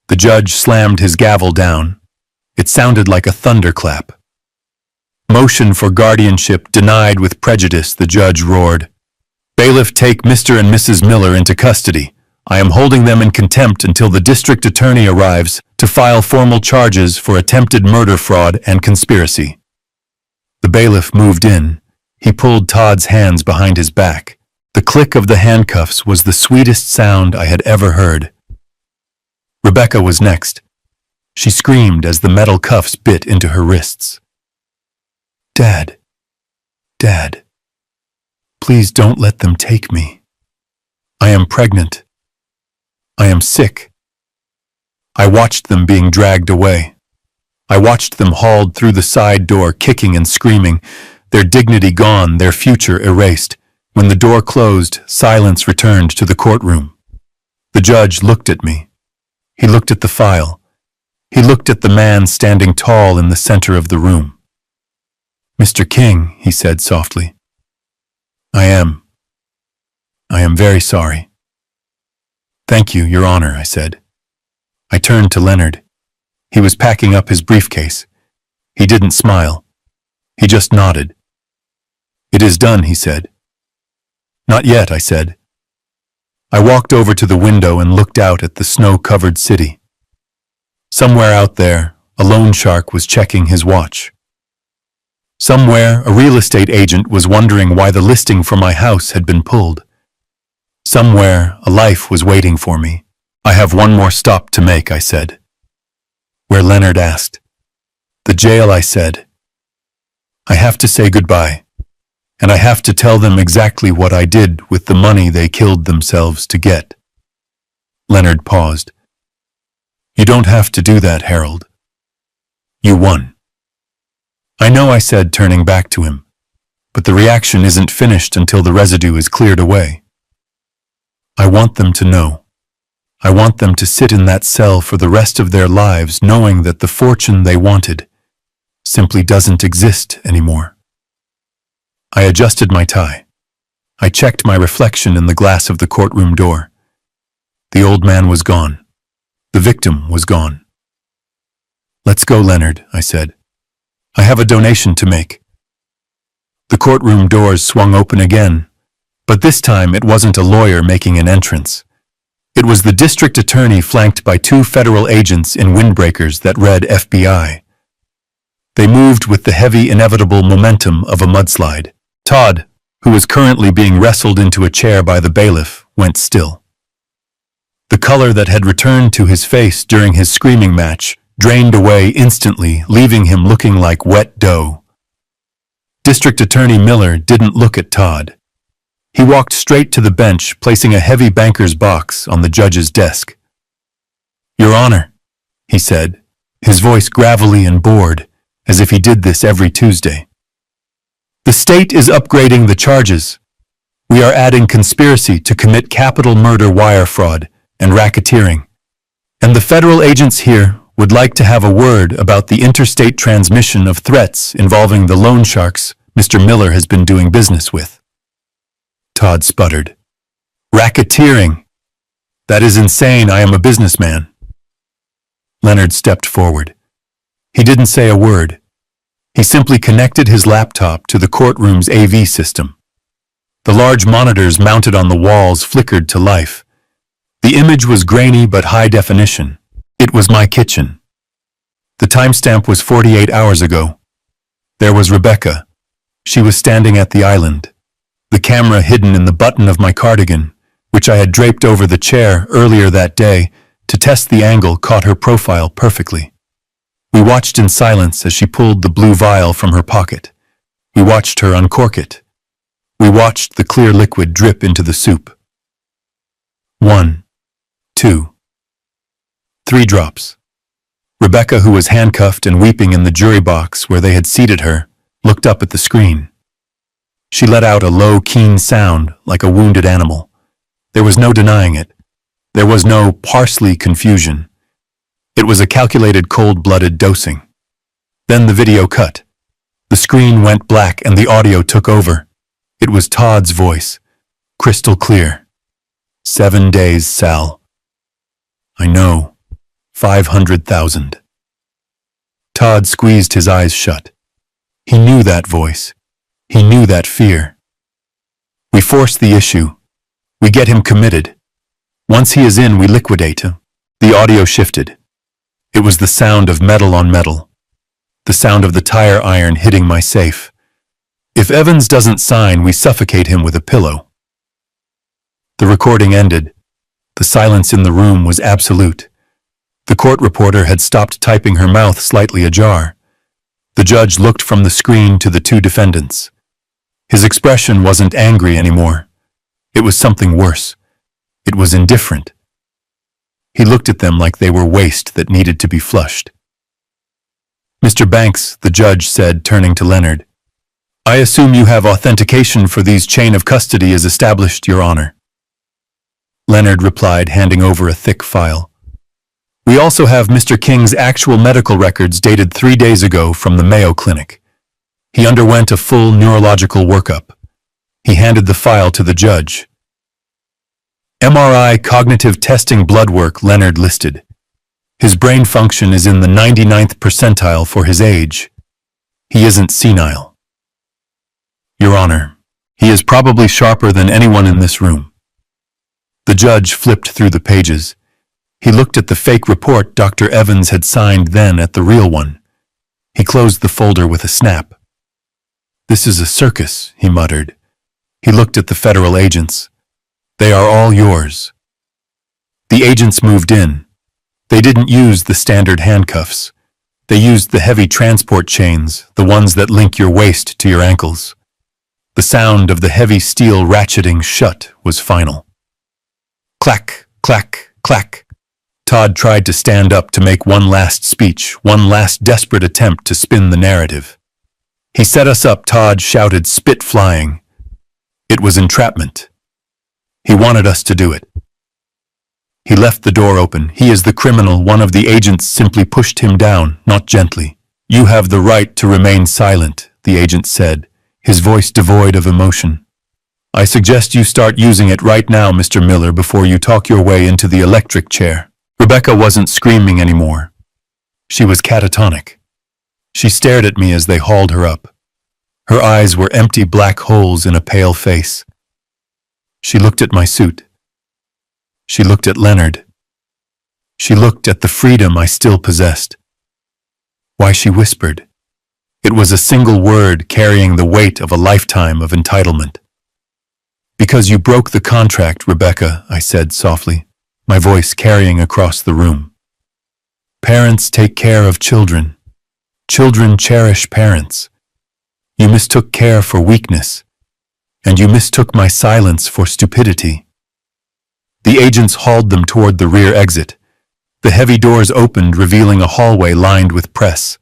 The judge slammed his gavel down. It sounded like a thunderclap. "Motion for guardianship denied with prejudice," the judge roared. "Bailiff, take Mr. and Mrs. Miller into custody. I am holding them in contempt until the district attorney arrives to file formal charges for attempted murder, fraud, and conspiracy." The bailiff moved in. He pulled Todd's hands behind his back. The click of the handcuffs was the sweetest sound I had ever heard. Rebecca was next. She screamed as the metal cuffs bit into her wrists. "Dad, Dad, please don't let them take me. I am pregnant. I am sick." I watched them being dragged away. I watched them hauled through the side door, kicking and screaming, their dignity gone, their future erased. When the door closed, silence returned to the courtroom. The judge looked at me. He looked at the file. He looked at the man standing tall in the center of the room. "Mr. King," he said softly. I am very sorry." "Thank you, Your Honor," I said. I turned to Leonard. He was packing up his briefcase. He didn't smile. He just nodded. "It is done," he said. "Not yet," I said. I walked over to the window and looked out at the snow-covered city. Somewhere out there, a loan shark was checking his watch. Somewhere, a real estate agent was wondering why the listing for my house had been pulled. Somewhere, a life was waiting for me. "I have one more stop to make," I said. "Where?" Leonard asked. "The jail," I said. "I have to say goodbye, and I have to tell them exactly what I did with the money they killed themselves to get." Leonard paused. "You don't have to do that, Harold. You won." "I know," I said, turning back to him, "but the reaction isn't finished until the residue is cleared away. I want them to know. I want them to sit in that cell for the rest of their lives knowing that the fortune they wanted simply doesn't exist anymore." I adjusted my tie. I checked my reflection in the glass of the courtroom door. The old man was gone. The victim was gone. "Let's go, Leonard," I said. "I have a donation to make." The courtroom doors swung open again, but this time it wasn't a lawyer making an entrance. It was the district attorney flanked by 2 federal agents in windbreakers that read FBI. They moved with the heavy, inevitable momentum of a mudslide. Todd, who was currently being wrestled into a chair by the bailiff, went still. The color that had returned to his face during his screaming match drained away instantly, leaving him looking like wet dough. District Attorney Miller didn't look at Todd. He walked straight to the bench, placing a heavy banker's box on the judge's desk. "Your Honor," he said, his voice gravelly and bored, as if he did this every Tuesday. "The state is upgrading the charges. We are adding conspiracy to commit capital murder, wire fraud, and racketeering. And the federal agents here would like to have a word about the interstate transmission of threats involving the loan sharks Mr. Miller has been doing business with." Todd sputtered. "Racketeering? That is insane. I am a businessman." Leonard stepped forward. He didn't say a word. He simply connected his laptop to the courtroom's AV system. The large monitors mounted on the walls flickered to life. The image was grainy but high definition. It was my kitchen. The timestamp was 48 hours ago. There was Rebecca. She was standing at the island, the camera hidden in the button of my cardigan, which I had draped over the chair earlier that day to test the angle, caught her profile perfectly. We watched in silence as she pulled the blue vial from her pocket. We watched her uncork it. We watched the clear liquid drip into the soup. 1, 2, 3 drops. Rebecca, who was handcuffed and weeping in the jury box where they had seated her, looked up at the screen. She let out a low, keen sound like a wounded animal. There was no denying it. There was no parsley confusion. It was a calculated, cold-blooded dosing. Then the video cut. The screen went black and the audio took over. It was Todd's voice, crystal clear. 7 days, Sal. I know. 500,000. Todd squeezed his eyes shut. He knew that voice. He knew that fear. We force the issue. We get him committed. Once he is in, we liquidate him. The audio shifted. It was the sound of metal on metal. The sound of the tire iron hitting my safe. If Evans doesn't sign, we suffocate him with a pillow. The recording ended. The silence in the room was absolute. The court reporter had stopped typing, her mouth slightly ajar. The judge looked from the screen to the two defendants. His expression wasn't angry anymore. It was something worse. It was indifferent. He looked at them like they were waste that needed to be flushed. Mr. Banks, the judge said, turning to Leonard, I assume you have authentication for these chain of custody as established, Your Honor. Leonard replied, handing over a thick file. We also have Mr. King's actual medical records dated 3 days ago from the Mayo Clinic. He underwent a full neurological workup. He handed the file to the judge. MRI cognitive testing blood work, Leonard listed. His brain function is in the 99th percentile for his age. He isn't senile. Your Honor, he is probably sharper than anyone in this room. The judge flipped through the pages. He looked at the fake report Dr. Evans had signed, then at the real one. He closed the folder with a snap. This is a circus, he muttered. He looked at the federal agents. They are all yours. The agents moved in. They didn't use the standard handcuffs. They used the heavy transport chains, the ones that link your waist to your ankles. The sound of the heavy steel ratcheting shut was final. Clack, clack, clack. Todd tried to stand up to make one last speech, one last desperate attempt to spin the narrative. He set us up, Todd shouted, spit flying. It was entrapment. He wanted us to do it. He left the door open. He is the criminal. One of the agents simply pushed him down, not gently. You have the right to remain silent, the agent said, his voice devoid of emotion. I suggest you start using it right now, Mr. Miller, before you talk your way into the electric chair. Rebecca wasn't screaming anymore. She was catatonic. She stared at me as they hauled her up. Her eyes were empty black holes in a pale face. She looked at my suit. She looked at Leonard. She looked at the freedom I still possessed. Why, she whispered. It was a single word carrying the weight of a lifetime of entitlement. Because you broke the contract, Rebecca, I said softly, my voice carrying across the room. Parents take care of children. Children cherish parents. You mistook care for weakness, and you mistook my silence for stupidity. The agents hauled them toward the rear exit. The heavy doors opened, revealing a hallway lined with press.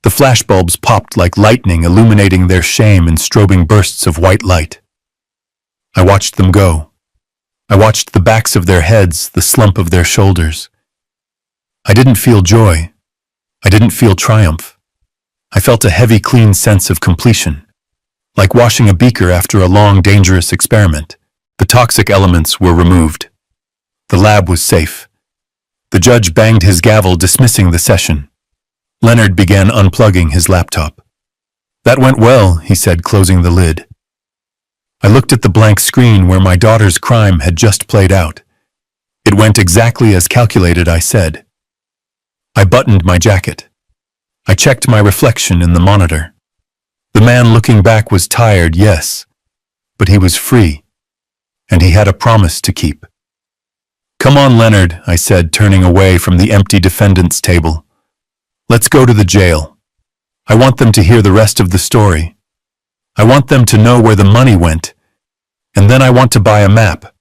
The flashbulbs popped like lightning, illuminating their shame in strobing bursts of white light. I watched them go. I watched the backs of their heads, the slump of their shoulders. I didn't feel joy. I didn't feel triumph. I felt a heavy, clean sense of completion, like washing a beaker after a long, dangerous experiment. The toxic elements were removed. The lab was safe. The judge banged his gavel, dismissing the session. Leonard began unplugging his laptop. That went well, he said, closing the lid. I looked at the blank screen where my daughter's crime had just played out. It went exactly as calculated, I said. I buttoned my jacket. I checked my reflection in the monitor. The man looking back was tired, yes, but he was free. and he had a promise to keep. "Come on, Leonard," I said, turning away from the empty defendant's table. "Let's go to the jail. I want them to hear the rest of the story. I want them to know where the money went, and then I want to buy a map.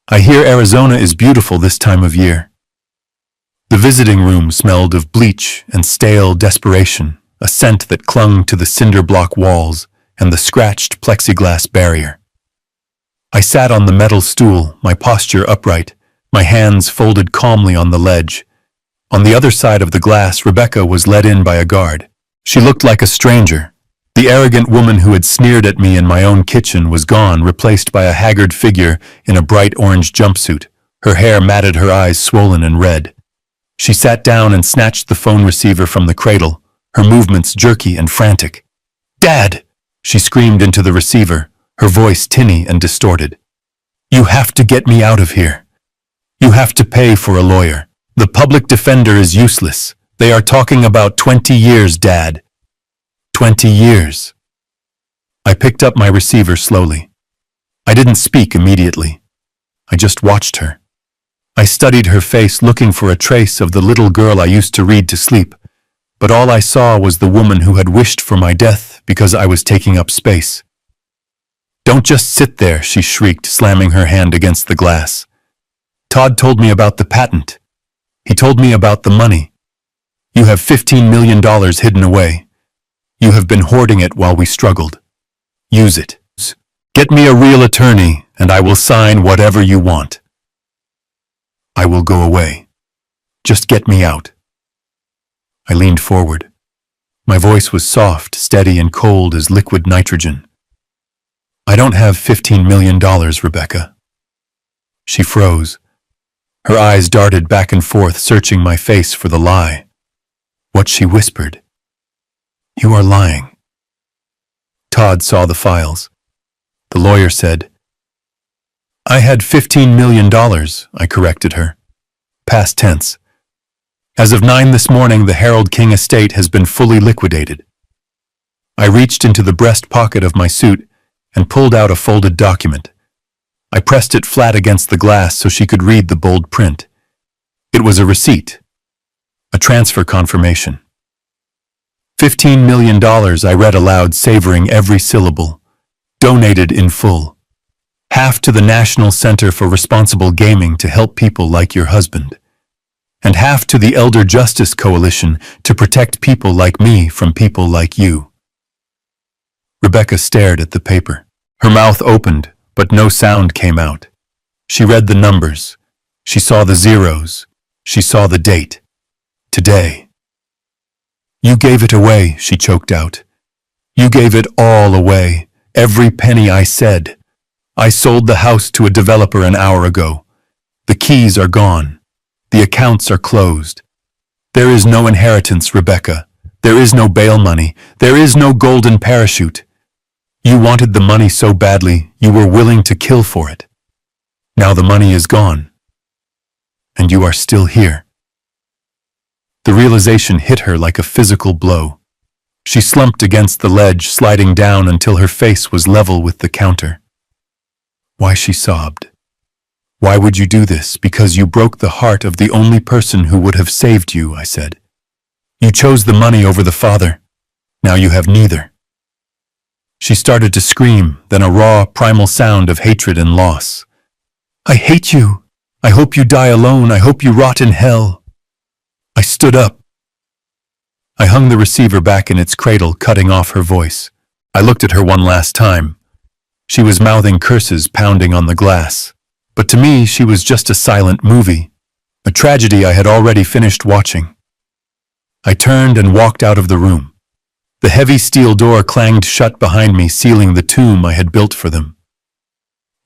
I hear Arizona is beautiful this time of year." The visiting room smelled of bleach and stale desperation, a scent that clung to the cinder block walls and the scratched plexiglass barrier. I sat on the metal stool, my posture upright, my hands folded calmly on the ledge. On the other side of the glass, Rebecca was led in by a guard. She looked like a stranger. The arrogant woman who had sneered at me in my own kitchen was gone, replaced by a haggard figure in a bright orange jumpsuit. Her hair matted, her eyes swollen and red. She sat down and snatched the phone receiver from the cradle, her movements jerky and frantic. "Dad!" she screamed into the receiver, her voice tinny and distorted. "You have to get me out of here. You have to pay for a lawyer. The public defender is useless. They are talking about 20 years, Dad. 20 years. I picked up my receiver slowly. I didn't speak immediately. I just watched her. I studied her face, looking for a trace of the little girl I used to read to sleep, but all I saw was the woman who had wished for my death because I was taking up space. "Don't just sit there," she shrieked, slamming her hand against the glass. "Todd told me about the patent. He told me about the money. You have $15 million hidden away. You have been hoarding it while we struggled. Use it. Get me a real attorney, and I will sign whatever you want. I will go away. Just get me out." I leaned forward. My voice was soft, steady, and cold as liquid nitrogen. "I don't have $15 million, Rebecca." She froze. Her eyes darted back and forth, searching my face for the lie. What she whispered. "You are lying." Todd saw the files. The lawyer said, "I had $15 million, I corrected her. Past tense. As of 9 this morning, the Harold King estate has been fully liquidated. I reached into the breast pocket of my suit and pulled out a folded document. I pressed it flat against the glass so she could read the bold print. It was a receipt. A transfer confirmation. $15 million, I read aloud, savoring every syllable. Donated in full. Half to the National Center for Responsible Gaming to help people like your husband. And half to the Elder Justice Coalition to protect people like me from people like you." Rebecca stared at the paper. Her mouth opened, but no sound came out. She read the numbers. She saw the zeros. She saw the date. Today. "You gave it away," she choked out. "You gave it all away. Every penny I said. I sold the house to a developer an hour ago. The keys are gone. The accounts are closed. There is no inheritance, Rebecca. There is no bail money. There is no golden parachute. You wanted the money so badly, you were willing to kill for it. Now the money is gone. And you are still here." The realization hit her like a physical blow. She slumped against the ledge, sliding down until her face was level with the counter. "Why?" she sobbed. "Why would you do this? Because you broke the heart of the only person who would have saved you," I said. "You chose the money over the father. Now you have neither." She started to scream, then a raw, primal sound of hatred and loss. "I hate you. I hope you die alone. I hope you rot in hell." I stood up. I hung the receiver back in its cradle, cutting off her voice. I looked at her one last time. She was mouthing curses, pounding on the glass. But to me, she was just a silent movie, a tragedy I had already finished watching. I turned and walked out of the room. The heavy steel door clanged shut behind me, sealing the tomb I had built for them.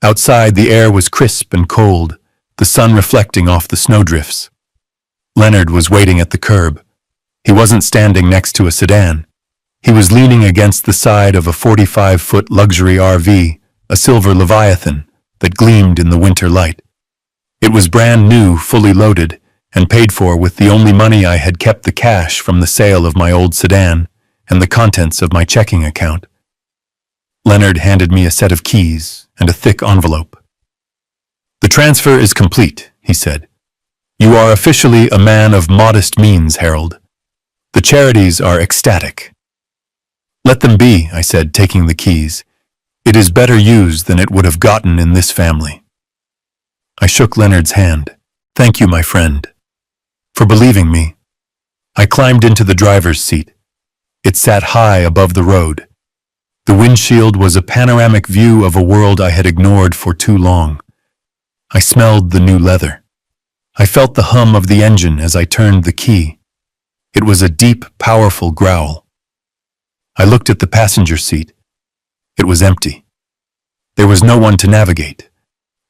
Outside, the air was crisp and cold, the sun reflecting off the snowdrifts. Leonard was waiting at the curb. He wasn't standing next to a sedan. He was leaning against the side of a 45-foot luxury RV, a silver Leviathan, that gleamed in the winter light. It was brand new, fully loaded, and paid for with the only money I had kept, the cash from the sale of my old sedan and the contents of my checking account. Leonard handed me a set of keys and a thick envelope. The transfer is complete, he said. You are officially a man of modest means, Harold. The charities are ecstatic. Let them be, I said, taking the keys. It is better used than it would have gotten in this family. I shook Leonard's hand. Thank you, my friend, for believing me. I climbed into the driver's seat. It sat high above the road. The windshield was a panoramic view of a world I had ignored for too long. I smelled the new leather. I felt the hum of the engine as I turned the key. It was a deep, powerful growl. I looked at the passenger seat. It was empty. There was no one to navigate,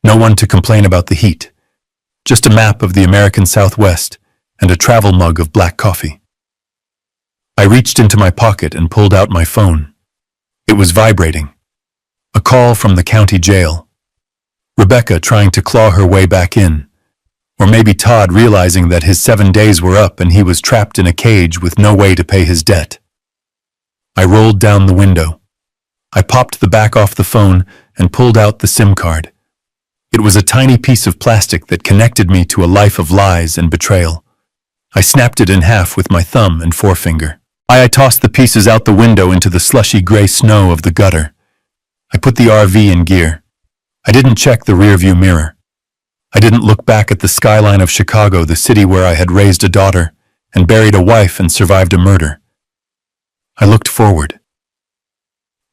no one to complain about the heat, just a map of the American Southwest and a travel mug of black coffee. I reached into my pocket and pulled out my phone. It was vibrating. A call from the county jail. Rebecca trying to claw her way back in. Or maybe Todd realizing that his 7 days were up and he was trapped in a cage with no way to pay his debt. I rolled down the window. I popped the back off the phone and pulled out the SIM card. It was a tiny piece of plastic that connected me to a life of lies and betrayal. I snapped it in half with my thumb and forefinger. I tossed the pieces out the window into the slushy gray snow of the gutter. I put the RV in gear. I didn't check the rearview mirror. I didn't look back at the skyline of Chicago, the city where I had raised a daughter and buried a wife and survived a murder. I looked forward.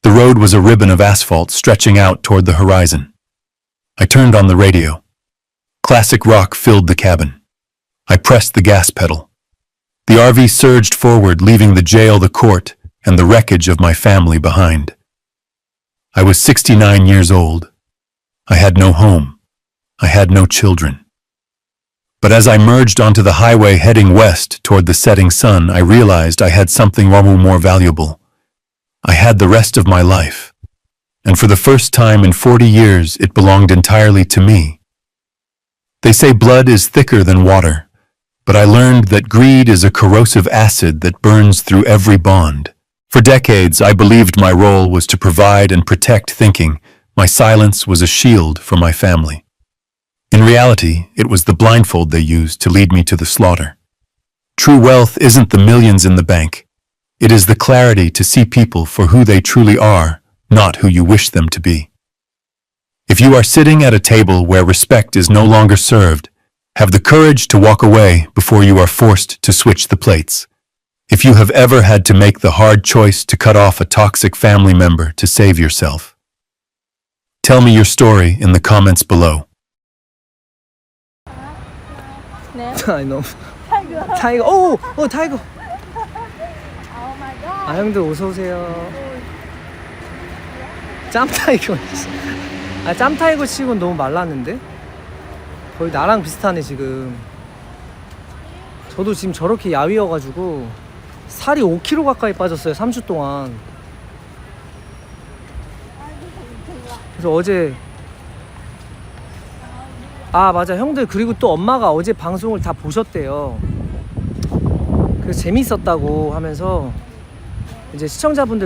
The road was a ribbon of asphalt stretching out toward the horizon. I turned on the radio. Classic rock filled the cabin. I pressed the gas pedal. The RV surged forward, leaving the jail, the court, and the wreckage of my family behind. I was 69 years old. I had no home. I had no children. But as I merged onto the highway heading west toward the setting sun, I realized I had something more valuable. I had the rest of my life. And for the first time in 40 years, it belonged entirely to me. They say blood is thicker than water. But I learned that greed is a corrosive acid that burns through every bond. For decades, I believed my role was to provide and protect, thinking my silence was a shield for my family. In reality, it was the blindfold they used to lead me to the slaughter. True wealth isn't the millions in the bank. It is the clarity to see people for who they truly are, not who you wish them to be. If you are sitting at a table where respect is no longer served, have the courage to walk away before you are forced to switch the plates. If you have ever had to make the hard choice to cut off a toxic family member to save yourself, tell me your story in the comments below. I know. 타이거. 오, 타이거. 아, 형들 어서 오세요. 짬 타이거. 아, 짬 타이거 치곤 너무 말랐는데? 거의 나랑 비슷하네 지금. 저도 지금 저렇게 야위여가지고 살이 5kg 가까이 빠졌어요 3주 동안. 그래서 어제 맞아 형들, 그리고 또 엄마가 어제 방송을 다 보셨대요. 그래서 재밌었다고 하면서 이제 시청자분들